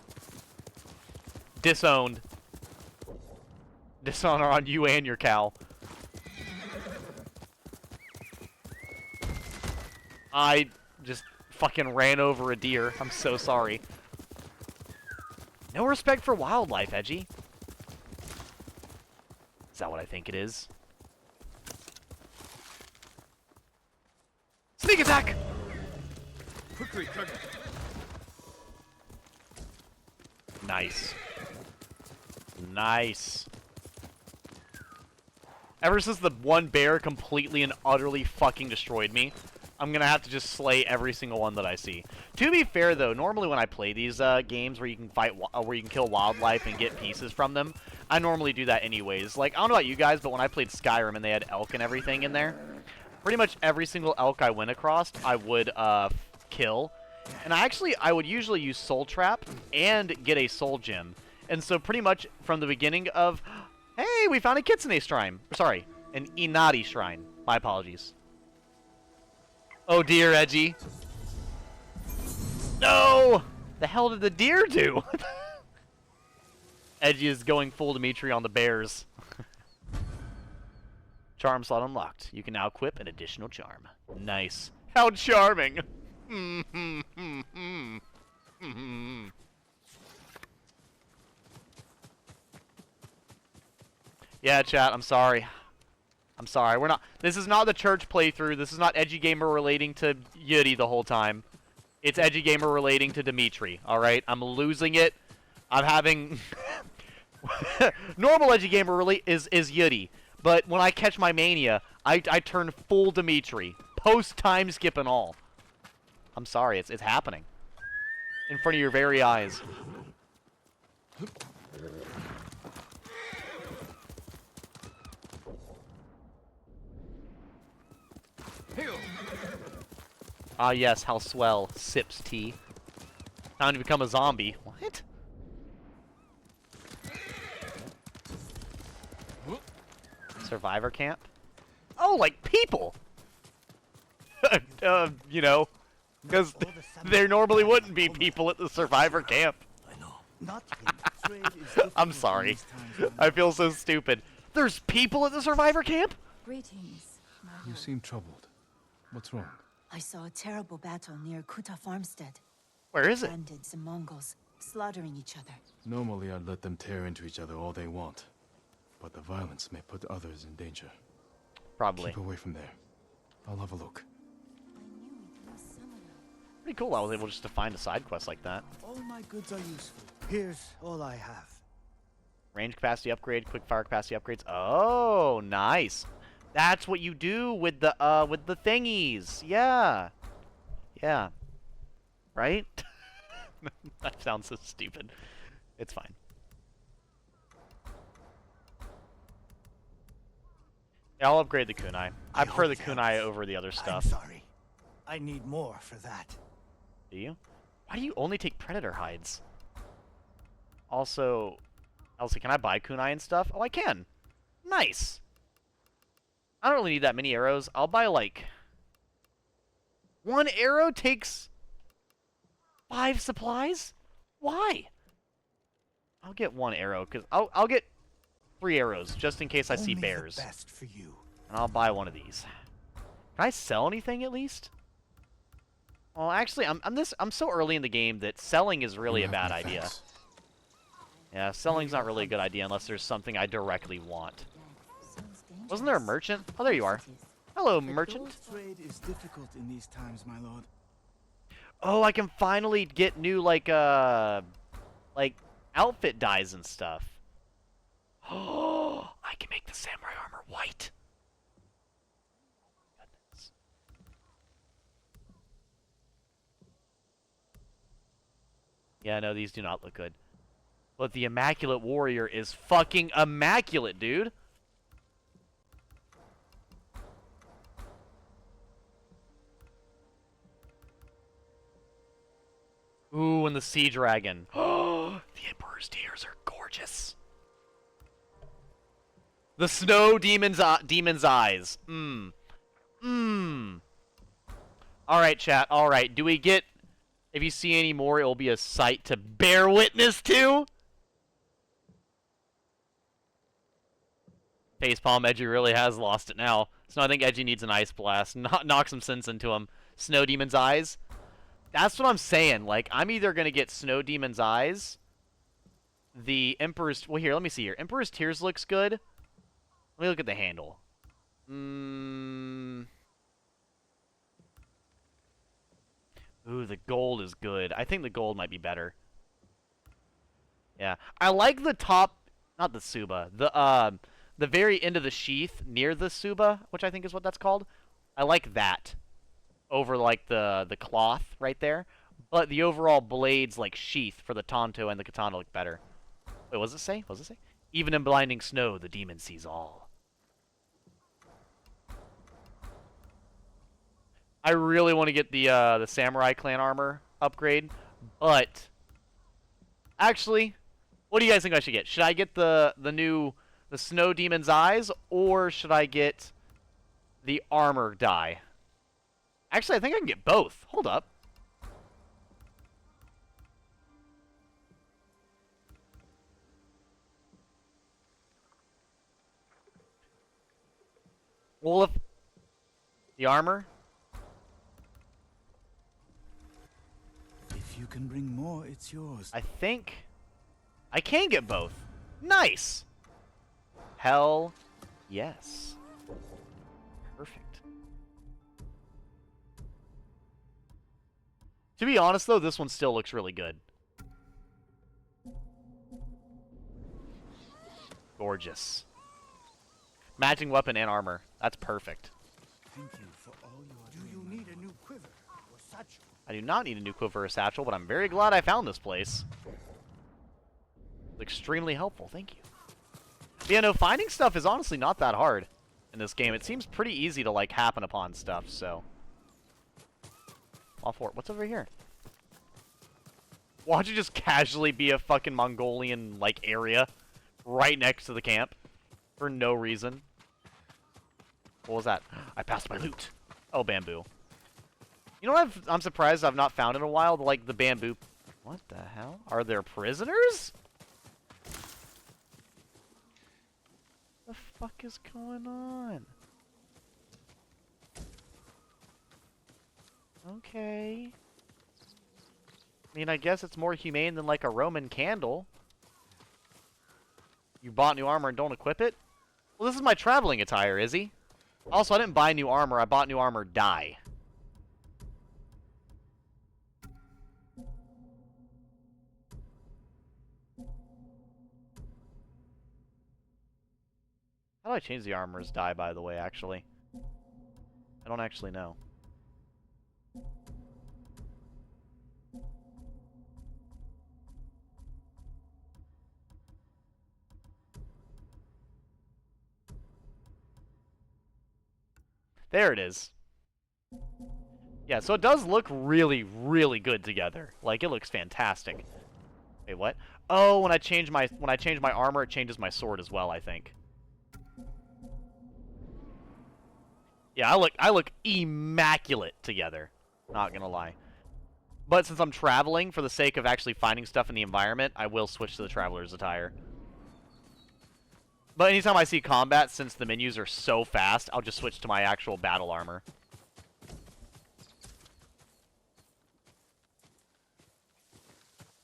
Disowned. Dishonor on you and your cow. I just fucking ran over a deer. I'm so sorry. No respect for wildlife, Edgy. Is that what I think it is? Sneak attack! Quickly, Kage. Nice. Nice. Ever since the one bear completely and utterly fucking destroyed me, I'm gonna have to just slay every single one that I see. To be fair, though, normally when I play these games where you can fight, where you can kill wildlife and get pieces from them, I normally do that anyways. Like, I don't know about you guys, but when I played Skyrim and they had elk and everything in there, pretty much every single elk I went across, I would kill. And I would usually use Soul Trap and get a Soul Gem. And so pretty much from the beginning of, hey, we found a Kitsune Shrine. Sorry, an Inari Shrine. My apologies. Oh dear, Edgy. No! The hell did the deer do? Edgy is going full Dimitri on the bears. Charm slot unlocked. You can now equip an additional charm. Nice. How charming! Yeah, chat, I'm sorry. I'm sorry, we're not. This is not the church playthrough. This is not Edgy Gamer relating to Yuri the whole time. It's Edgy Gamer relating to Dimitri, alright? I'm losing it. I'm having... Normal Edgy Gamer is Yuri. But when I catch my mania, I turn full Dimitri. Post-time skip and all. I'm sorry, it's happening. In front of your very eyes. Ah yes, how swell. Sips tea. Time to become a zombie. What? Survivor camp? Oh, like people! You know, because there normally wouldn't be people at the Survivor camp. I know. I'm sorry. I feel so stupid. There's people at the Survivor camp? Greetings, my You lord. seem troubled. What's wrong? I saw a terrible battle near Kuta farmstead. Where is it? Bandits and Mongols, slaughtering each other. Normally I'd let them tear into each other all they want. But the violence may put others in danger. Probably. Keep away from there. I'll have a look. Pretty cool I was able just to find a side quest like that. All my goods are useful. Here's all I have. Range capacity upgrade, quick fire capacity upgrades. Oh, nice. That's what you do with the thingies. Yeah. Yeah. Right? That sounds so stupid. It's fine. Yeah, I'll upgrade the kunai. I prefer the kunai over the other stuff. I'm sorry. I need more for that. Do you? Why do you only take predator hides? Also, Elsie, can I buy kunai and stuff? Oh, I can. Nice. I don't really need that many arrows. I'll buy, like... 1 arrow takes 5 supplies? Why? I'll get 1 arrow, because I'll get 3 arrows, just in case I see bears. The best for you. And I'll buy 1 of these. Can I sell anything, at least? Well, actually, I'm so early in the game that selling is really a bad idea. Yeah, selling's not really a good idea unless there's something I directly want. Wasn't there a merchant? Oh, there you are. Hello, merchant. Trade is difficult in these times, my lord. Oh, I can finally get new, like outfit dyes and stuff. Oh, I can make the samurai armor white. Goodness. Yeah, no, these do not look good. But the Immaculate Warrior is fucking immaculate, dude. Ooh, and the Sea Dragon. Oh, the Emperor's tears are gorgeous. The Snow Demon's eyes. Alright, chat. Alright. Do we get... If you see any more, it will be a sight to bear witness to. Facepalm Edgy really has lost it now. So I think Edgy needs an Ice Blast. Knock some sense into him. Snow Demon's eyes. That's what I'm saying. Like, I'm either going to get Snow Demon's eyes. The Emperor's... Well, here, let me see here. Emperor's Tears looks good. Let me look at the handle. Ooh, the gold is good. I think the gold might be better. Yeah. I like the top... Not the Suba. The very end of the sheath near the Suba, which I think is what that's called. I like that. Over, like, the cloth right there. But the overall blades, like, sheath for the Tonto and the Katana look better. Wait, what does it say? What does it say? Even in blinding snow, the demon sees all. I really want to get the Samurai Clan armor upgrade, but... Actually, what do you guys think I should get? Should I get the Snow Demon's eyes, or should I get the armor dye? Actually, I think I can get both. Hold up. Well, if the armor... If you can bring more, it's yours. I think I can get both. Nice. Hell yes. Perfect. To be honest, though, this one still looks really good. Gorgeous. Matching weapon and armor. That's perfect. Thank you for all your... Do you need a new quiver or satchel? I do not need a new quiver or satchel, but I'm very glad I found this place. It's extremely helpful. Thank you. But yeah, no, finding stuff is honestly not that hard in this game. It seems pretty easy to, like, happen upon stuff, so... All for it. What's over here? Why don't you just casually be a fucking Mongolian, like, area right next to the camp for no reason? What was that? I passed my loot. Oh, bamboo. You know what I'm surprised I've not found in a while? Like, the bamboo... What the hell? Are there prisoners? What the fuck is going on? Okay. I mean, I guess it's more humane than, like, a Roman candle. You bought new armor and don't equip it? Well, this is my traveling attire, Izzy. Also, I didn't buy new armor. I bought new armor dye. How do I change the armor's dye, by the way, actually? I don't actually know. There it is. Yeah, so it does look really, really good together. Like, it looks fantastic. Wait, what? Oh, when I change my armor, it changes my sword as well, I think. Yeah, I look immaculate together. Not gonna lie. But since I'm traveling, for the sake of actually finding stuff in the environment, I will switch to the traveler's attire. But anytime I see combat, since the menus are so fast, I'll just switch to my actual battle armor.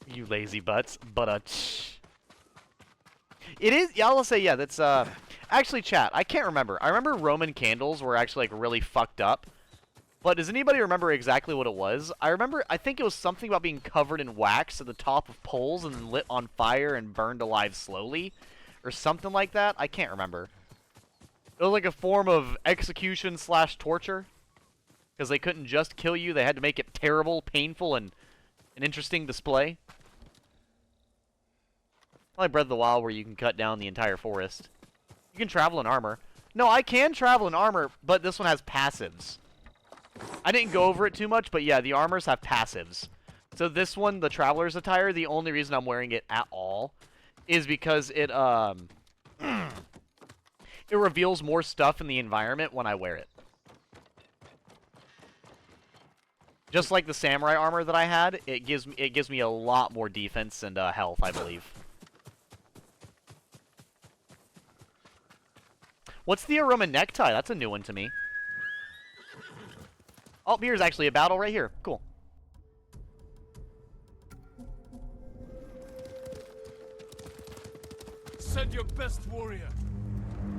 You lazy butts. But, it is, yeah, I'll say, yeah, that's, actually, chat, I can't remember. I remember Roman candles were actually, like, really fucked up. But does anybody remember exactly what it was? I think it was something about being covered in wax at the top of poles and then lit on fire and burned alive slowly. Or something like that? I can't remember. It was like a form of execution / torture. Because they couldn't just kill you, they had to make it terrible, painful, and an interesting display. Like Breath of the Wild, where you can cut down the entire forest. You can travel in armor. No, I can travel in armor, but this one has passives. I didn't go over it too much, but yeah, the armors have passives. So this one, the Traveler's Attire, the only reason I'm wearing it at all is because it reveals more stuff in the environment when I wear it. Just like the samurai armor that I had, it gives me a lot more defense and health, I believe. What's the Roman necktie? That's a new one to me. Oh, here's actually a battle right here. Cool. Send your best warrior.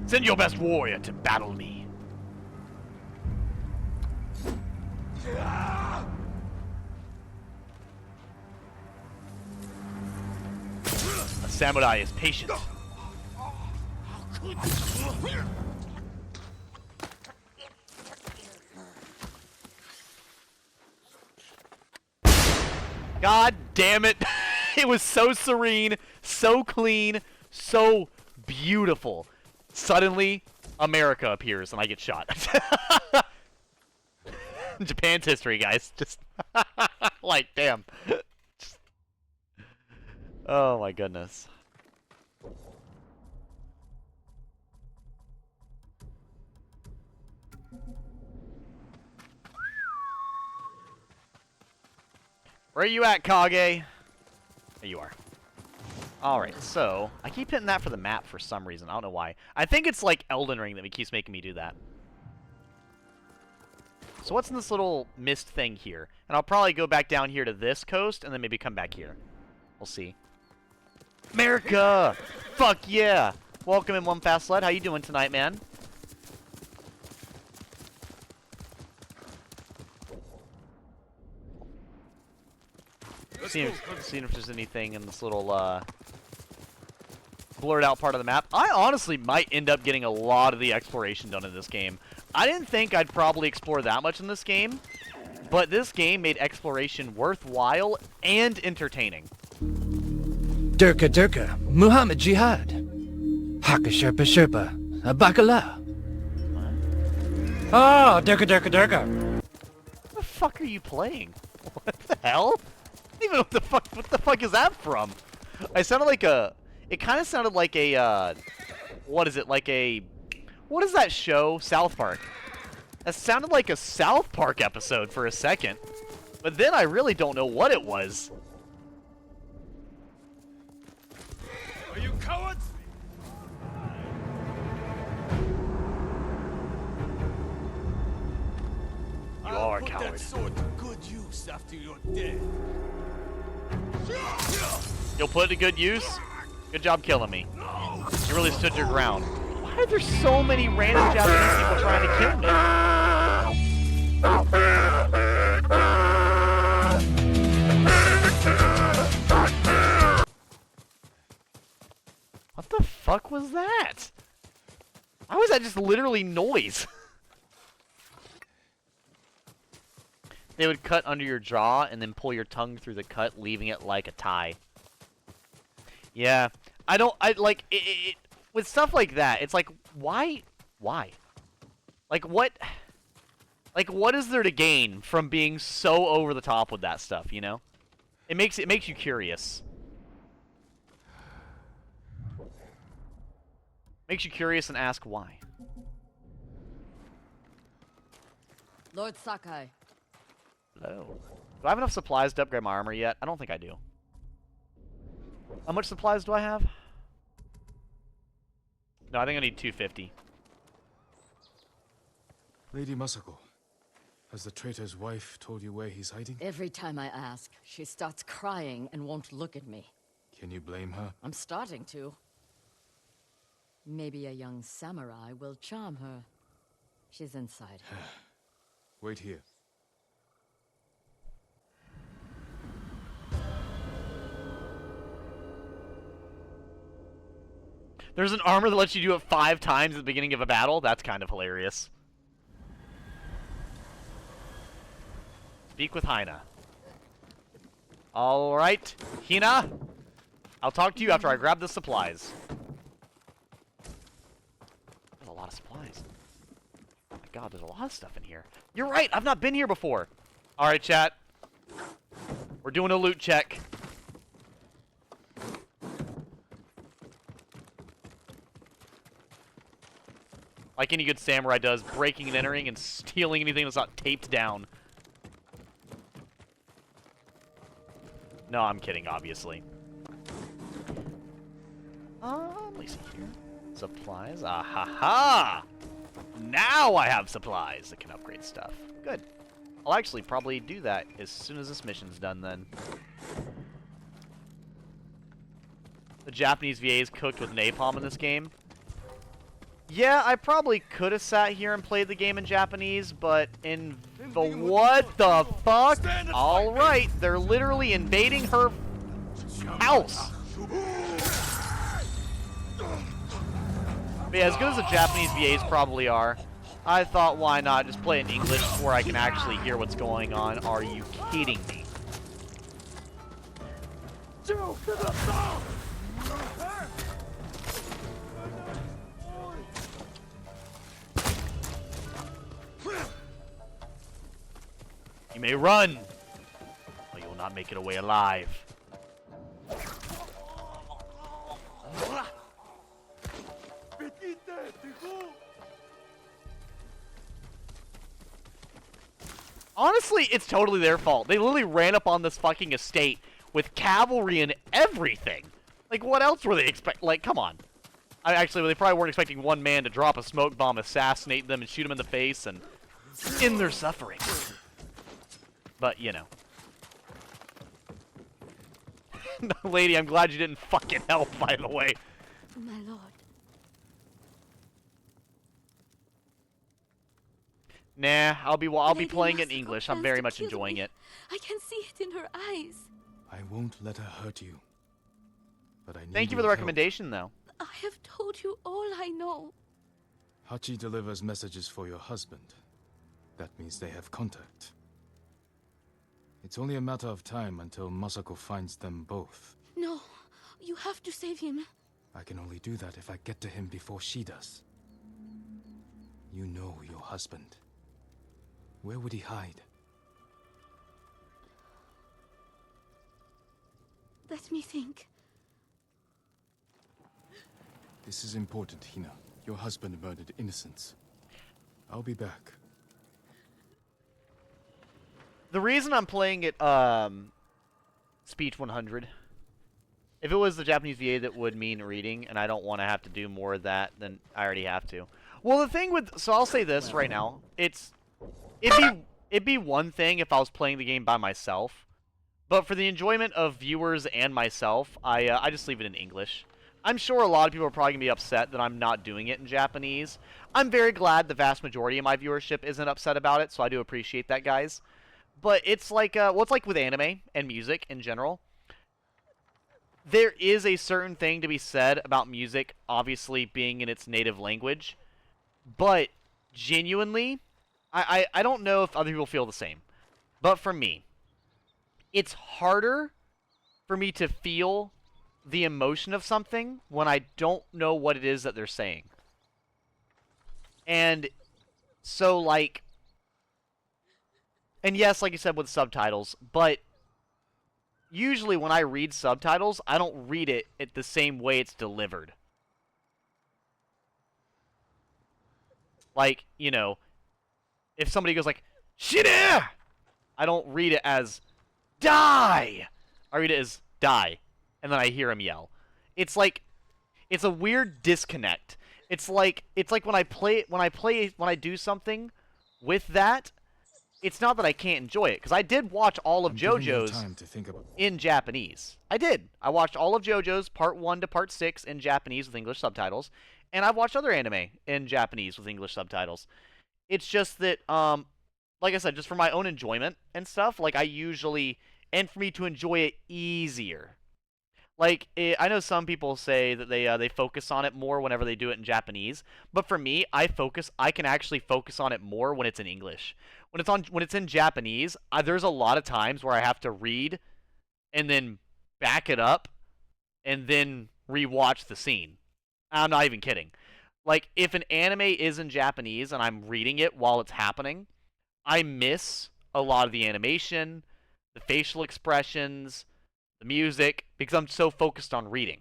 Send your best warrior to battle me. A samurai is patient. God damn it. It was so serene, so clean, so beautiful. Suddenly, America appears and I get shot. Japan's history, guys. Just like, damn. Oh my goodness. Where are you at, Kage? There you are. Alright, so, I keep hitting that for the map for some reason. I don't know why. I think it's like Elden Ring that keeps making me do that. So what's in this little mist thing here? And I'll probably go back down here to this coast, and then maybe come back here. We'll see. America! Fuck yeah! Welcome in One Fast Sled. How you doing tonight, man? Seeing if there's anything in this little, blurred out part of the map. I honestly might end up getting a lot of the exploration done in this game. I didn't think I'd probably explore that much in this game, but this game made exploration worthwhile and entertaining. Durka Durka, Muhammad Jihad, Haka Sherpa Sherpa, Bakala. Ah, Durka Durka Durka. What the fuck are you playing? What the hell? I don't even know what the fuck is that from? I sounded like a... It kind of sounded like a, what is it? Like a... What is that show? South Park. That sounded like a South Park episode for a second. But then I really don't know what it was. Are you cowards? You are a Put coward. that sword to good use after you're dead. You'll put it to good use? Good job killing me. You really stood your ground. Why are there so many random Japanese people trying to kill me? What the fuck was that? How was that just literally noise? They would cut under your jaw and then pull your tongue through the cut, leaving it like a tie. Yeah. With stuff like that, it's like, why? Like, what is there to gain from being so over the top with that stuff, you know? It makes you curious. Makes you curious and ask why. Lord Sakai. Hello. Do I have enough supplies to upgrade my armor yet? I don't think I do. How much supplies do I have? No, I think I need 250. Lady Masako, has the traitor's wife told you where he's hiding? Every time I ask, she starts crying and won't look at me. Can you blame her? I'm starting to. Maybe a young samurai will charm her. She's inside. Wait here. There's an armor that lets you do it 5 times at the beginning of a battle? That's kind of hilarious. Speak with Hina. Alright, Hina. I'll talk to you after I grab the supplies. There's a lot of supplies. Oh my god, there's a lot of stuff in here. You're right, I've not been here before. Alright, chat. We're doing a loot check. Like any good samurai does, breaking and entering and stealing anything that's not taped down. No, I'm kidding, obviously. Let me see here. Supplies. Ah ha ha! Now I have supplies that can upgrade stuff. Good. I'll actually probably do that as soon as this mission's done then. The Japanese VA is cooked with napalm in this game. Yeah, I probably could have sat here and played the game in Japanese, but in the what the fuck? Alright, they're literally invading her house. But yeah, as good as the Japanese VAs probably are, I thought, why not just play in English where I can actually hear what's going on. Are you kidding me? You may run, but you will not make it away alive. Honestly, it's totally their fault. They literally ran up on this fucking estate with cavalry and everything. Like, what else were they like, come on. Actually, they probably weren't expecting one man to drop a smoke bomb, assassinate them, and shoot them in the face, and end their suffering. But, you know. Lady, I'm glad you didn't fucking help, by the way. My lord. Nah, I'll be Lady playing it in Masako English. I'm plans very to much kill enjoying me. it. I can see it in her eyes. I won't let her hurt you. But I need Thank you for the your recommendation, though. I have told you all I know. help. Hachi delivers messages for your husband. That means they have contact. It's only a matter of time until Masako finds them both. No, you have to save him. I can only do that if I get to him before she does. You know your husband. Where would he hide? Let me think. This is important, Hina. Your husband murdered innocents. I'll be back. The reason I'm playing it, Speech 100, if it was the Japanese VA, that would mean reading, and I don't want to have to do more of that than I already have to. Well, the thing with, so I'll say this right now, it'd be one thing if I was playing the game by myself, but for the enjoyment of viewers and myself, I just leave it in English. I'm sure a lot of people are probably going to be upset that I'm not doing it in Japanese. I'm very glad the vast majority of my viewership isn't upset about it, so I do appreciate that, guys. But it's like, well, it's like with anime and music in general. There is a certain thing to be said about music, obviously being in its native language. But genuinely, I don't know if other people feel the same. But for me, it's harder for me to feel the emotion of something when I don't know what it is that they're saying. And so, like, and yes, like you said, with subtitles, but usually when I read subtitles, I don't read it at the same way it's delivered. Like, you know, if somebody goes like, "Shida!" I don't read it as "die." I read it as "die," and then I hear him yell. It's like, it's a weird disconnect. It's like when I do something with that, it's not that I can't enjoy it, because I did watch all of JoJo's time to think about. in Japanese. I did. I watched all of JoJo's Part 1 to Part 6 in Japanese with English subtitles, and I've watched other anime in Japanese with English subtitles. It's just that, like I said, just for my own enjoyment and stuff, like I usually, and for me to enjoy it easier. Like, I know some people say that they focus on it more whenever they do it in Japanese, but for me, I can actually focus on it more when it's in English. When it's in Japanese, there's a lot of times where I have to read and then back it up and then rewatch the scene. I'm not even kidding. Like, if an anime is in Japanese and I'm reading it while it's happening, I miss a lot of the animation, the facial expressions, the music, because I'm so focused on reading.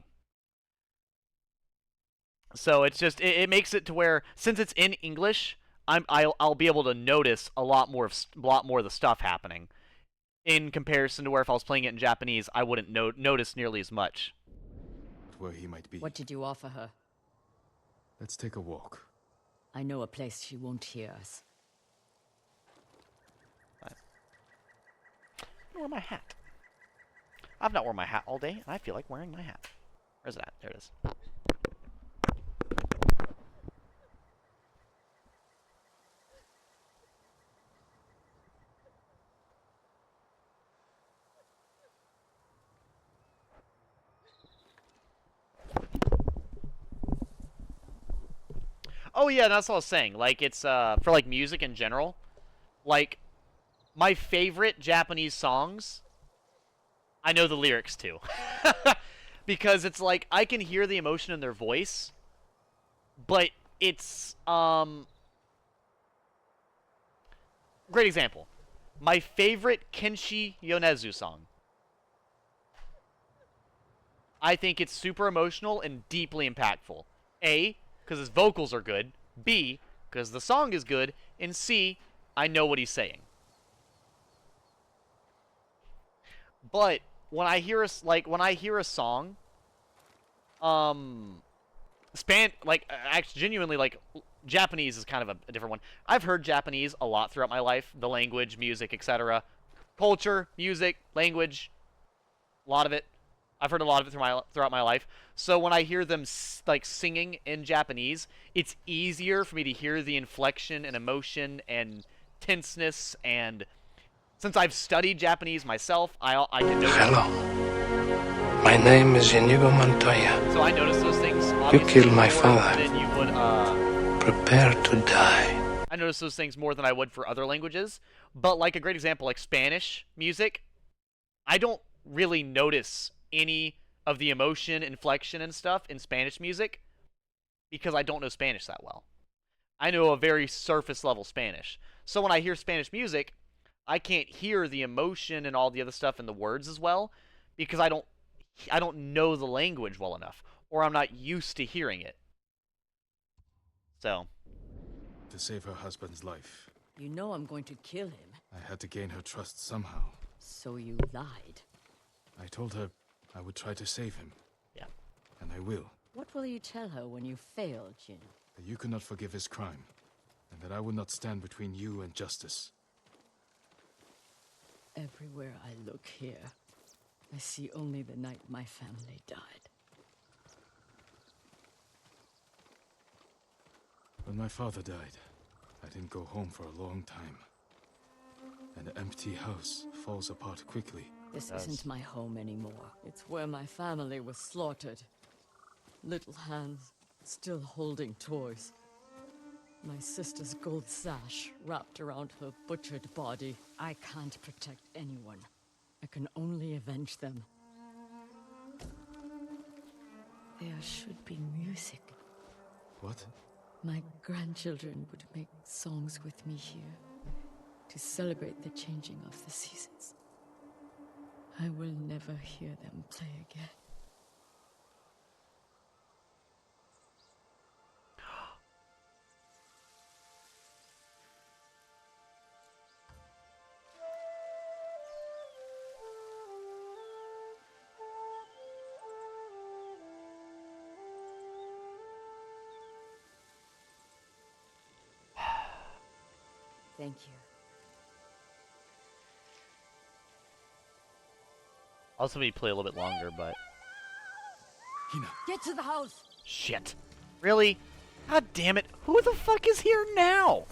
So it's just, it makes it to where, since it's in English, I'll be able to notice a lot more of the stuff happening, in comparison to where if I was playing it in Japanese, I wouldn't notice nearly as much. Where he might be. What did you offer her? Let's take a walk. I know a place she won't hear us. Where's my hat? I've not worn my hat all day, and I feel like wearing my hat. Where's it at? There it is. Oh yeah, that's what I was saying. Like, it's for like music in general. Like, my favorite Japanese songs, I know the lyrics to. Because it's like, I can hear the emotion in their voice, but it's, great example. My favorite Kenshi Yonezu song. I think it's super emotional and deeply impactful. A, because his vocals are good. B, because the song is good. And C, I know what he's saying. But when I hear a song, actually, genuinely, like, Japanese is kind of a different one. I've heard Japanese a lot throughout my life, the language, music, etc. Culture, music, language, a lot of it. I've heard a lot of it throughout my life. So when I hear them like singing in Japanese, it's easier for me to hear the inflection and emotion and tenseness, and since I've studied Japanese myself, I can notice. Hello. My name is Inigo Montoya. So I notice those things. You killed my father. Than you would, Prepare to die. I notice those things more than I would for other languages. But like a great example, like Spanish music, I don't really notice any of the emotion, inflection, and stuff in Spanish music because I don't know Spanish that well. I know a very surface level Spanish. So when I hear Spanish music, I can't hear the emotion and all the other stuff in the words as well because I don't know the language well enough, or I'm not used to hearing it. So, to save her husband's life, You know I'm going to kill him. I had to gain her trust somehow. So you lied. I told her I would try to save him. Yeah. And I will. What will you tell her when you fail, Jin? That you could not forgive his crime, and that I would not stand between you and justice. Everywhere I look here, I see only the night my family died. When my father died, I didn't go home for a long time. An empty house falls apart quickly. This isn't my home anymore. It's where my family was slaughtered. Little hands, still holding toys. My sister's gold sash wrapped around her butchered body. I can't protect anyone. I can only avenge them. There should be music. What? My grandchildren would make songs with me here to celebrate the changing of the seasons. I will never hear them play again. Thank you. Also, maybe play a little bit longer, but Hina. Get to the house! shit. Really? God damn it. Who the fuck is here now?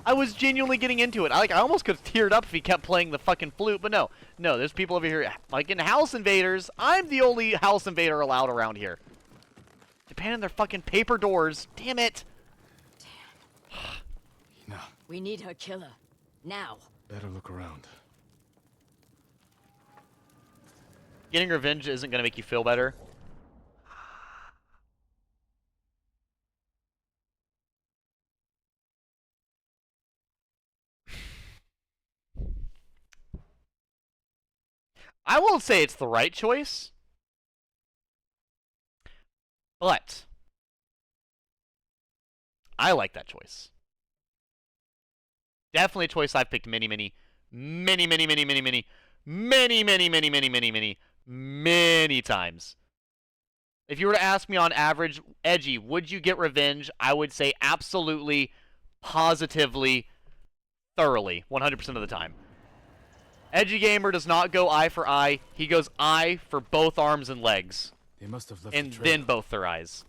I was genuinely getting into it. I almost could have teared up if he kept playing the fucking flute, but no. No, there's people over here like in house invaders. I'm the only house invader allowed around here. Depending on their fucking paper doors. Damn it. Hina. We need her killer. Now. Better look around. Getting revenge isn't going to make you feel better. I won't say it's the right choice, but I like that choice. Definitely a choice I've picked many times. If you were to ask me on average, Edgy, would you get revenge? I would say absolutely, positively, thoroughly, 100% of the time. Edgy Gamer does not go eye for eye. He goes eye for both arms and legs. They must have left and the trail. then both their eyes.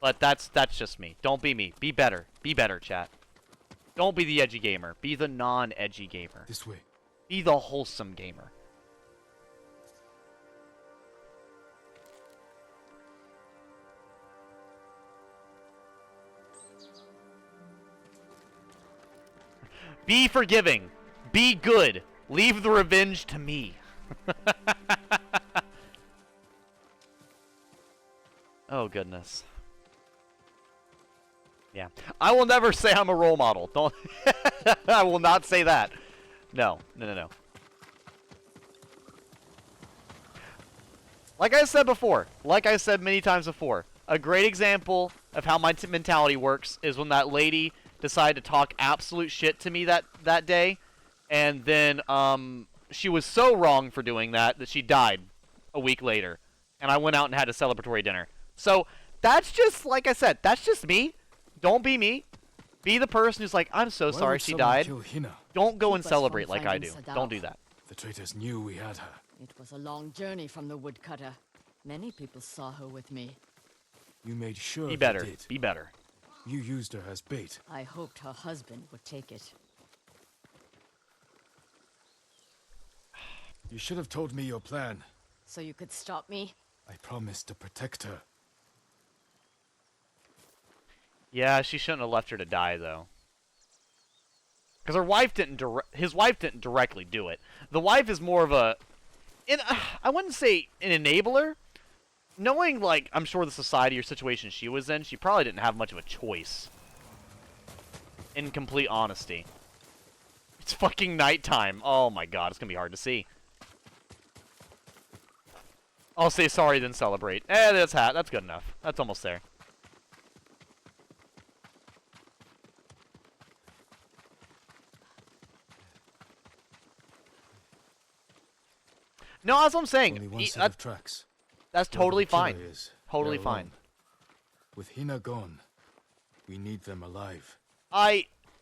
But that's just me. Don't be me. Be better. Be better, chat. Don't be the edgy gamer. Be the non-edgy gamer. This way. Be the wholesome gamer. Be forgiving. Be good. Leave the revenge to me. Oh, goodness. Yeah. I will never say I'm a role model. Don't. I will not say that. No. No. Like I said before, like I said many times before, a great example of how my mentality works is when that lady decided to talk absolute shit to me that day, and then she was so wrong for doing that she died a week later, and I went out and had a celebratory dinner. So that's just, like I said, that's just me. Don't be me. Be the person who's like, I'm so sorry she died. Don't go and celebrate like I do. Don't do that. The traitors knew we had her. It was a long journey from the woodcutter. Many people saw her with me. You made sure Be better. they did. Be better. You used her as bait. I hoped her husband would take it. You should have told me your plan. So you could stop me? I promised to protect her. Yeah, she shouldn't have left her to die, though. Because her wife didn't his wife didn't directly do it. The wife is more of a, I wouldn't say an enabler. Knowing, like, I'm sure the society or situation she was in, she probably didn't have much of a choice. In complete honesty. It's fucking nighttime. Oh my god, it's gonna be hard to see. I'll say sorry, then celebrate. That's good enough. That's almost there. No, that's what I'm saying. Only one set of tracks. That's totally fine. Totally They're fine. alone. With Hina gone, we need them alive.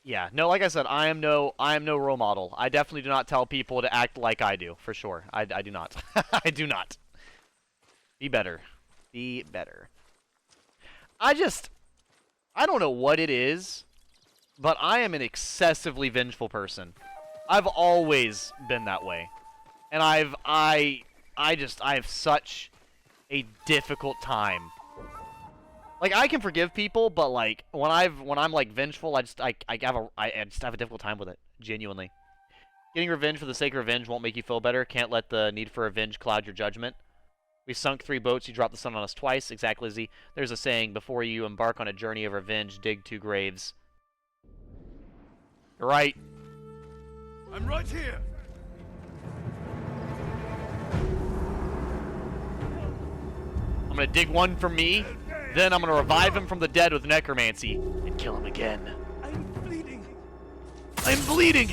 Yeah, no, like I said, I am no role model. I definitely do not tell people to act like I do, for sure. I do not. I do not. Be better. Be better. I don't know what it is, but I am an excessively vengeful person. I've always been that way. And I have such a difficult time. Like, I can forgive people, but like when I'm like vengeful, I just have a difficult time with it, genuinely. Getting revenge for the sake of revenge won't make you feel better. Can't let the need for revenge cloud your judgment. We sunk 3 boats, you dropped the sun on us twice. Exactly, Lizzie. There's a saying, before you embark on a journey of revenge, dig 2 graves. You're right. I'm right here. I'm gonna dig one for me, then I'm gonna revive him from the dead with necromancy, and kill him again. I'm bleeding. I'm bleeding!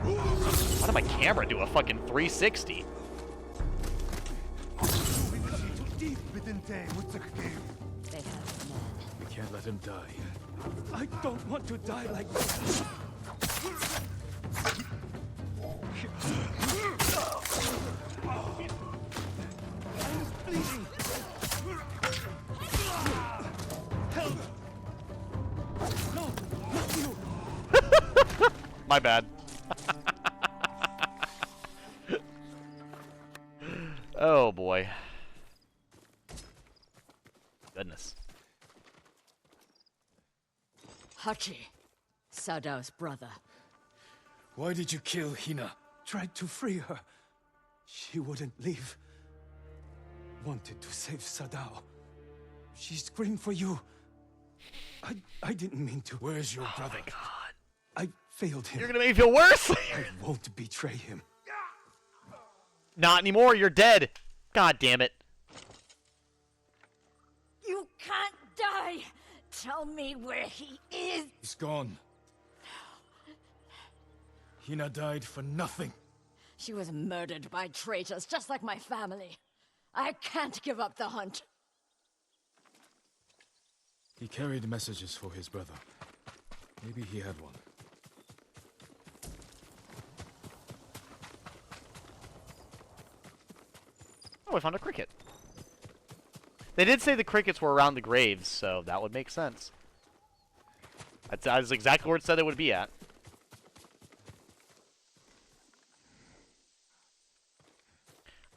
Why did my camera do a fucking 360? We can't let him die. I don't want to die like this. I'm bleeding. Help! No, not you. My bad. Oh boy. Goodness. Hachi, Sadao's brother. Why did you kill Hina? Tried to free her. She wouldn't leave. Wanted to save Sadao. She screamed for you. I didn't mean to. Where's your brother? Oh my god. I failed him. You're gonna make me feel worse! I won't betray him. Not anymore, you're dead! God damn it. You can't die! Tell me where he is! He's gone. Hina died for nothing. She was murdered by traitors, just like my family. I can't give up the hunt. He carried messages for his brother. Maybe he had one. Oh, we found a cricket. They did say the crickets were around the graves, so that would make sense. That's exactly where it said it would be at.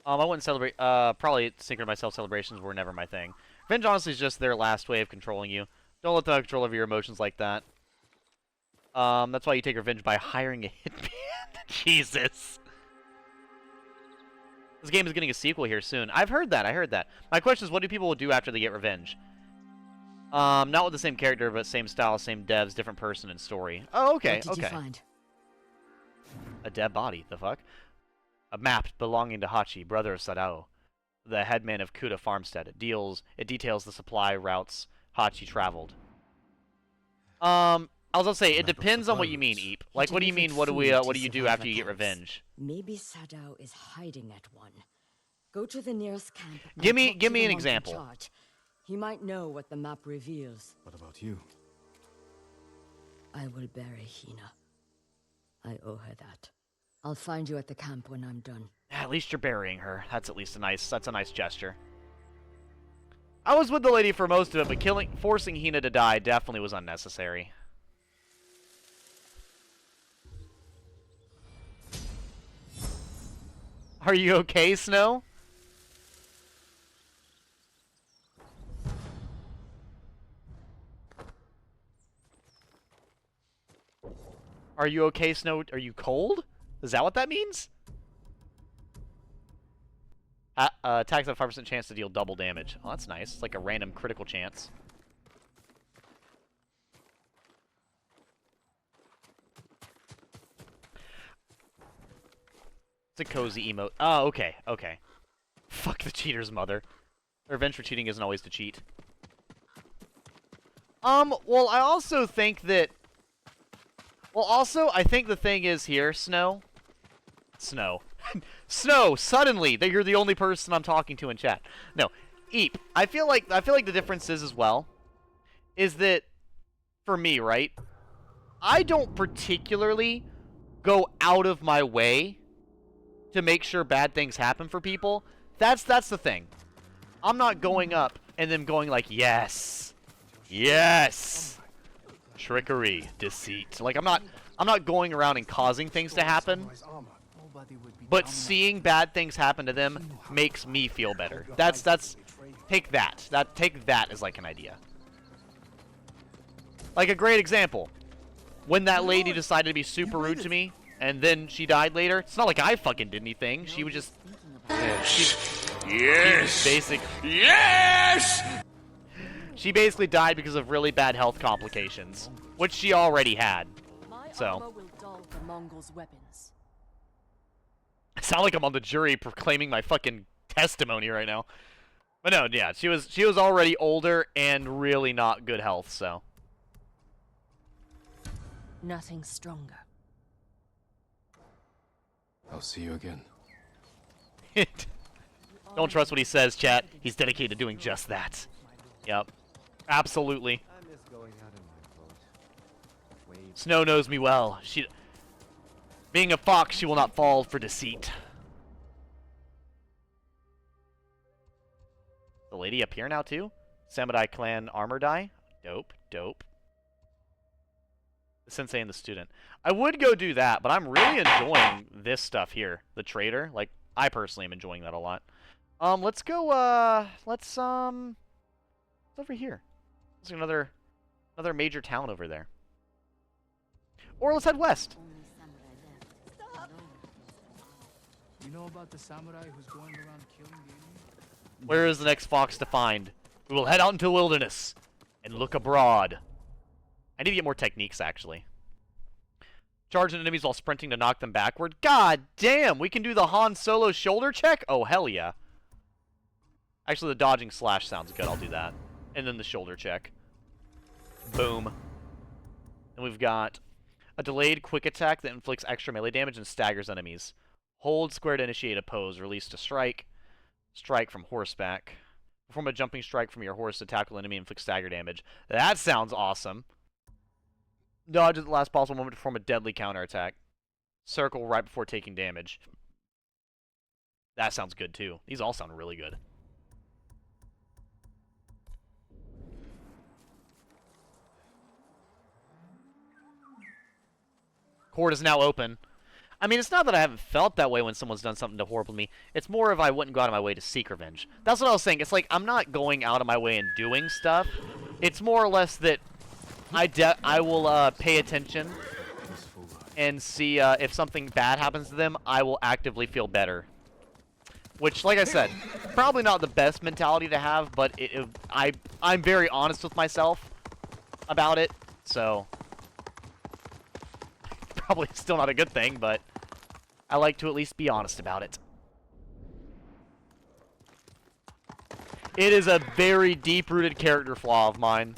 I wouldn't celebrate. Probably Synchro myself celebrations were never my thing. Revenge honestly is just their last way of controlling you. Don't let them have control over your emotions like that. That's why you take revenge by hiring a hitman. Jesus. This game is getting a sequel here soon. I've heard that. I heard that. My question is, what do people do after they get revenge? Not with the same character, but same style, same devs, different person and story. Oh, okay. What did you find? A dead body. The fuck? A map belonging to Hachi, brother of Sadao, the headman of Kuda Farmstead. It details the supply routes Hachi traveled. I was gonna say, it depends on what you mean, Eep. Like, what do you mean? What do you do after you get revenge? Maybe Sadao is hiding at one. Go to the nearest camp. Give me and talk to an the monk in example. charge. He might know what the map reveals. What about you? I will bury Hina. I owe her that. I'll find you at the camp when I'm done. At least you're burying her. That's at least that's a nice gesture. I was with the lady for most of it, but forcing Hina to die definitely was unnecessary. Are you okay, Snow? Are you okay, Snow? Are you cold? Is that what that means? Attacks have a 5% chance to deal double damage. Oh, that's nice. It's like a random critical chance. It's a cozy emote. Oh, okay, okay. Fuck the cheater's mother. Revenge for cheating isn't always to cheat. Well, I also think that... Well, also, I think the thing is here, Snow. Snow. Snow, suddenly, that you're the only person I'm talking to in chat. No, Eep. I feel like the difference is as well, is that, for me, right? I don't particularly go out of my way to make sure bad things happen for people. That's the thing. I'm not going up and them going like, yes, yes, trickery, deceit. Like I'm not going around and causing things to happen, but seeing bad things happen to them makes me feel better. Take that as like an idea. Like a great example, when that lady decided to be super rude to me, and then she died later. It's not like I fucking did anything. She was just. Yes. She basically died because of really bad health complications, which she already had. So. Will dull the Mongols' weapons. I sound like I'm on the jury proclaiming my fucking testimony right now. But no, yeah, she was already older and really not good health, so. Nothing stronger. I'll see you again. Don't trust what he says, chat. He's dedicated to doing just that. Yep. Absolutely. Snow knows me well. Being a fox, she will not fall for deceit. The lady up here now, too? Samurai clan armor die? Dope, dope. The sensei and the student. I would go do that, but I'm really enjoying this stuff here. The trader. Like, I personally am enjoying that a lot. Let's go, let's over here. There's another major town over there. Or let's head west. You know about the samurai who's going around killing the enemy? Where is the next fox to find? We will head out into the wilderness and look abroad. I need to get more techniques, actually. Charging enemies while sprinting to knock them backward. God damn, we can do the Han Solo shoulder check? Oh, hell yeah. Actually, the dodging slash sounds good. I'll do that. And then the shoulder check. Boom. And we've got a delayed quick attack that inflicts extra melee damage and staggers enemies. Hold square to initiate a pose. Release to strike. Strike from horseback. Perform a jumping strike from your horse to tackle enemy and inflict stagger damage. That sounds awesome. Dodge at the last possible moment to perform a deadly counterattack. Circle right before taking damage. That sounds good too. These all sound really good. Court is now open. I mean, it's not that I haven't felt that way when someone's done something to horrible to me. It's more of I wouldn't go out of my way to seek revenge. That's what I was saying. It's like I'm not going out of my way and doing stuff. It's more or less that I will pay attention and see if something bad happens to them. I will actively feel better. Which, like I said, probably not the best mentality to have, but I'm very honest with myself about it. So probably still not a good thing, but I like to at least be honest about it. It is a very deep-rooted character flaw of mine.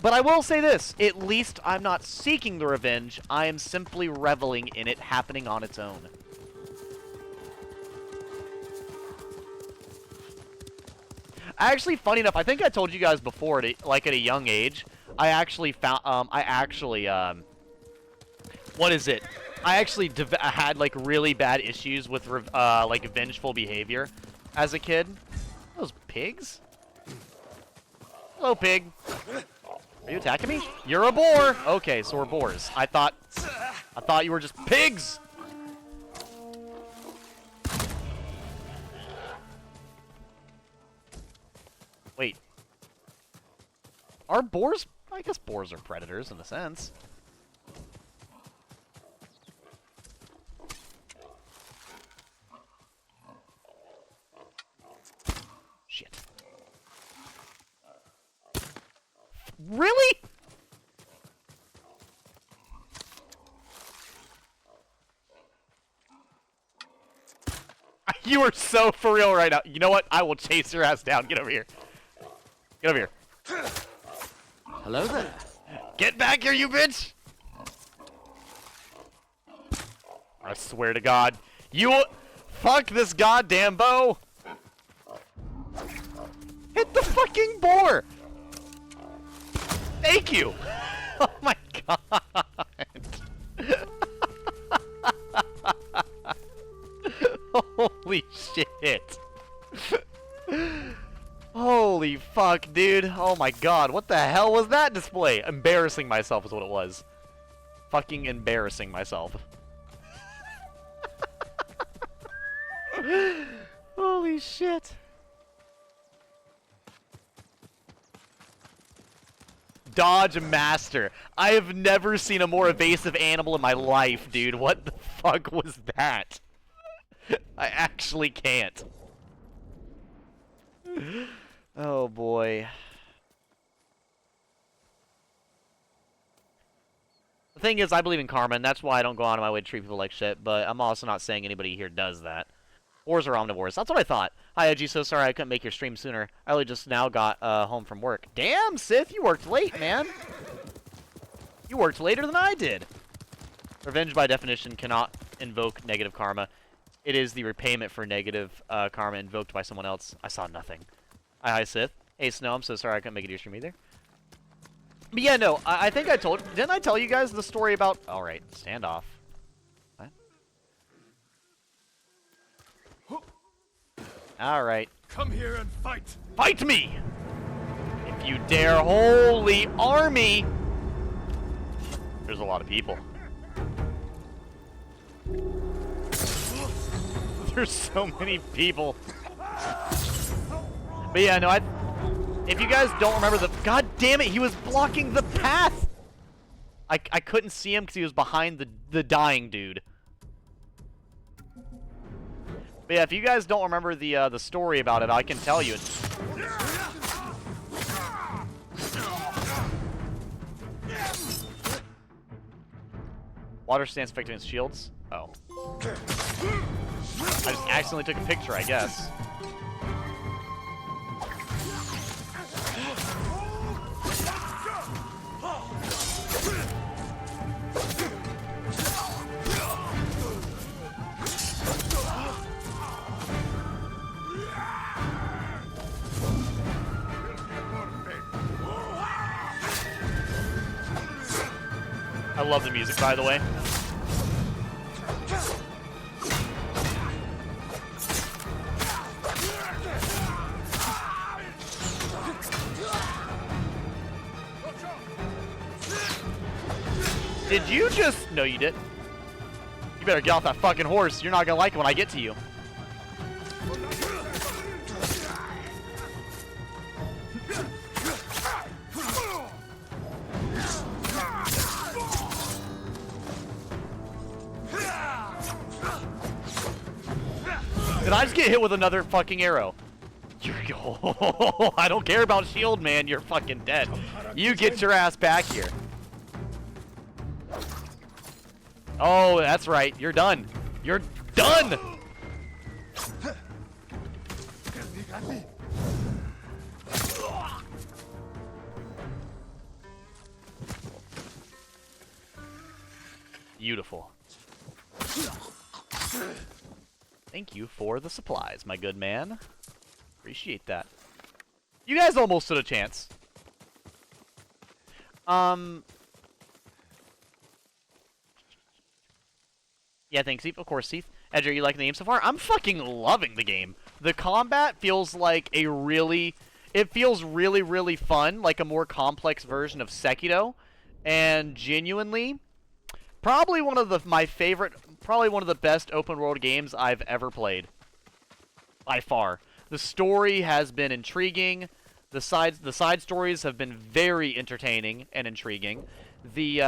But I will say this, at least I'm not seeking the revenge, I am simply reveling in it happening on its own. Actually, funny enough, I think I told you guys before, like at a young age, I actually found, what is it? I actually had like really bad issues with like vengeful behavior as a kid. Those pigs? Hello, pig. Are you attacking me? You're a boar. Okay, so we're boars. I thought you were just pigs. Wait. Are boars? I guess boars are predators in a sense. Shit. Really? You are so for real right now. You know what? I will chase your ass down. Get over here. Get over here. Hello there. Get back here, you bitch! I swear to God. You... Fuck this goddamn bow! Hit the fucking boar! Thank you! Oh my God! Holy shit! Oh fuck, dude? Oh my god, what the hell was that display? Embarrassing myself is what it was. Fucking embarrassing myself. Holy shit. Dodge Master. I have never seen a more evasive animal in my life, dude. What the fuck was that? I actually can't. Oh boy. The thing is, I believe in karma, and that's why I don't go out of my way to treat people like shit, but I'm also not saying anybody here does that. Wars are omnivores. That's what I thought. Hi, Edgy. So sorry I couldn't make your stream sooner. I only just now got home from work. Damn, Sith, you worked late, man. You worked later than I did. Revenge, by definition, cannot invoke negative karma. It is the repayment for negative karma invoked by someone else. I saw nothing. Hi, Sith. Hey, Snow, I'm so sorry I couldn't make it to your stream either. But yeah, no, I think I told... Didn't I tell you guys the story about... Alright, stand off. Alright. Come here and fight! Fight me! If you dare, holy army! There's a lot of people. There's so many people. But yeah, no, if you guys don't remember the... God damn it, he was blocking the path! I couldn't see him because he was behind the dying dude. But yeah, if you guys don't remember the story about it, I can tell you. Water stands effective against shields? Oh. I just accidentally took a picture, I guess. I love the music, by the way. Did you just... No, you didn't. You better get off that fucking horse. You're not gonna like it when I get to you. Did I just get hit with another fucking arrow? I don't care about shield, man. You're fucking dead. You get your ass back here. Oh, that's right. You're done. You're done! Beautiful. Thank you for the supplies, my good man. Appreciate that. You guys almost stood a chance. Yeah, thanks, Seath. Of course, Seath. Edger, you liking the game so far? I'm fucking loving the game. The combat feels like a really... It feels really, really fun, like a more complex version of Sekiro. And genuinely, probably one of my favorite... Probably one of the best open-world games I've ever played. By far. The story has been intriguing. The side stories have been very entertaining and intriguing. The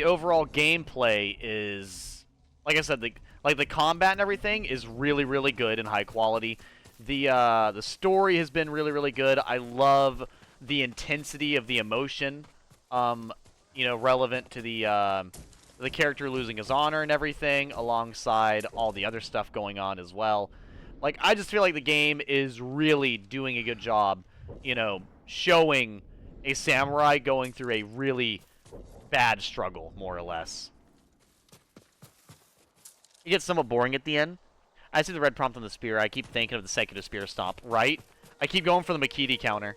overall gameplay is, like I said, the combat and everything is really, really good and high quality. The story has been really, really good. I love the intensity of the emotion, you know, relevant to the character losing his honor and everything, alongside all the other stuff going on as well. Like, I just feel like the game is really doing a good job, you know, showing a samurai going through a really bad struggle, more or less. It gets somewhat boring at the end. I see the red prompt on the spear. I keep thinking of the Sekiro spear stomp, right? I keep going for the Makiti counter.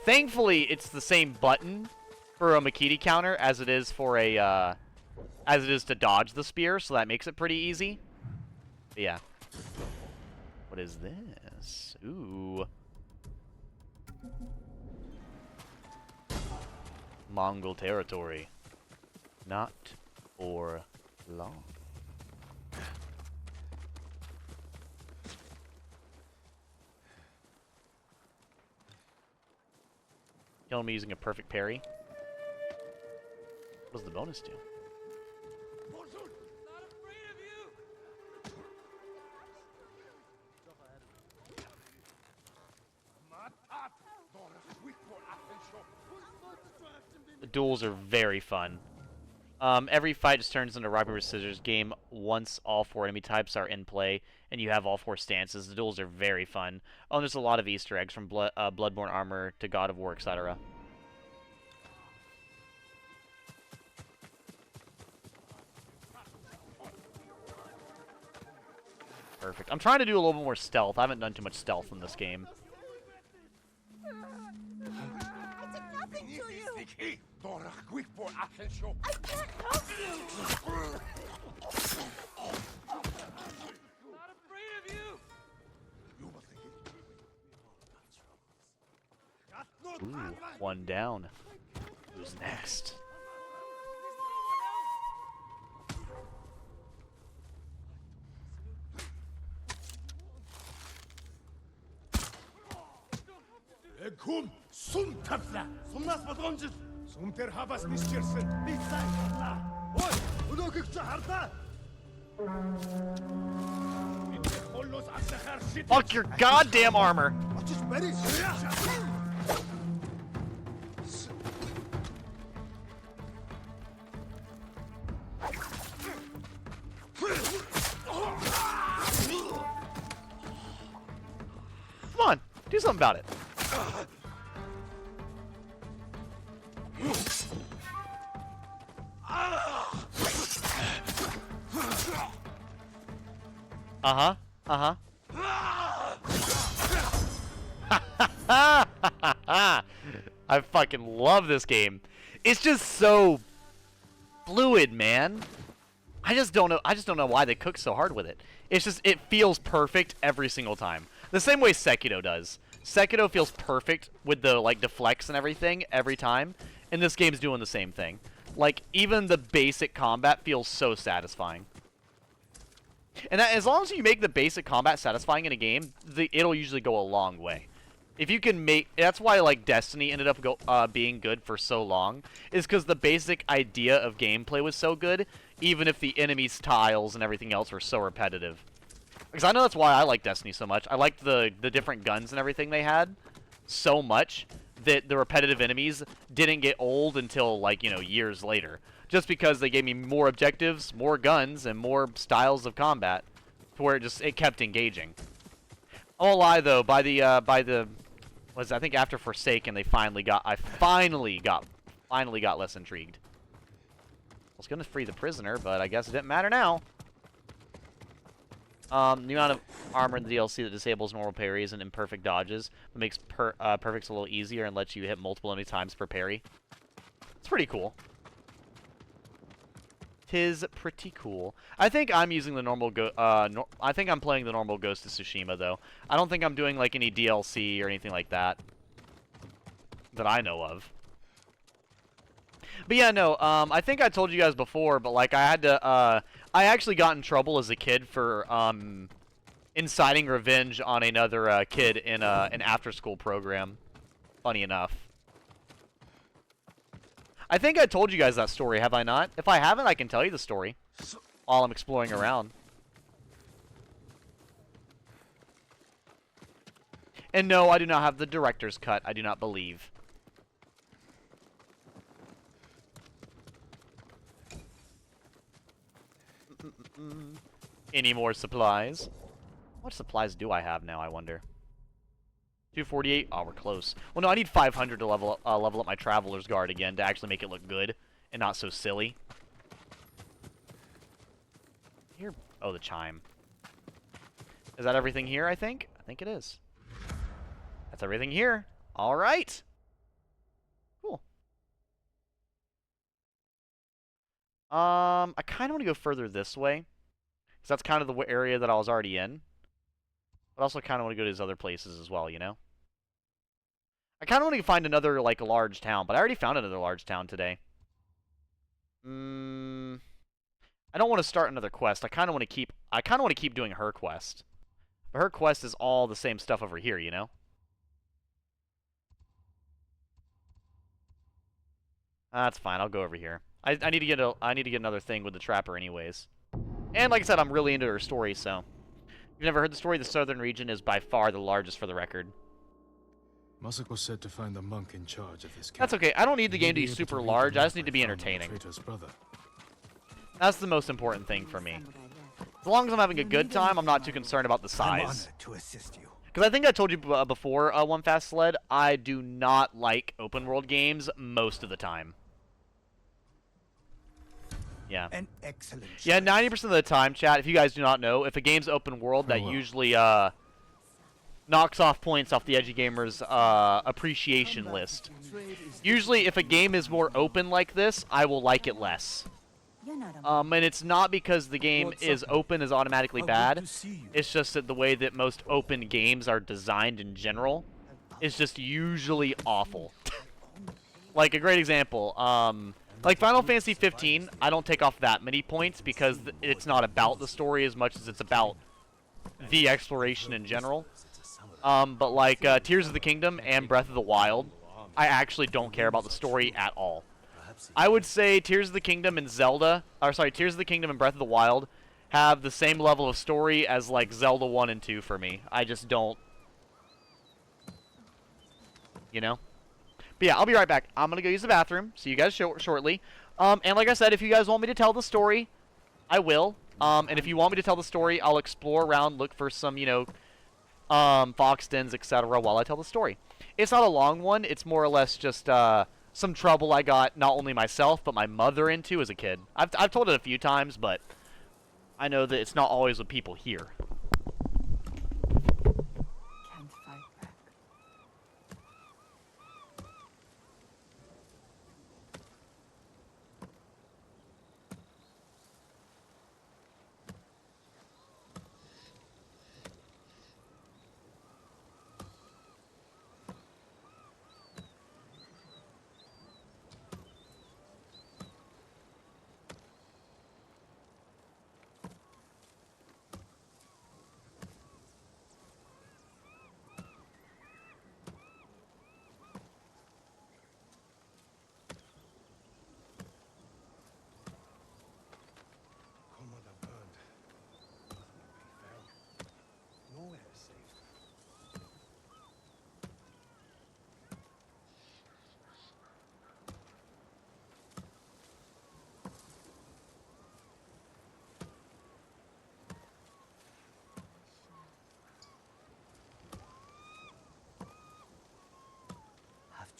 Thankfully, it's the same button for a Makiti counter as it is for a, as it is to dodge the spear, so that makes it pretty easy. But yeah. What is this? Ooh. Mongol territory. Not for long. Killing me using a perfect parry. What does the bonus do? The duels are very fun. Every fight just turns into rock, paper, scissors game once all 4 enemy types are in play, and you have all 4 stances. The duels are very fun. Oh, and there's a lot of Easter eggs from Bloodborne armor to God of War, etc. Perfect. I'm trying to do a little bit more stealth. I haven't done too much stealth in this game. I can't help you! Not afraid of you! Ooh, one down. Who's next? Egum sum tafla. Sumnas podłączyć. Sum ter havas nischersen. Pisaj harta. Oj, udokik harta. Fuck your goddamn armor! Come on, do something about it. Uh-huh. Uh-huh. I fucking love this game. It's just so fluid, man. I just don't know why they cook so hard with it. It's just, it feels perfect every single time. The same way Sekiro does. Sekiro feels perfect with the like deflects and everything every time, and this game's doing the same thing. Like, even the basic combat feels so satisfying. And that, as long as you make the basic combat satisfying in a game, it'll usually go a long way. If you can make... That's why, like, Destiny ended up being good for so long, is because the basic idea of gameplay was so good, even if the enemy styles and everything else were so repetitive. Because I know that's why I like Destiny so much. I liked the different guns and everything they had so much that the repetitive enemies didn't get old until, like, you know, years later. Just because they gave me more objectives, more guns, and more styles of combat, to where it kept engaging. I won't lie though, by the I think after Forsaken, I finally got less intrigued. I was gonna free the prisoner, but I guess it didn't matter now. The amount of armor in the DLC that disables normal parries and imperfect dodges, but makes perfects a little easier and lets you hit multiple enemy times per parry. It's pretty cool. Tis pretty cool. I think I'm using the normal I think I'm playing the normal Ghost of Tsushima though. I don't think I'm doing like any DLC or anything like that that I know of. But yeah, no. I think I told you guys before, but like I had to. I actually got in trouble as a kid for inciting revenge on another kid in an after-school program. Funny enough. I think I told you guys that story, have I not? If I haven't, I can tell you the story while I'm exploring around. And no, I do not have the director's cut. I do not believe. Any more supplies? What supplies do I have now, I wonder? 248? Oh, we're close. Well, no, I need 500 to level up my Traveler's Guard again to actually make it look good and not so silly. Here. Oh, the chime. Is that everything here, I think? I think it is. That's everything here. All right. Cool. I kind of want to go further this way, because that's kind of the area that I was already in. But also kind of want to go to these other places as well, you know? I kind of want to find another, like, large town, but I already found another large town today. I don't want to start another quest. I kind of want to keep doing her quest. But her quest is all the same stuff over here, you know? That's fine. I'll go over here. I need to get another thing with the trapper anyways. And like I said, I'm really into her story, so. You've never heard the story? The southern region is by far the largest for the record. Masako said to find the monk in charge of this camp. That's okay. I don't need the game to be super large. I just need to be entertaining. That's the most important thing for me. As long as I'm having a good time, I'm not too concerned about the size. to assist you. Because I think I told you before, One Fast Sled, I do not like open world games most of the time. Yeah. An excellent choice. Yeah, 90% of the time, chat, if you guys do not know, if a game's open world, that usually knocks off points off the Edgy Gamer's appreciation list. Usually, if a game is more open like this, I will like it less. And it's not because the game is open is automatically bad. It's just that the way that most open games are designed in general is just usually awful. Like, a great example, like Final Fantasy 15, I don't take off that many points because it's not about the story as much as it's about the exploration in general. But like Tears of the Kingdom and Breath of the Wild, I actually don't care about the story at all. I would say Tears of the Kingdom and Tears of the Kingdom and Breath of the Wild have the same level of story as like Zelda 1 and 2 for me. I just don't, you know? But yeah, I'll be right back. I'm going to go use the bathroom. See you guys shortly. And like I said, if you guys want me to tell the story, I will. And if you want me to tell the story, I'll explore around, look for some, you know, fox dens, etc. while I tell the story. It's not a long one. It's more or less just some trouble I got not only myself, but my mother into as a kid. I've told it a few times, but I know that it's not always what people hear.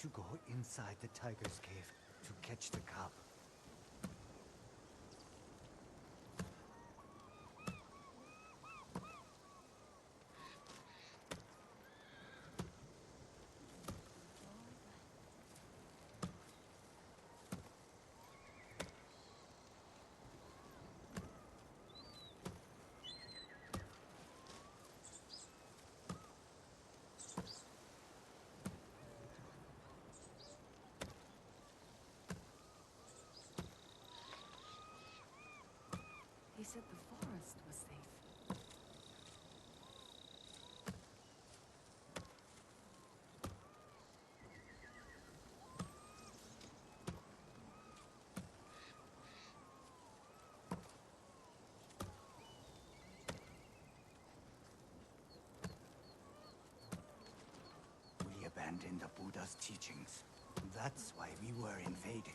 To go inside the tiger's cave to catch the cub. He said the forest was safe. We abandoned the Buddha's teachings. That's why we were invaded.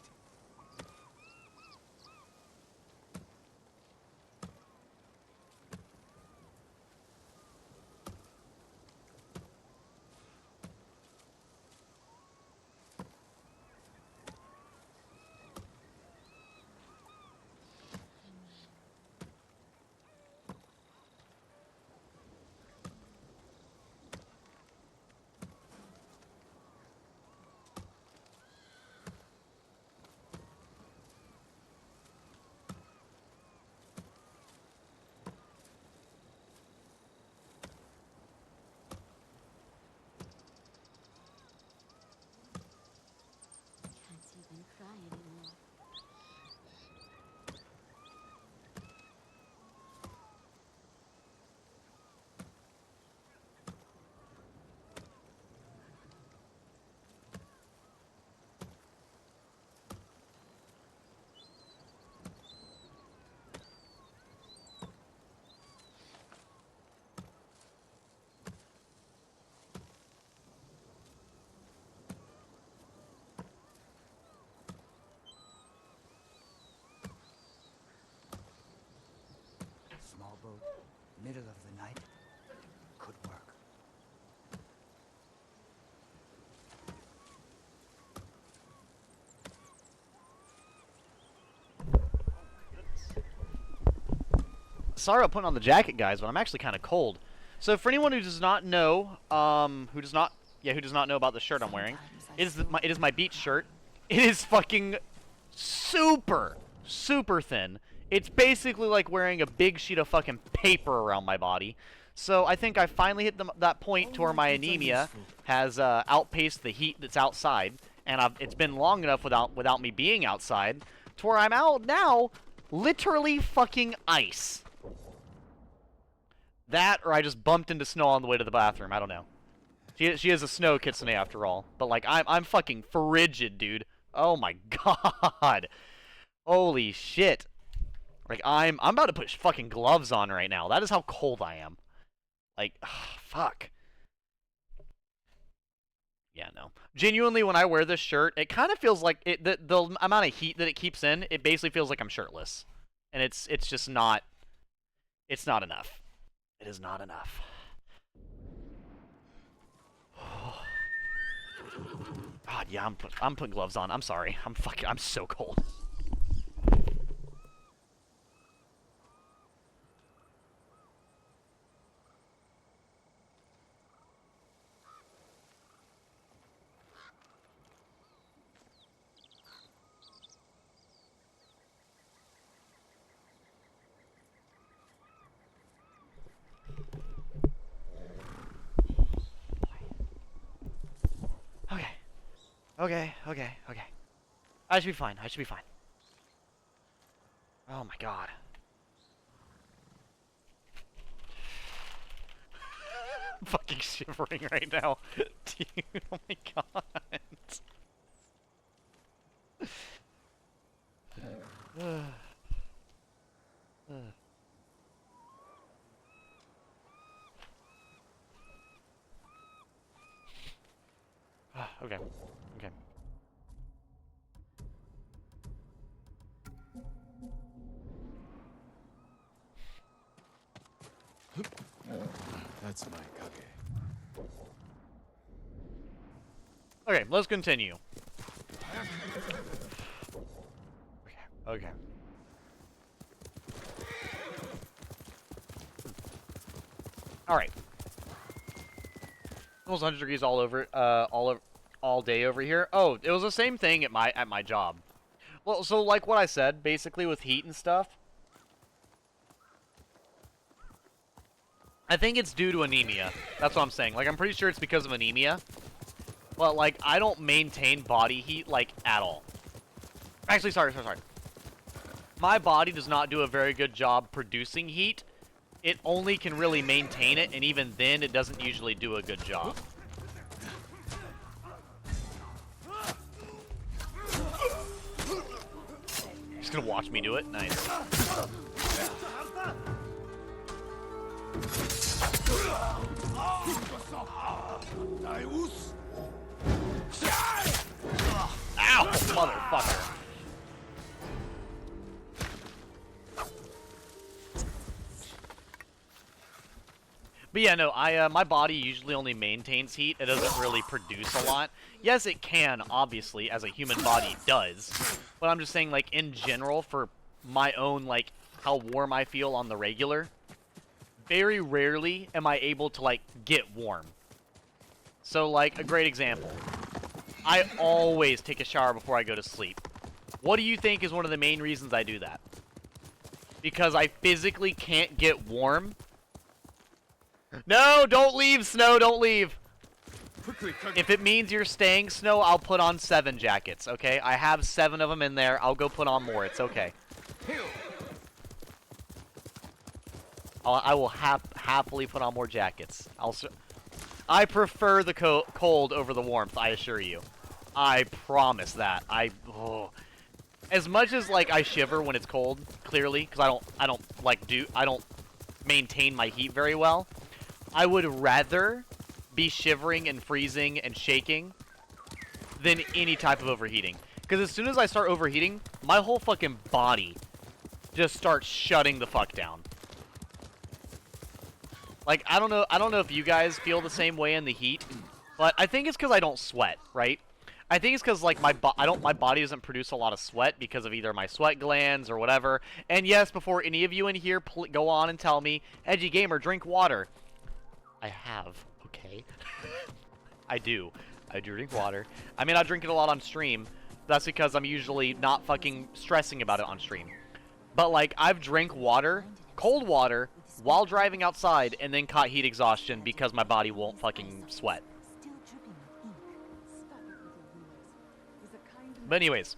middle of the night could work. Sorry about putting on the jacket, guys, but I'm actually kind of cold. So for anyone who does not know, who does not know about the shirt I'm wearing, it is my beach shirt. It is fucking super thin. It's basically like wearing a big sheet of fucking paper around my body. So I think I finally hit that point to where my anemia has outpaced the heat that's outside, and it's been long enough without me being outside to where I'm out now, literally fucking ice. That, or I just bumped into snow on the way to the bathroom. I don't know. She is a snow kitsune after all. But like I'm fucking frigid, dude. Oh my god. Holy shit. Like I'm about to put fucking gloves on right now. That is how cold I am. Like fuck. Yeah, no. Genuinely, when I wear this shirt, it kind of feels like the amount of heat that it keeps in. It basically feels like I'm shirtless, and it's just not. It's not enough. It is not enough. God, yeah, I'm putting gloves on. I'm sorry. I'm so cold. Okay. I should be fine. Oh my god. I'm fucking shivering right now. Dude, oh my god. Okay. That's my kage. Okay, let's continue. Okay. Alright. Almost 100 degrees all day over here. Oh, it was the same thing at my job. Well, so like what I said, basically with heat and stuff, I think it's due to anemia. That's what I'm saying. Like, I'm pretty sure it's because of anemia. But, like, I don't maintain body heat, like, at all. Actually, sorry. My body does not do a very good job producing heat. It only can really maintain it, and even then, it doesn't usually do a good job. Just gonna watch me do it? Nice. Ow, motherfucker. But yeah, no, my body usually only maintains heat. It doesn't really produce a lot. Yes, it can, obviously, as a human body does. But I'm just saying, like, in general, for my own, like, how warm I feel on the regular, very rarely am I able to, like, get warm. So, like, a great example. I always take a shower before I go to sleep. What do you think is one of the main reasons I do that? Because I physically can't get warm. No, don't leave, Snow, don't leave. If it means you're staying, Snow, I'll put on 7 jackets, okay? I have 7 of them in there. I'll go put on more. It's okay. I will happily put on more jackets. I prefer the cold over the warmth, I assure you. I promise that. As much as, like, I shiver when it's cold, clearly, because I don't maintain my heat very well. I would rather be shivering and freezing and shaking than any type of overheating. Because as soon as I start overheating, my whole fucking body just starts shutting the fuck down. Like, I don't know if you guys feel the same way in the heat, but I think it's because I don't sweat, right? I think it's because, like, my body doesn't produce a lot of sweat because of either my sweat glands or whatever. And yes, before any of you in here go on and tell me, Edgy Gamer, drink water. I have, okay? I do. I do drink water. I may not drink it a lot on stream. That's because I'm usually not fucking stressing about it on stream. But, like, I've drank water, cold water, while driving outside, and then caught heat exhaustion because my body won't fucking sweat. But anyways,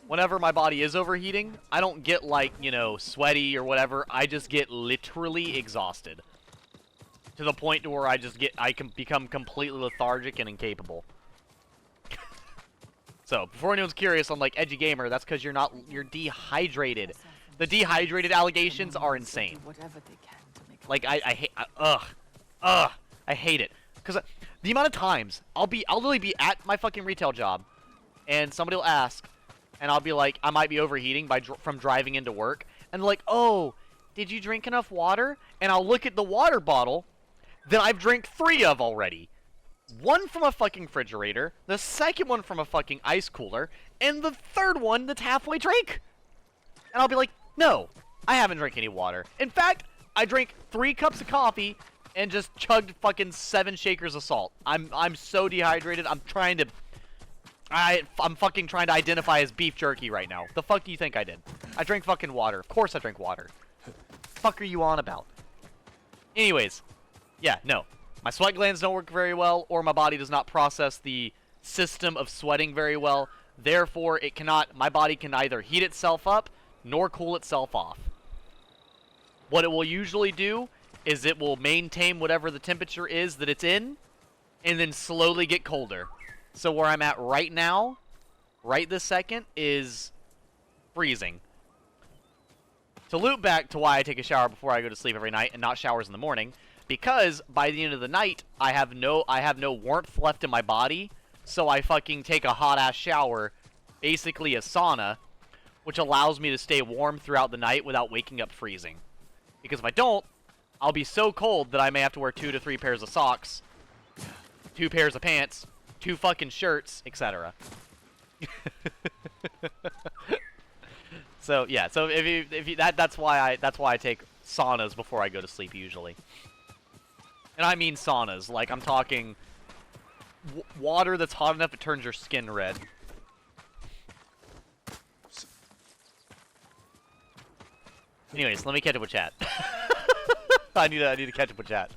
whenever my body is overheating, I don't get, like, you know, sweaty or whatever. I just get literally exhausted. To the point to where I can become completely lethargic and incapable. So, before anyone's curious, I'm like, Edgy Gamer, that's because you're dehydrated. The dehydrated allegations are insane. Like, I hate, I hate it. Because the amount of times I'll literally be at my fucking retail job, and somebody will ask, and I'll be like, I might be overheating from driving into work, and they're like, oh, did you drink enough water? And I'll look at the water bottle that I've drank 3 of already. One from a fucking refrigerator, the second one from a fucking ice cooler, and the third one that's halfway drank. And I'll be like, no, I haven't drank any water. In fact, I drank 3 cups of coffee and just chugged fucking 7 shakers of salt. I'm so dehydrated. I'm fucking trying to identify as beef jerky right now. The fuck do you think I did? I drank fucking water. Of course I drank water. Fuck are you on about? Anyways, yeah, no. My sweat glands don't work very well, or my body does not process the system of sweating very well. Therefore, my body can neither heat itself up nor cool itself off. What it will usually do is it will maintain whatever the temperature is that it's in, and then slowly get colder. So where I'm at right now, right this second, is freezing. To loop back to why I take a shower before I go to sleep every night and not showers in the morning, because by the end of the night, I have no warmth left in my body, so I fucking take a hot-ass shower, basically a sauna, which allows me to stay warm throughout the night without waking up freezing. Because if I don't, I'll be so cold that I may have to wear 2 to 3 pairs of socks, 2 pairs of pants, 2 fucking shirts, etc. So yeah, so that's why I take saunas before I go to sleep usually. And I mean saunas, like I'm talking water that's hot enough it turns your skin red. Anyways, let me catch up with chat. I need to catch up with chat.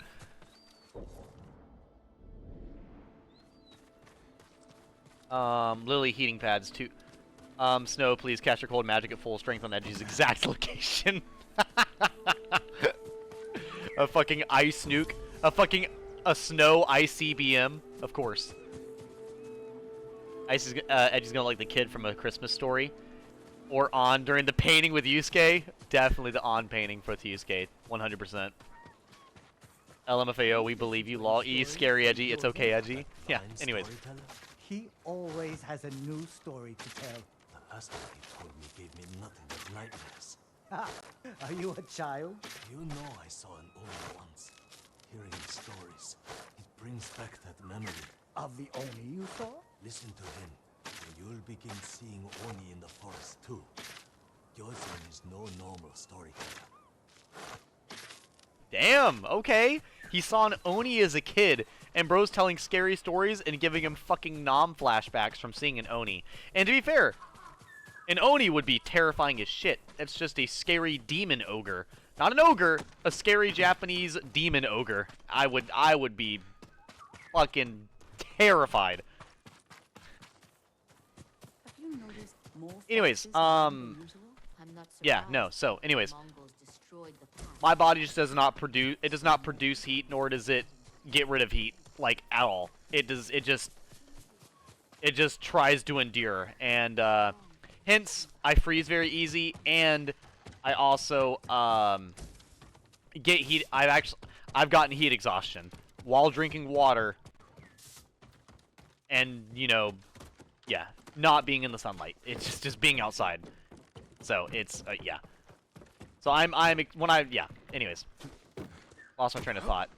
Lily heating pads too. Snow, please cast your cold magic at full strength on Edgy's exact location. A fucking ice nuke. A snow ICBM, of course. Edgy's gonna like the kid from A Christmas Story. Or on during the painting with Yusuke. Definitely the on painting for Yusuke. 100%. LMFAO, we believe you. Law E, scary Edgy. It's okay, Edgy. Yeah, anyways. He always has a new story to tell. The last one he told me gave me nothing but nightmares. Are you a child? You know I saw an Oni once. Hearing the stories, it brings back that memory. Of the Oni you saw? Listen to him, and you'll begin seeing Oni in the forest too. Gyozan is no normal storyteller. Damn, okay. He saw an Oni as a kid, and bro's telling scary stories and giving him fucking Nom flashbacks from seeing an Oni. And to be fair, an Oni would be terrifying as shit. It's just a scary demon ogre. Not an ogre, a scary Japanese demon ogre. I would be fucking terrified. Anyways, yeah, no. So, anyways, my body just does not produce heat, nor does it get rid of heat, like, at all. It just tries to endure, and hence I freeze very easy, and I also get heat. I've gotten heat exhaustion while drinking water, and yeah, not being in the sunlight. It's just being outside. So it's yeah. So yeah. Anyways, Lost my train of thought.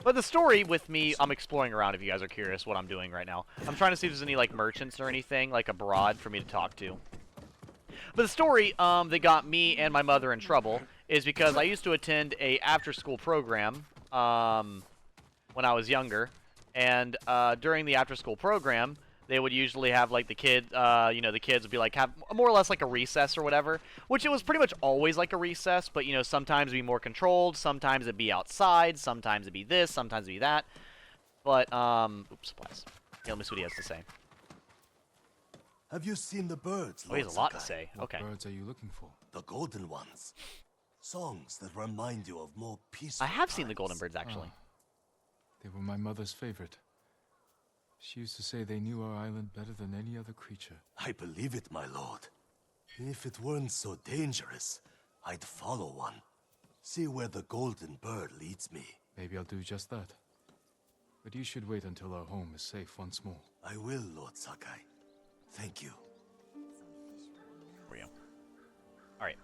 But the story with me, I'm exploring around if you guys are curious what I'm doing right now. I'm trying to see if there's any, like, merchants or anything, like, abroad for me to talk to. But the story that got me and my mother in trouble is because I used to attend a after-school program when I was younger. And during the after-school program, they would usually have, like, the kids, you know, the kids would be, like, have more or less, like, a recess or whatever. Which it was pretty much always, like, a recess. But, you know, sometimes it'd be more controlled. Sometimes it'd be outside. Sometimes it'd be this. Sometimes it'd be that. But, oops, supplies. Yeah, let me see what he has to say. Have you seen the birds, Oh, he Lord has a lot to Sakai? say. Okay. What birds are you looking for? The golden ones. Songs that remind you of more peaceful I have seen the times. golden birds, actually. They were my mother's favorite. She used to say they knew our island better than any other creature. I believe it, my lord. If it weren't so dangerous, I'd follow one. See where the golden bird leads me. Maybe I'll do just that. But you should wait until our home is safe once more. I will, Lord Sakai. Thank you. For you. Alright.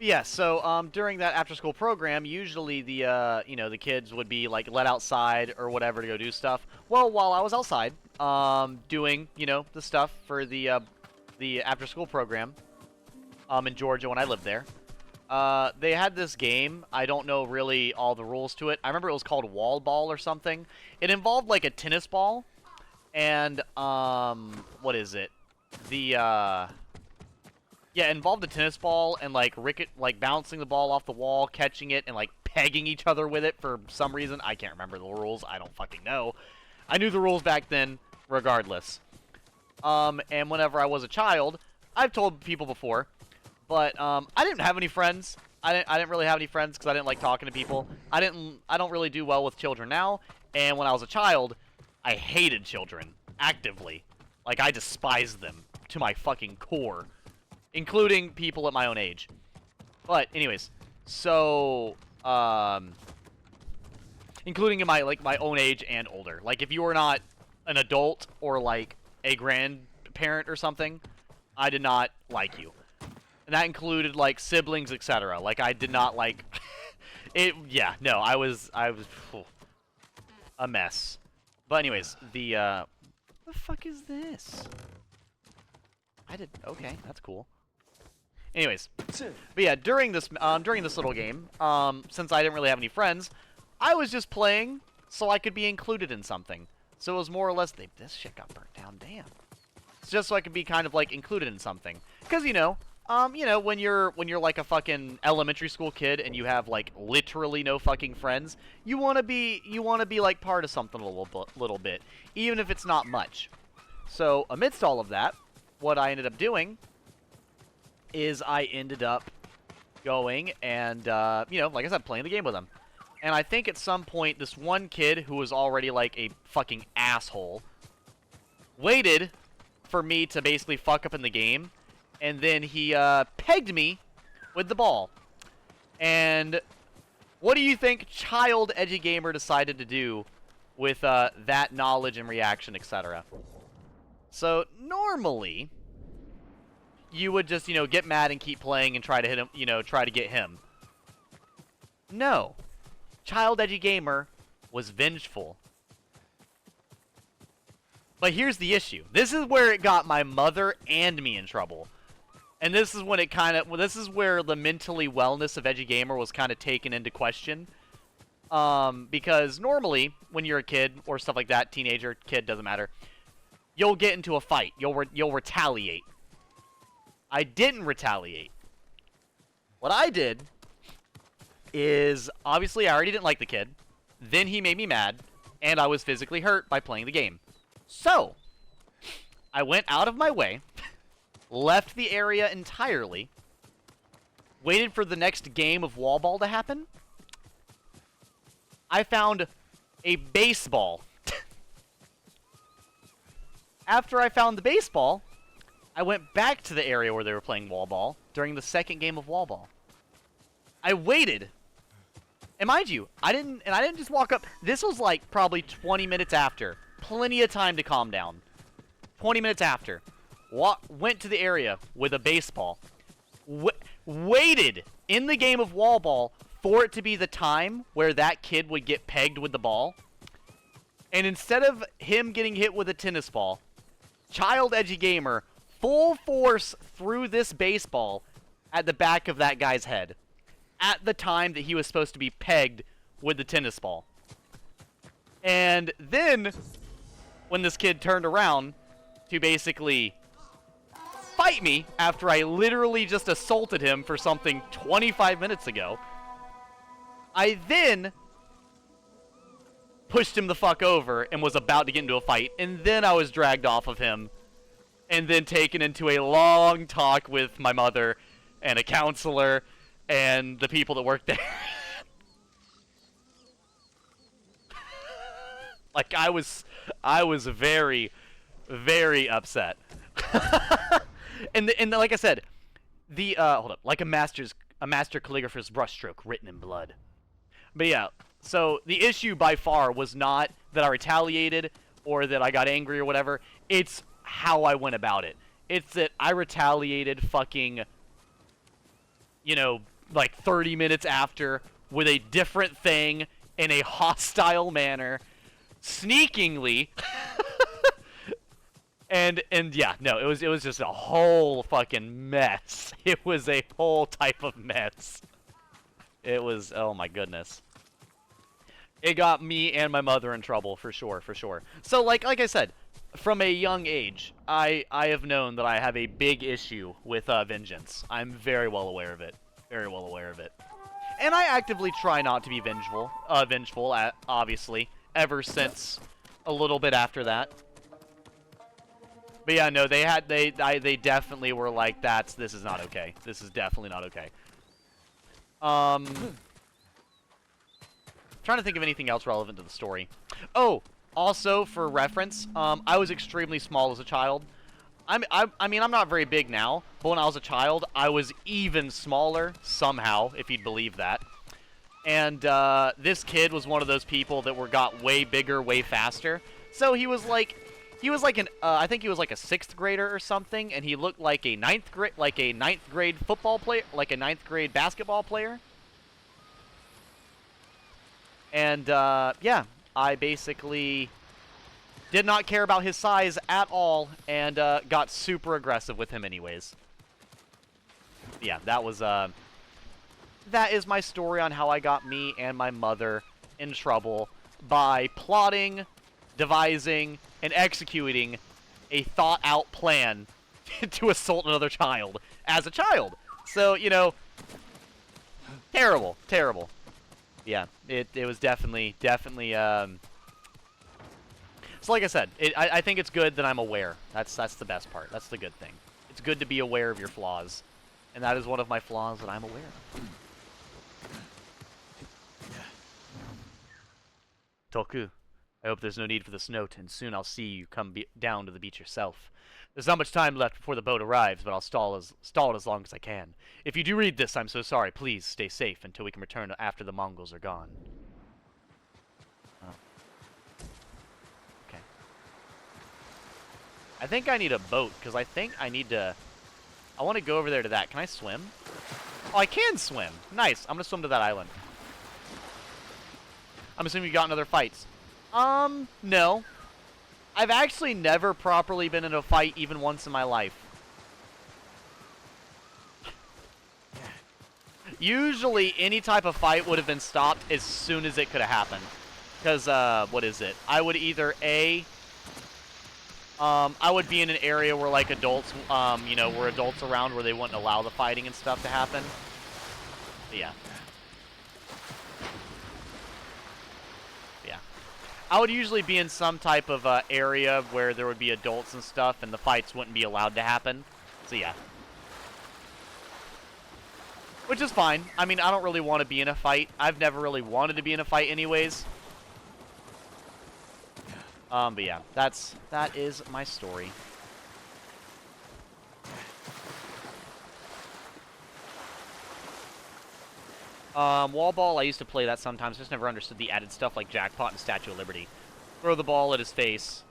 Yeah, so during that after-school program, usually the you know, the kids would be like let outside or whatever to go do stuff. Well, while I was outside, doing, you know, the stuff for the after-school program, in Georgia when I lived there, they had this game. I don't know really all the rules to it. I remember it was called Wall Ball or something. It involved like a tennis ball, and what is it? Yeah, it involved a tennis ball and, like, bouncing the ball off the wall, catching it, and, like, pegging each other with it for some reason. I can't remember the rules. I don't fucking know. I knew the rules back then, regardless. And whenever I was a child, I've told people before, but, I didn't have any friends. I didn't really have any friends because I didn't like talking to people. I don't really do well with children now, and when I was a child, I hated children, actively. Like, I despised them to my fucking core. Including people at my own age. But, anyways, so, including in my own age and older. Like, if you were not an adult or, like, a grandparent or something, I did not like you. And that included, like, siblings, etc. Like, I did not like... yeah, no, I was a mess. But anyways, what the fuck is this? Okay, that's cool. Anyways, but yeah, during this little game, since I didn't really have any friends, I was just playing so I could be included in something. So it was more or less, this shit got burnt down, damn. It's just so I could be kind of like included in something. Cause you know, when you're like a fucking elementary school kid and you have like literally no fucking friends, you wanna be like part of something a little bit, even if it's not much. So amidst all of that, what I ended up doing is I ended up going and, you know, like I said, playing the game with them. And I think at some point, this one kid who was already, like, a fucking asshole waited for me to basically fuck up in the game, and then he, pegged me with the ball. And what do you think Child Edgy Gamer decided to do with, that knowledge and reaction, etc.? So, normally, you would just, you know, get mad and keep playing and try to hit him, you know, try to get him. No. Child Edgy Gamer was vengeful. But here's the issue. This is where it got my mother and me in trouble. And this is when it kind of, well, this is where the mentally wellness of Edgy Gamer was kind of taken into question. Because normally, when you're a kid or stuff like that, teenager, kid, doesn't matter, you'll get into a fight. You'll retaliate. I didn't retaliate. What I did is, obviously I already didn't like the kid, then he made me mad, and I was physically hurt by playing the game. So, I went out of my way, left the area entirely, waited for the next game of wall ball to happen. I found a baseball. After I found the baseball, I went back to the area where they were playing wall ball during the second game of wall ball. I waited. And mind you, I didn't just walk up. This was like probably 20 minutes after. Plenty of time to calm down. 20 minutes after. Went to the area with a baseball. Waited in the game of wall ball, for it to be the time where that kid would get pegged with the ball, and instead of him getting hit with a tennis ball, Child Edgy Gamer full force threw this baseball at the back of that guy's head at the time that he was supposed to be pegged with the tennis ball. And then, when this kid turned around to basically fight me after I literally just assaulted him for something 25 minutes ago, I then pushed him the fuck over and was about to get into a fight, and then I was dragged off of him and then taken into a long talk with my mother and a counselor and the people that work there. Like, I was very, very upset. and like I said, the hold up, like a master calligrapher's brushstroke written in blood. But yeah, so the issue by far was not that I retaliated or that I got angry or whatever. It's how I went about it. It's that I retaliated fucking, you know, like 30 minutes after with a different thing in a hostile manner, sneakingly. and yeah, no, it was just a whole fucking mess. It was a whole type of mess. It was, oh my goodness. It got me and my mother in trouble, for sure, for sure. So, like I said, from a young age, I have known that I have a big issue with vengeance. I'm very well aware of it. Very well aware of it. And I actively try not to be vengeful, obviously, ever since a little bit after that. But yeah, no, they definitely were like, this is not okay. This is definitely not okay. Trying to think of anything else relevant to the story. Oh, also for reference, I was extremely small as a child. I mean, I'm not very big now, but when I was a child, I was even smaller somehow, if you'd believe that. And this kid was one of those people that got way bigger, way faster. So he was like an I think he was like a 6th grader or something, and he looked like a 9th grade football player, like a 9th grade basketball player. And yeah, I basically did not care about his size at all, and got super aggressive with him anyways. Yeah, that was that is my story on how I got me and my mother in trouble by plotting, devising, and executing a thought-out plan to assault another child as a child. So, you know, terrible, terrible. Yeah, it was definitely, so like I said, I think it's good that I'm aware. That's the best part. That's the good thing. It's good to be aware of your flaws. And that is one of my flaws that I'm aware of. Toku, I hope there's no need for this note, and soon I'll see you come down to the beach yourself. There's not much time left before the boat arrives, but I'll stall it as long as I can. If you do read this, I'm so sorry. Please stay safe until we can return after the Mongols are gone. Oh. Okay. I think I need a boat, because I think I need to... I want to go over there to that. Can I swim? Oh, I can swim. Nice. I'm going to swim to that island. I'm assuming you got in other fights. No. I've actually never properly been in a fight even once in my life. Usually, any type of fight would have been stopped as soon as it could have happened. Because, what is it? I would either, I would be in an area where, like, adults, you know, were adults around where they wouldn't allow the fighting and stuff to happen. But yeah. I would usually be in some type of area where there would be adults and stuff, and the fights wouldn't be allowed to happen. So yeah. Which is fine. I mean, I don't really want to be in a fight. I've never really wanted to be in a fight anyways. But yeah, that is my story. Wall ball, I used to play that sometimes. Just never understood the added stuff like jackpot and Statue of Liberty. Throw the ball at his face.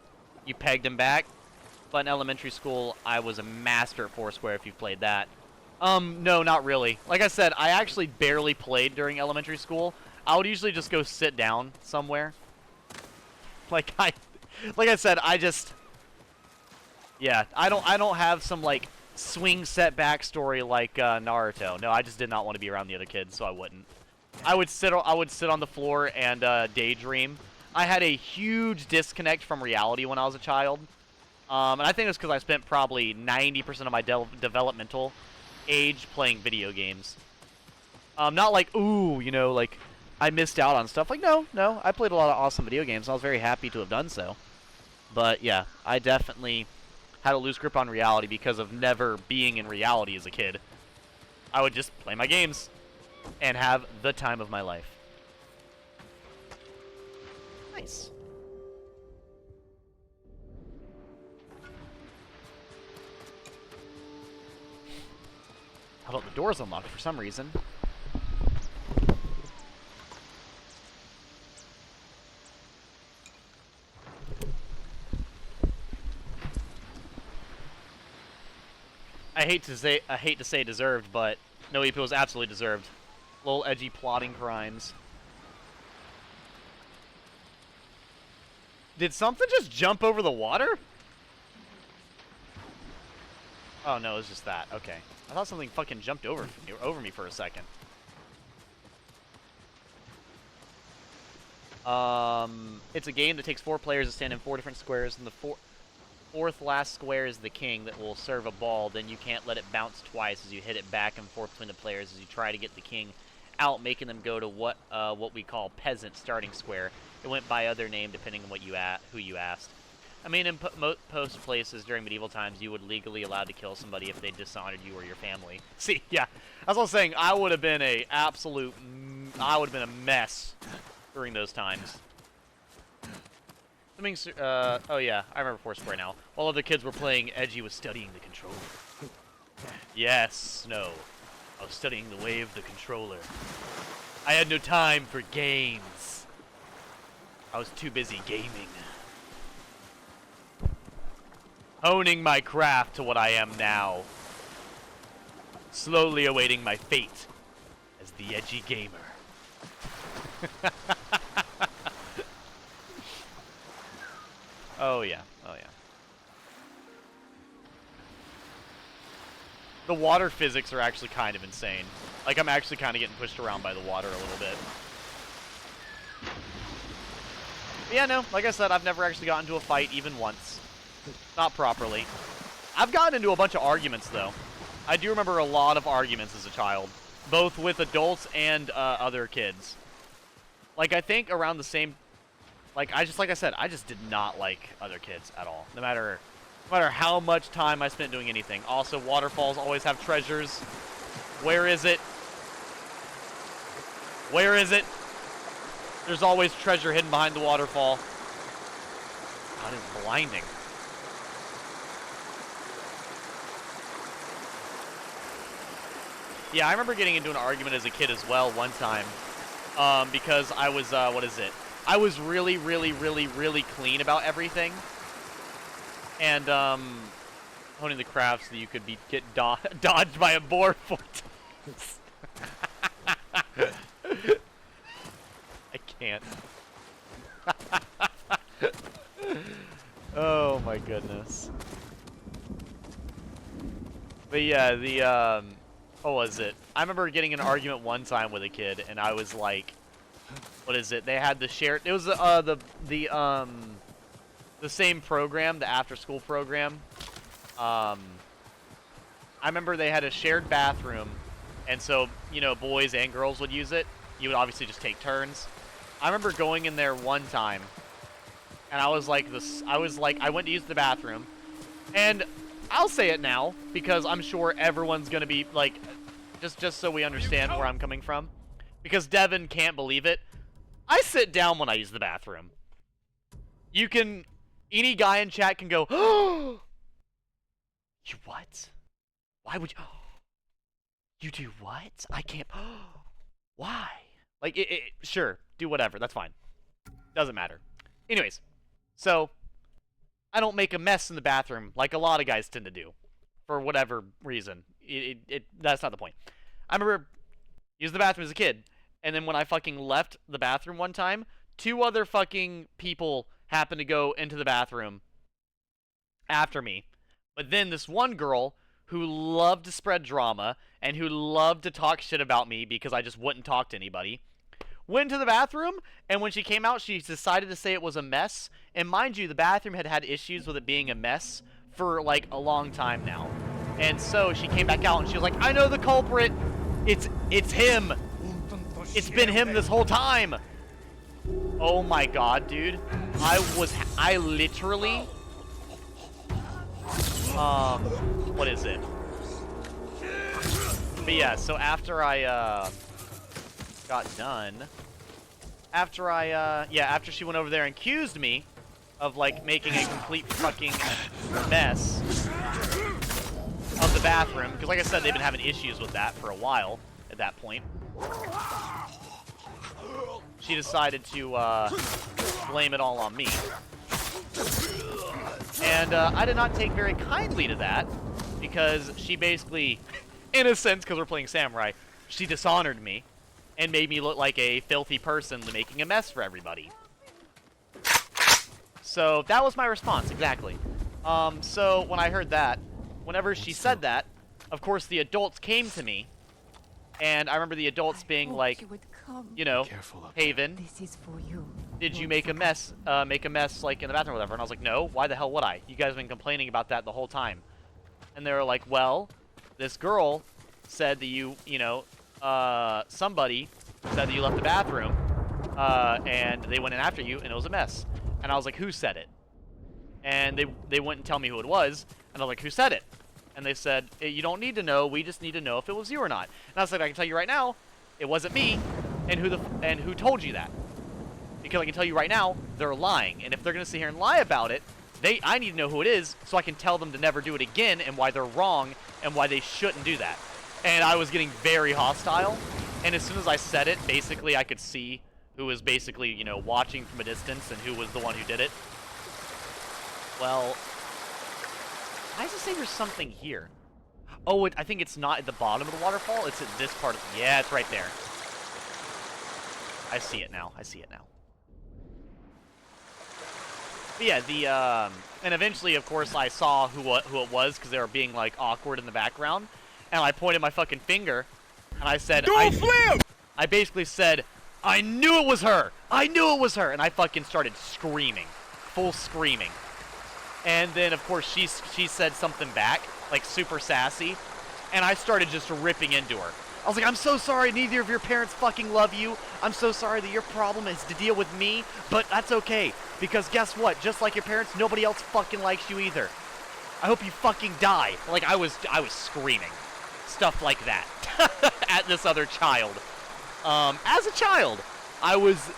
You pegged him back. But in elementary school, I was a master at Foursquare if you've played that. No, not really. Like I said, I actually barely played during elementary school. I would usually just go sit down somewhere. Like I said, yeah, I don't have some like swing set backstory like Naruto. No, I just did not want to be around the other kids, so I wouldn't. I would sit on the floor and daydream. I had a huge disconnect from reality when I was a child. And I think it's because I spent probably 90% of my developmental age playing video games. Not like, ooh, you know, like, I missed out on stuff. Like, no, I played a lot of awesome video games, and I was very happy to have done so. But, yeah, I definitely had a loose grip on reality because of never being in reality as a kid. I would just play my games and have the time of my life. Nice. How about the door's unlocked for some reason? I hate to say deserved, but no EP was absolutely deserved. Little edgy plotting crimes. Did something just jump over the water? Oh no, it's just that. Okay. I thought something fucking jumped over me for a second. It's a game that takes 4 players to stand in 4 different squares, and the fourth last square is the king that will serve a ball. Then you can't let it bounce twice as you hit it back and forth between the players as you try to get the king out, making them go to what we call peasant starting square. It went by other name depending on who you asked. I mean, in most places during medieval times, you would legally allowed to kill somebody if they dishonored you or your family. See, yeah, as I was saying, I would have been a mess during those times. Oh yeah, I remember Foursquare now. While other kids were playing, Edgy was studying the controller. Yes, no, I was studying the way of the controller. I had no time for games. I was too busy gaming. Honing my craft to what I am now. Slowly awaiting my fate as the edgy gamer. Oh yeah, oh yeah. The water physics are actually kind of insane. Like, I'm actually kind of getting pushed around by the water a little bit. But yeah, no, like I said, I've never actually gotten into a fight even once. Not properly. I've gotten into a bunch of arguments, though. I do remember a lot of arguments as a child. Both with adults and other kids. Like, I think around the same... like I said, I just did not like other kids at all. No matter how much time I spent doing anything. Also, waterfalls always have treasures. Where is it? Where is it? There's always treasure hidden behind the waterfall. God, it's blinding. Yeah, I remember getting into an argument as a kid as well one time. Because I was, what is it? I was really, really, really, really clean about everything. And, honing the craft so that you could get dodged by a boar 4 times. I can't. Oh my goodness. But yeah, what was it? I remember getting in an argument one time with a kid, and I was like, what is it? They had the shared, it was the same program, the after-school program. I remember they had a shared bathroom, and so, you know, boys and girls would use it. You would obviously just take turns. I remember going in there one time, and I was like, I went to use the bathroom, and I'll say it now, because I'm sure everyone's gonna be, like, just so we understand where I'm coming from. Because Devin can't believe it. I sit down when I use the bathroom. You can... any guy in chat can go, oh! You what? Why would you... you do what? I can't... why? Like, sure, do whatever, that's fine. Doesn't matter. Anyways, so... I don't make a mess in the bathroom like a lot of guys tend to do. For whatever reason. that's not the point. I remember using the bathroom as a kid, and then when I fucking left the bathroom one time, 2 other fucking people happened to go into the bathroom after me. But then this one girl who loved to spread drama and who loved to talk shit about me because I just wouldn't talk to anybody, went to the bathroom, and when she came out, she decided to say it was a mess. And mind you, the bathroom had had issues with it being a mess for, like, a long time now. And so she came back out, and she was like, I know the culprit! It's him! It's been him this whole time! Oh my god, dude. I literally... what is it? But yeah, so after I, got done... After she went over there and accused me of, like, making a complete fucking mess of the bathroom, because like I said, they've been having issues with that for a while at that point. She decided to, blame it all on me. And, I did not take very kindly to that, because she basically, in a sense, because we're playing Samurai, she dishonored me and made me look like a filthy person making a mess for everybody. So, that was my response, exactly. So, when I heard that, whenever she said that, of course the adults came to me, and I remember the adults being like, you know, Haven, This is for you. did you make a mess, like, in the bathroom or whatever? And I was like, no, why the hell would I? You guys have been complaining about that the whole time. And they were like, well, this girl said that you know, somebody said that you left the bathroom, and they went in after you, and it was a mess. And I was like, who said it? And they wouldn't tell me who it was, and I was like, who said it? And they said, you don't need to know, we just need to know if it was you or not. And I was like, I can tell you right now, it wasn't me, and who told you that? Because I can tell you right now, they're lying. And if they're going to sit here and lie about it, I need to know who it is so I can tell them to never do it again and why they're wrong and why they shouldn't do that. And I was getting very hostile. And as soon as I said it, basically I could see who was basically, you know, watching from a distance and who was the one who did it. Well, why does it say there's something here? Oh, I think it's not at the bottom of the waterfall. It's at this part of it. Yeah, it's right there. I see it now. I see it now. But yeah, and eventually, of course, I saw who it was because they were being, like, awkward in the background. And I pointed my fucking finger, and I said, I basically said, I knew it was her! I knew it was her! And I fucking started screaming. Full screaming. And then, of course, she said something back, like, super sassy. And I started just ripping into her. I was like, I'm so sorry neither of your parents fucking love you. I'm so sorry that your problem is to deal with me. But that's okay. Because guess what? Just like your parents, nobody else fucking likes you either. I hope you fucking die. Like, I was screaming. Stuff like that. At this other child. As a child, I was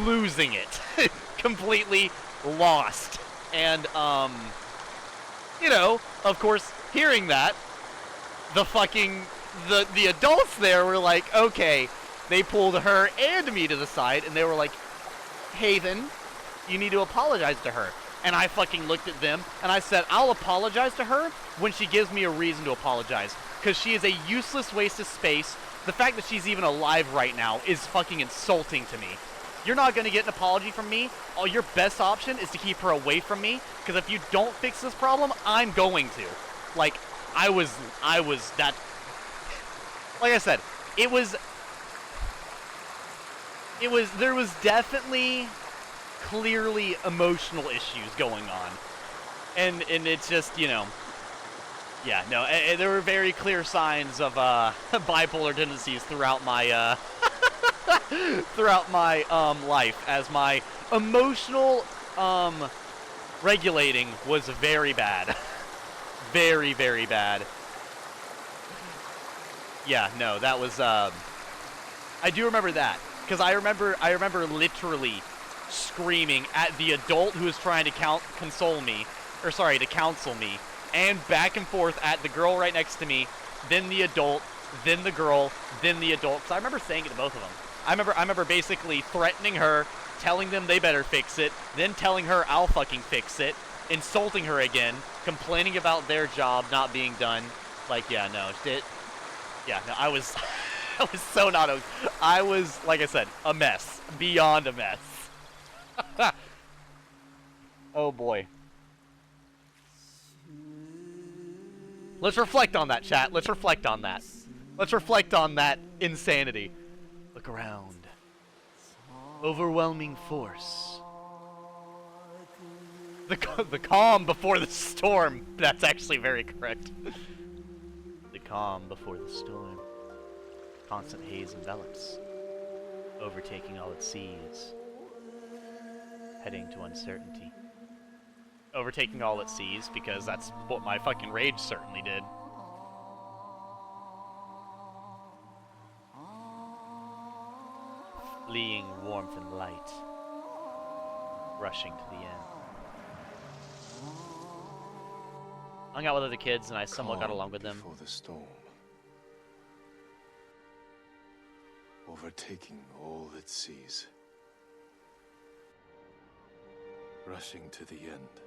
losing it. Completely lost. And, you know, of course, hearing that, the adults there were like, okay, they pulled her and me to the side, and they were like, Haven, you need to apologize to her. And I fucking looked at them, and I said, I'll apologize to her when she gives me a reason to apologize. Because she is a useless waste of space. The fact that she's even alive right now is fucking insulting to me. You're not going to get an apology from me. Your best option is to keep her away from me. Because if you don't fix this problem, I'm going to. Like, I was that... Like I said, there was definitely, clearly emotional issues going on. And it's just, you know... Yeah, no, there were very clear signs of bipolar tendencies throughout my life, as my emotional regulating was very bad. Very, very bad. Yeah, no, that was I do remember that, because I remember literally screaming at the adult who was trying to counsel me, and back and forth at the girl right next to me, then the adult, then the girl, then the adult. Because I remember saying it to both of them. I remember basically threatening her, telling them they better fix it, then telling her I'll fucking fix it, insulting her again, complaining about their job not being done, Like, yeah, no, yeah, no, I was, I was so not, I was, like I said, a mess. Beyond a mess. Oh boy. Let's reflect on that, chat. Let's reflect on that. Let's reflect on that insanity. Look around. Overwhelming force. The calm before the storm. That's actually very correct. The calm before the storm. Constant haze envelops, overtaking all it sees. Heading to uncertainty. Overtaking all it sees, because that's what my fucking rage certainly did. Fleeing warmth and light. Rushing to the end. Hung out with other kids and I somewhat got along with them. Before the storm. Overtaking all it sees. Rushing to the end.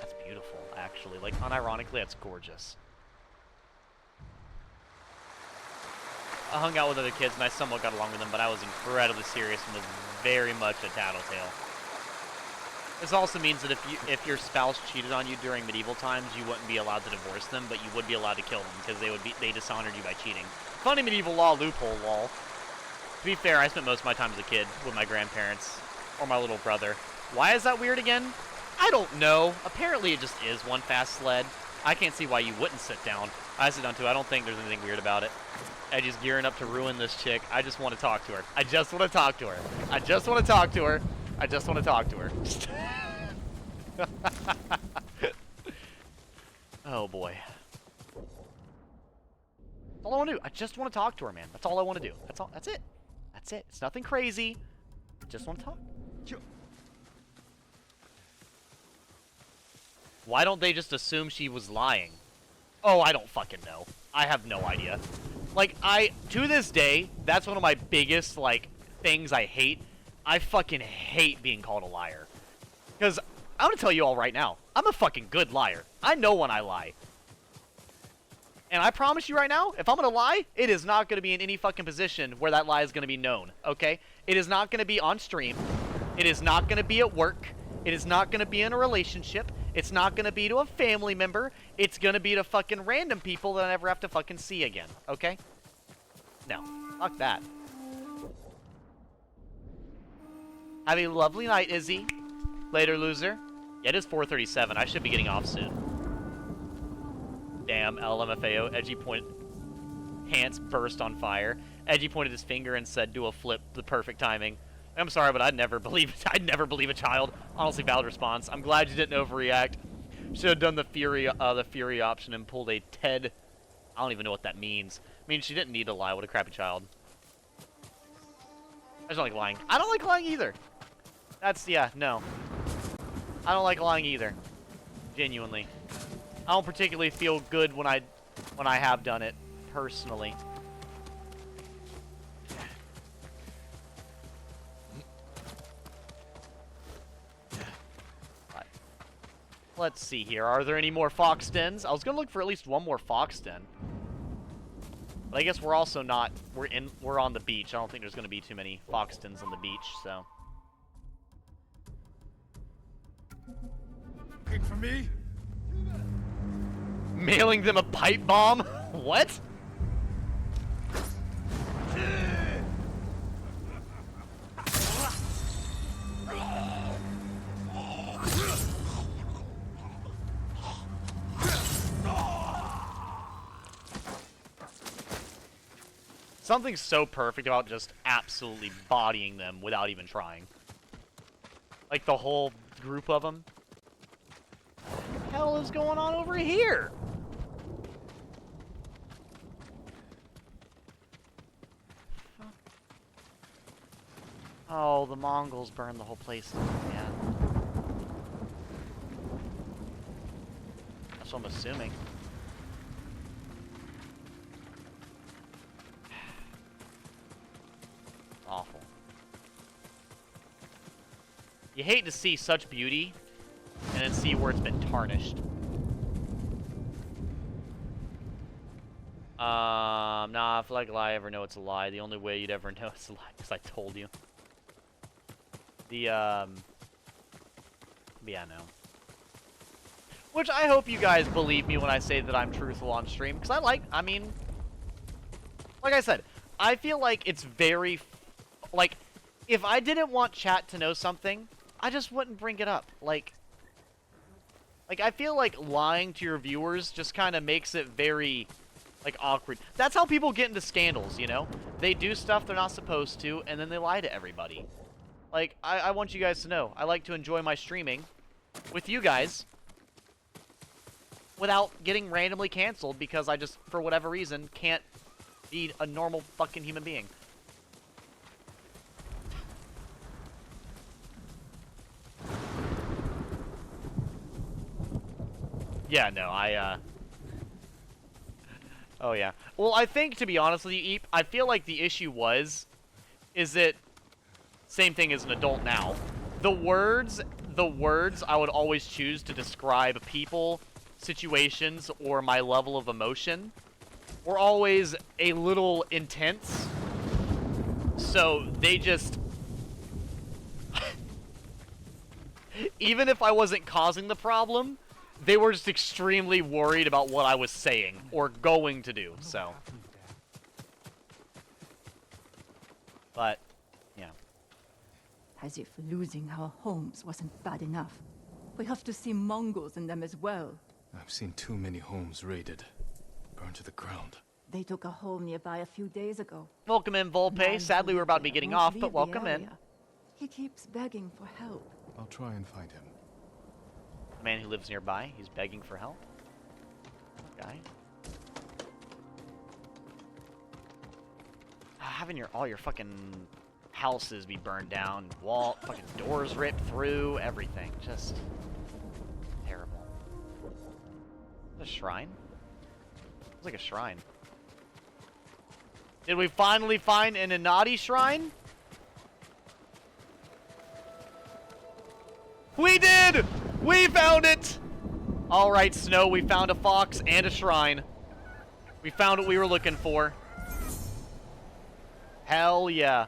That's beautiful, actually. Like, unironically, that's gorgeous. I hung out with other kids and I somewhat got along with them, but I was incredibly serious and was very much a tattletale. This also means that if your spouse cheated on you during medieval times, you wouldn't be allowed to divorce them, but you would be allowed to kill them because they dishonored you by cheating. Funny medieval law loophole, lol. To be fair, I spent most of my time as a kid with my grandparents or my little brother. Why is that weird again? I don't know. Apparently it just is one fast sled. I can't see why you wouldn't sit down. I sit down too. I don't think there's anything weird about it. Edgy's gearing up to ruin this chick. I just want to talk to her. I just want to talk to her. I just want to talk to her. I just want to talk to her. Oh boy. That's all I want to do. I just want to talk to her, man. That's all I want to do. That's all. That's it. That's it. It's nothing crazy. I just want to talk. Why don't they just assume she was lying? Oh, I don't fucking know. I have no idea. Like, to this day, that's one of my biggest, like, things I hate. I fucking hate being called a liar. Because, I'm gonna tell you all right now, I'm a fucking good liar. I know when I lie. And I promise you right now, if I'm gonna lie, it is not gonna be in any fucking position where that lie is gonna be known, okay? It is not gonna be on stream. It is not gonna be at work. It is not gonna be in a relationship. It's not gonna be to a family member. It's gonna be to fucking random people that I never have to fucking see again, okay? No. Fuck that. Have a lovely night, Izzy. Later, loser. Yeah, it is 4:37. I should be getting off soon. Damn, LMFAO. Edgy pants burst on fire. Edgy pointed his finger and said, "Do a flip." The perfect timing. I'm sorry, but I'd never believe it. I'd never believe a child. Honestly, valid response. I'm glad you didn't overreact. Should have done the fury option and pulled a Ted. I don't even know what that means. I mean, she didn't need to lie. What a crappy child. I just don't like lying. I don't like lying either. Yeah, no. I don't like lying either. Genuinely. I don't particularly feel good when I have done it, personally. Let's see here. Are there any more fox dens? I was gonna look for at least one more fox den. But I guess we're also not. We're on the beach. I don't think there's gonna be too many fox dens on the beach, so. Looking for me? Mailing them a pipe bomb? What? Something so perfect about just absolutely bodying them without even trying. Like the whole group of them. What the hell is going on over here? Oh, the Mongols burned the whole place down, yeah. That's what I'm assuming. Awful. You hate to see such beauty and then see where it's been tarnished. Nah, I feel like I ever know it's a lie. The only way you'd ever know it's a lie because I told you. Yeah, no. Which I hope you guys believe me when I say that I'm truthful on stream, because I mean, like I said, I feel like it's very, like, if I didn't want chat to know something, I just wouldn't bring it up. Like, I feel like lying to your viewers just kind of makes it very, like, awkward. That's how people get into scandals, you know? They do stuff they're not supposed to, and then they lie to everybody. Like, I want you guys to know, I like to enjoy my streaming with you guys without getting randomly canceled because I just, for whatever reason, can't be a normal fucking human being. Yeah, no, oh, yeah. Well, I think, to be honest with you, Eep, I feel like the issue is that, same thing as an adult now, the words I would always choose to describe people, situations, or my level of emotion were always a little intense. So, they just... even if I wasn't causing the problem, they were just extremely worried about what I was saying or going to do, so. But, yeah. As if losing our homes wasn't bad enough. We have to see Mongols in them as well. I've seen too many homes raided, burned to the ground. They took a home nearby a few days ago. Welcome in, Volpe. Sadly, we're about to be getting off, but welcome in. He keeps begging for help. I'll try and find him. The man who lives nearby, he's begging for help. Okay. Having all your fucking houses be burned down, fucking doors ripped through, everything. Just terrible. A shrine? Looks like a shrine. Did we finally find an Inati shrine? We did! We found it! Alright, Snow, we found a fox and a shrine. We found what we were looking for. Hell yeah.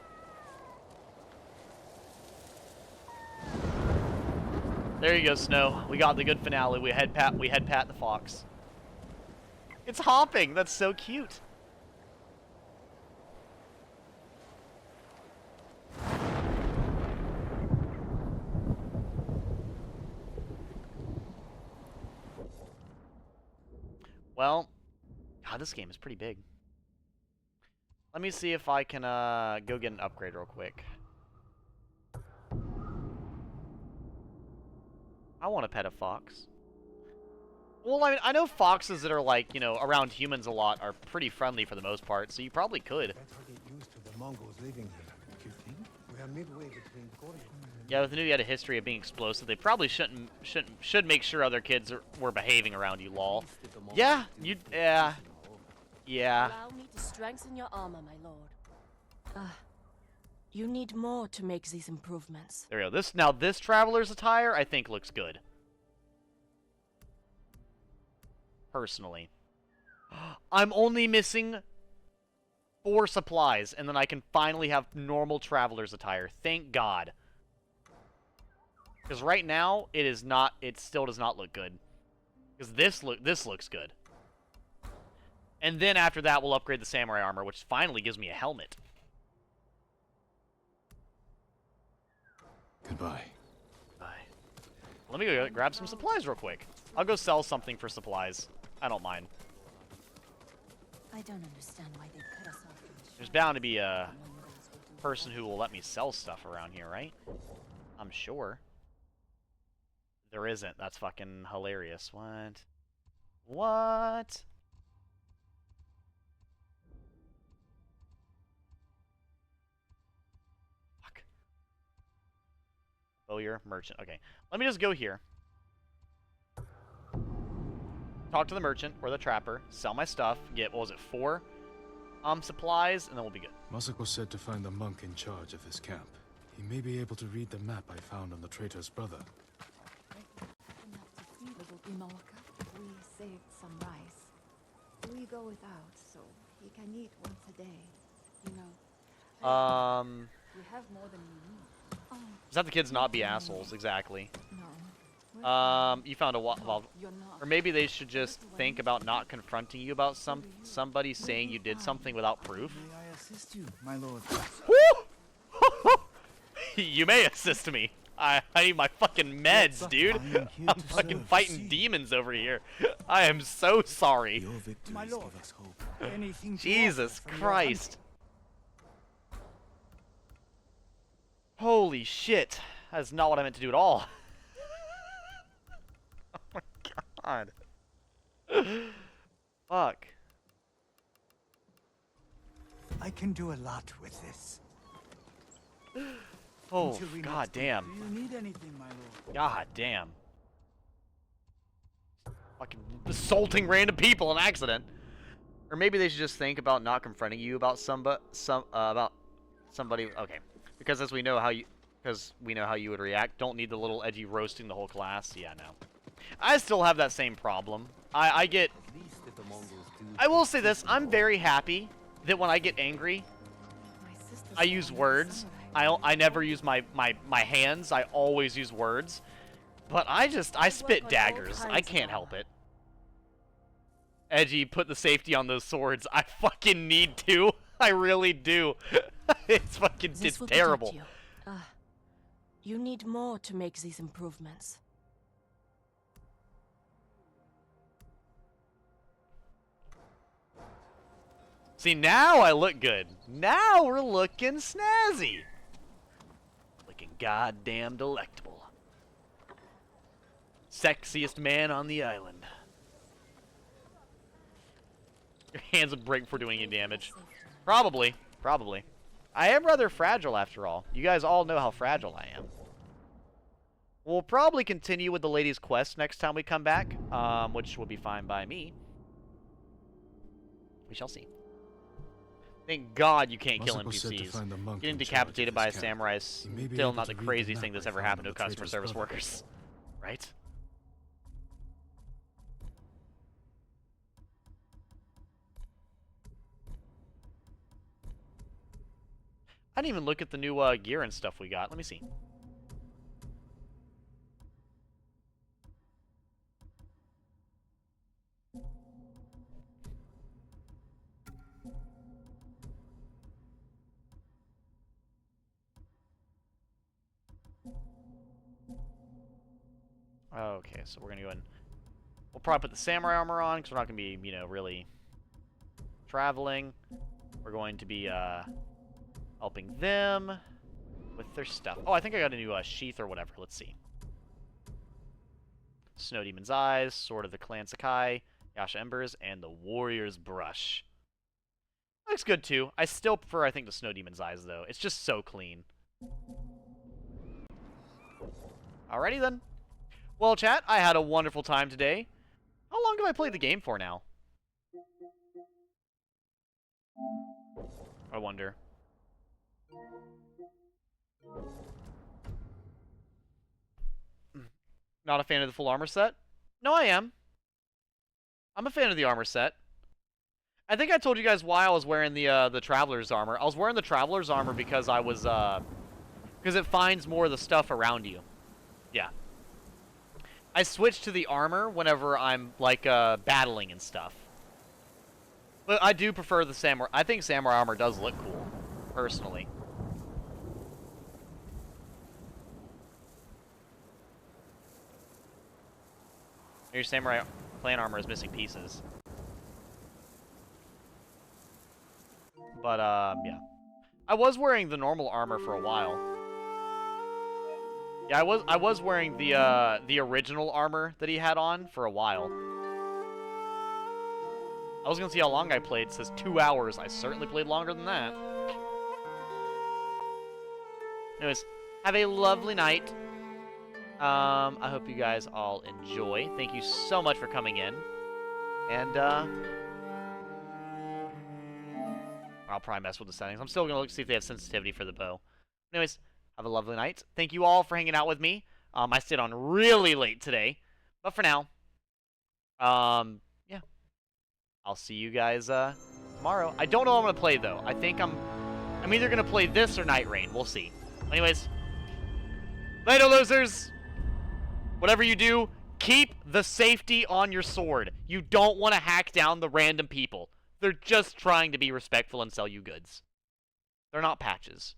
There you go, Snow. We got the good finale. We head pat the fox. It's hopping. That's so cute. Well, God, this game is pretty big. Let me see if I can go get an upgrade real quick. I want to pet a fox. Well, I mean, I know foxes that are like, you know, around humans a lot are pretty friendly for the most part, so you probably could. Yeah, with the new you had a history of being explosive, they probably should make sure other kids were behaving around you, lol. Yeah, yeah. Allow me to strengthen your armor, my lord. You need more to make these improvements. There we go. This traveler's attire, I think, looks good. Personally. I'm only missing 4 supplies, and then I can finally have normal traveler's attire. Thank God. Because right now, it still does not look good. Because this looks good. And then after that, we'll upgrade the samurai armor, which finally gives me a helmet. Goodbye. Bye. Let me go grab some supplies real quick. I'll go sell something for supplies. I don't mind. I don't understand why they cut us off. There's bound to be a person who will let me sell stuff around here, right? I'm sure. There isn't. That's fucking hilarious. What? What? Fuck. Bowyer merchant. Okay. Let me just go here. Talk to the merchant or the trapper. Sell my stuff. Get, what was it, 4 supplies, and then we'll be good. Masako said to find the monk in charge of this camp. He may be able to read the map I found on the traitor's brother. We saved some rice. We go without, so he can eat once a day. You know. We have more than we need. Oh, Just have the kids not be assholes, exactly. No. You found a well, you're not. or maybe they should just think about not confronting you about somebody saying you did something without proof. May I assist you, my lord? You may assist me. I need my fucking meds, dude. I'm fucking fighting demons over here. I am so sorry. My lord, anything to Jesus offer from your Christ. Holy shit. That is not what I meant to do at all. Oh my god. Fuck. I can do a lot with this. Oh, god damn. Do you need anything, my lord? God damn. Fucking assaulting random people on accident. Or maybe they should just think about not confronting you about about somebody. Okay, because we know how you would react. Don't need the little edgy roasting the whole class. Yeah, no. I still have that same problem. I get. I will say this. I'm very happy that when I get angry, I use words. I never use my hands. I always use words. But I spit daggers. I can't help it. Edgy, put the safety on those swords. I fucking need to. I really do. It's terrible. You need more to make these improvements. See, now I look good. Now we're looking snazzy. Looking goddamn delectable. Sexiest man on the island. Your hands would break before doing any damage. Probably. Probably. I am rather fragile after all. You guys all know how fragile I am. We'll probably continue with the lady's quest next time we come back, which will be fine by me. We shall see. Thank God you can't kill NPCs. Getting decapitated by a samurai is still not the craziest thing that's ever happened to customer service workers. Right? I didn't even look at the new gear and stuff we got. Let me see. Okay, so we're gonna go in. We'll probably put the samurai armor on because we're not gonna be, you know, really traveling. We're going to be helping them with their stuff. Oh, I think I got a new sheath or whatever. Let's see. Snow Demon's Eyes, Sword of the Clan Sakai, Yasha Embers, and the Warrior's Brush. Looks good too. I still prefer, I think, the Snow Demon's Eyes though. It's just so clean. Alrighty then. Well, chat, I had a wonderful time today. How long have I played the game for now? I wonder. Not a fan of the full armor set? No, I am. I'm a fan of the armor set. I think I told you guys why I was wearing the Traveler's armor. I was wearing the Traveler's armor because I was, because it finds more of the stuff around you. Yeah. I switch to the armor whenever I'm, like, battling and stuff. But I do prefer the samurai. I think samurai armor does look cool, personally. Your samurai clan armor is missing pieces. But, yeah. I was wearing the normal armor for a while. Yeah, I was wearing the original armor that he had on for a while. I was gonna see how long I played. It says 2 hours. I certainly played longer than that. Anyways, have a lovely night. I hope you guys all enjoy. Thank you so much for coming in. And, I'll probably mess with the settings. I'm still gonna look to see if they have sensitivity for the bow. Anyways, have a lovely night. Thank you all for hanging out with me. I stayed on really late today. But for now, yeah. I'll see you guys tomorrow. I don't know what I'm going to play, though. I think I'm either going to play this or Night Rain. We'll see. Anyways, later, losers. Whatever you do, keep the safety on your sword. You don't want to hack down the random people. They're just trying to be respectful and sell you goods. They're not patches.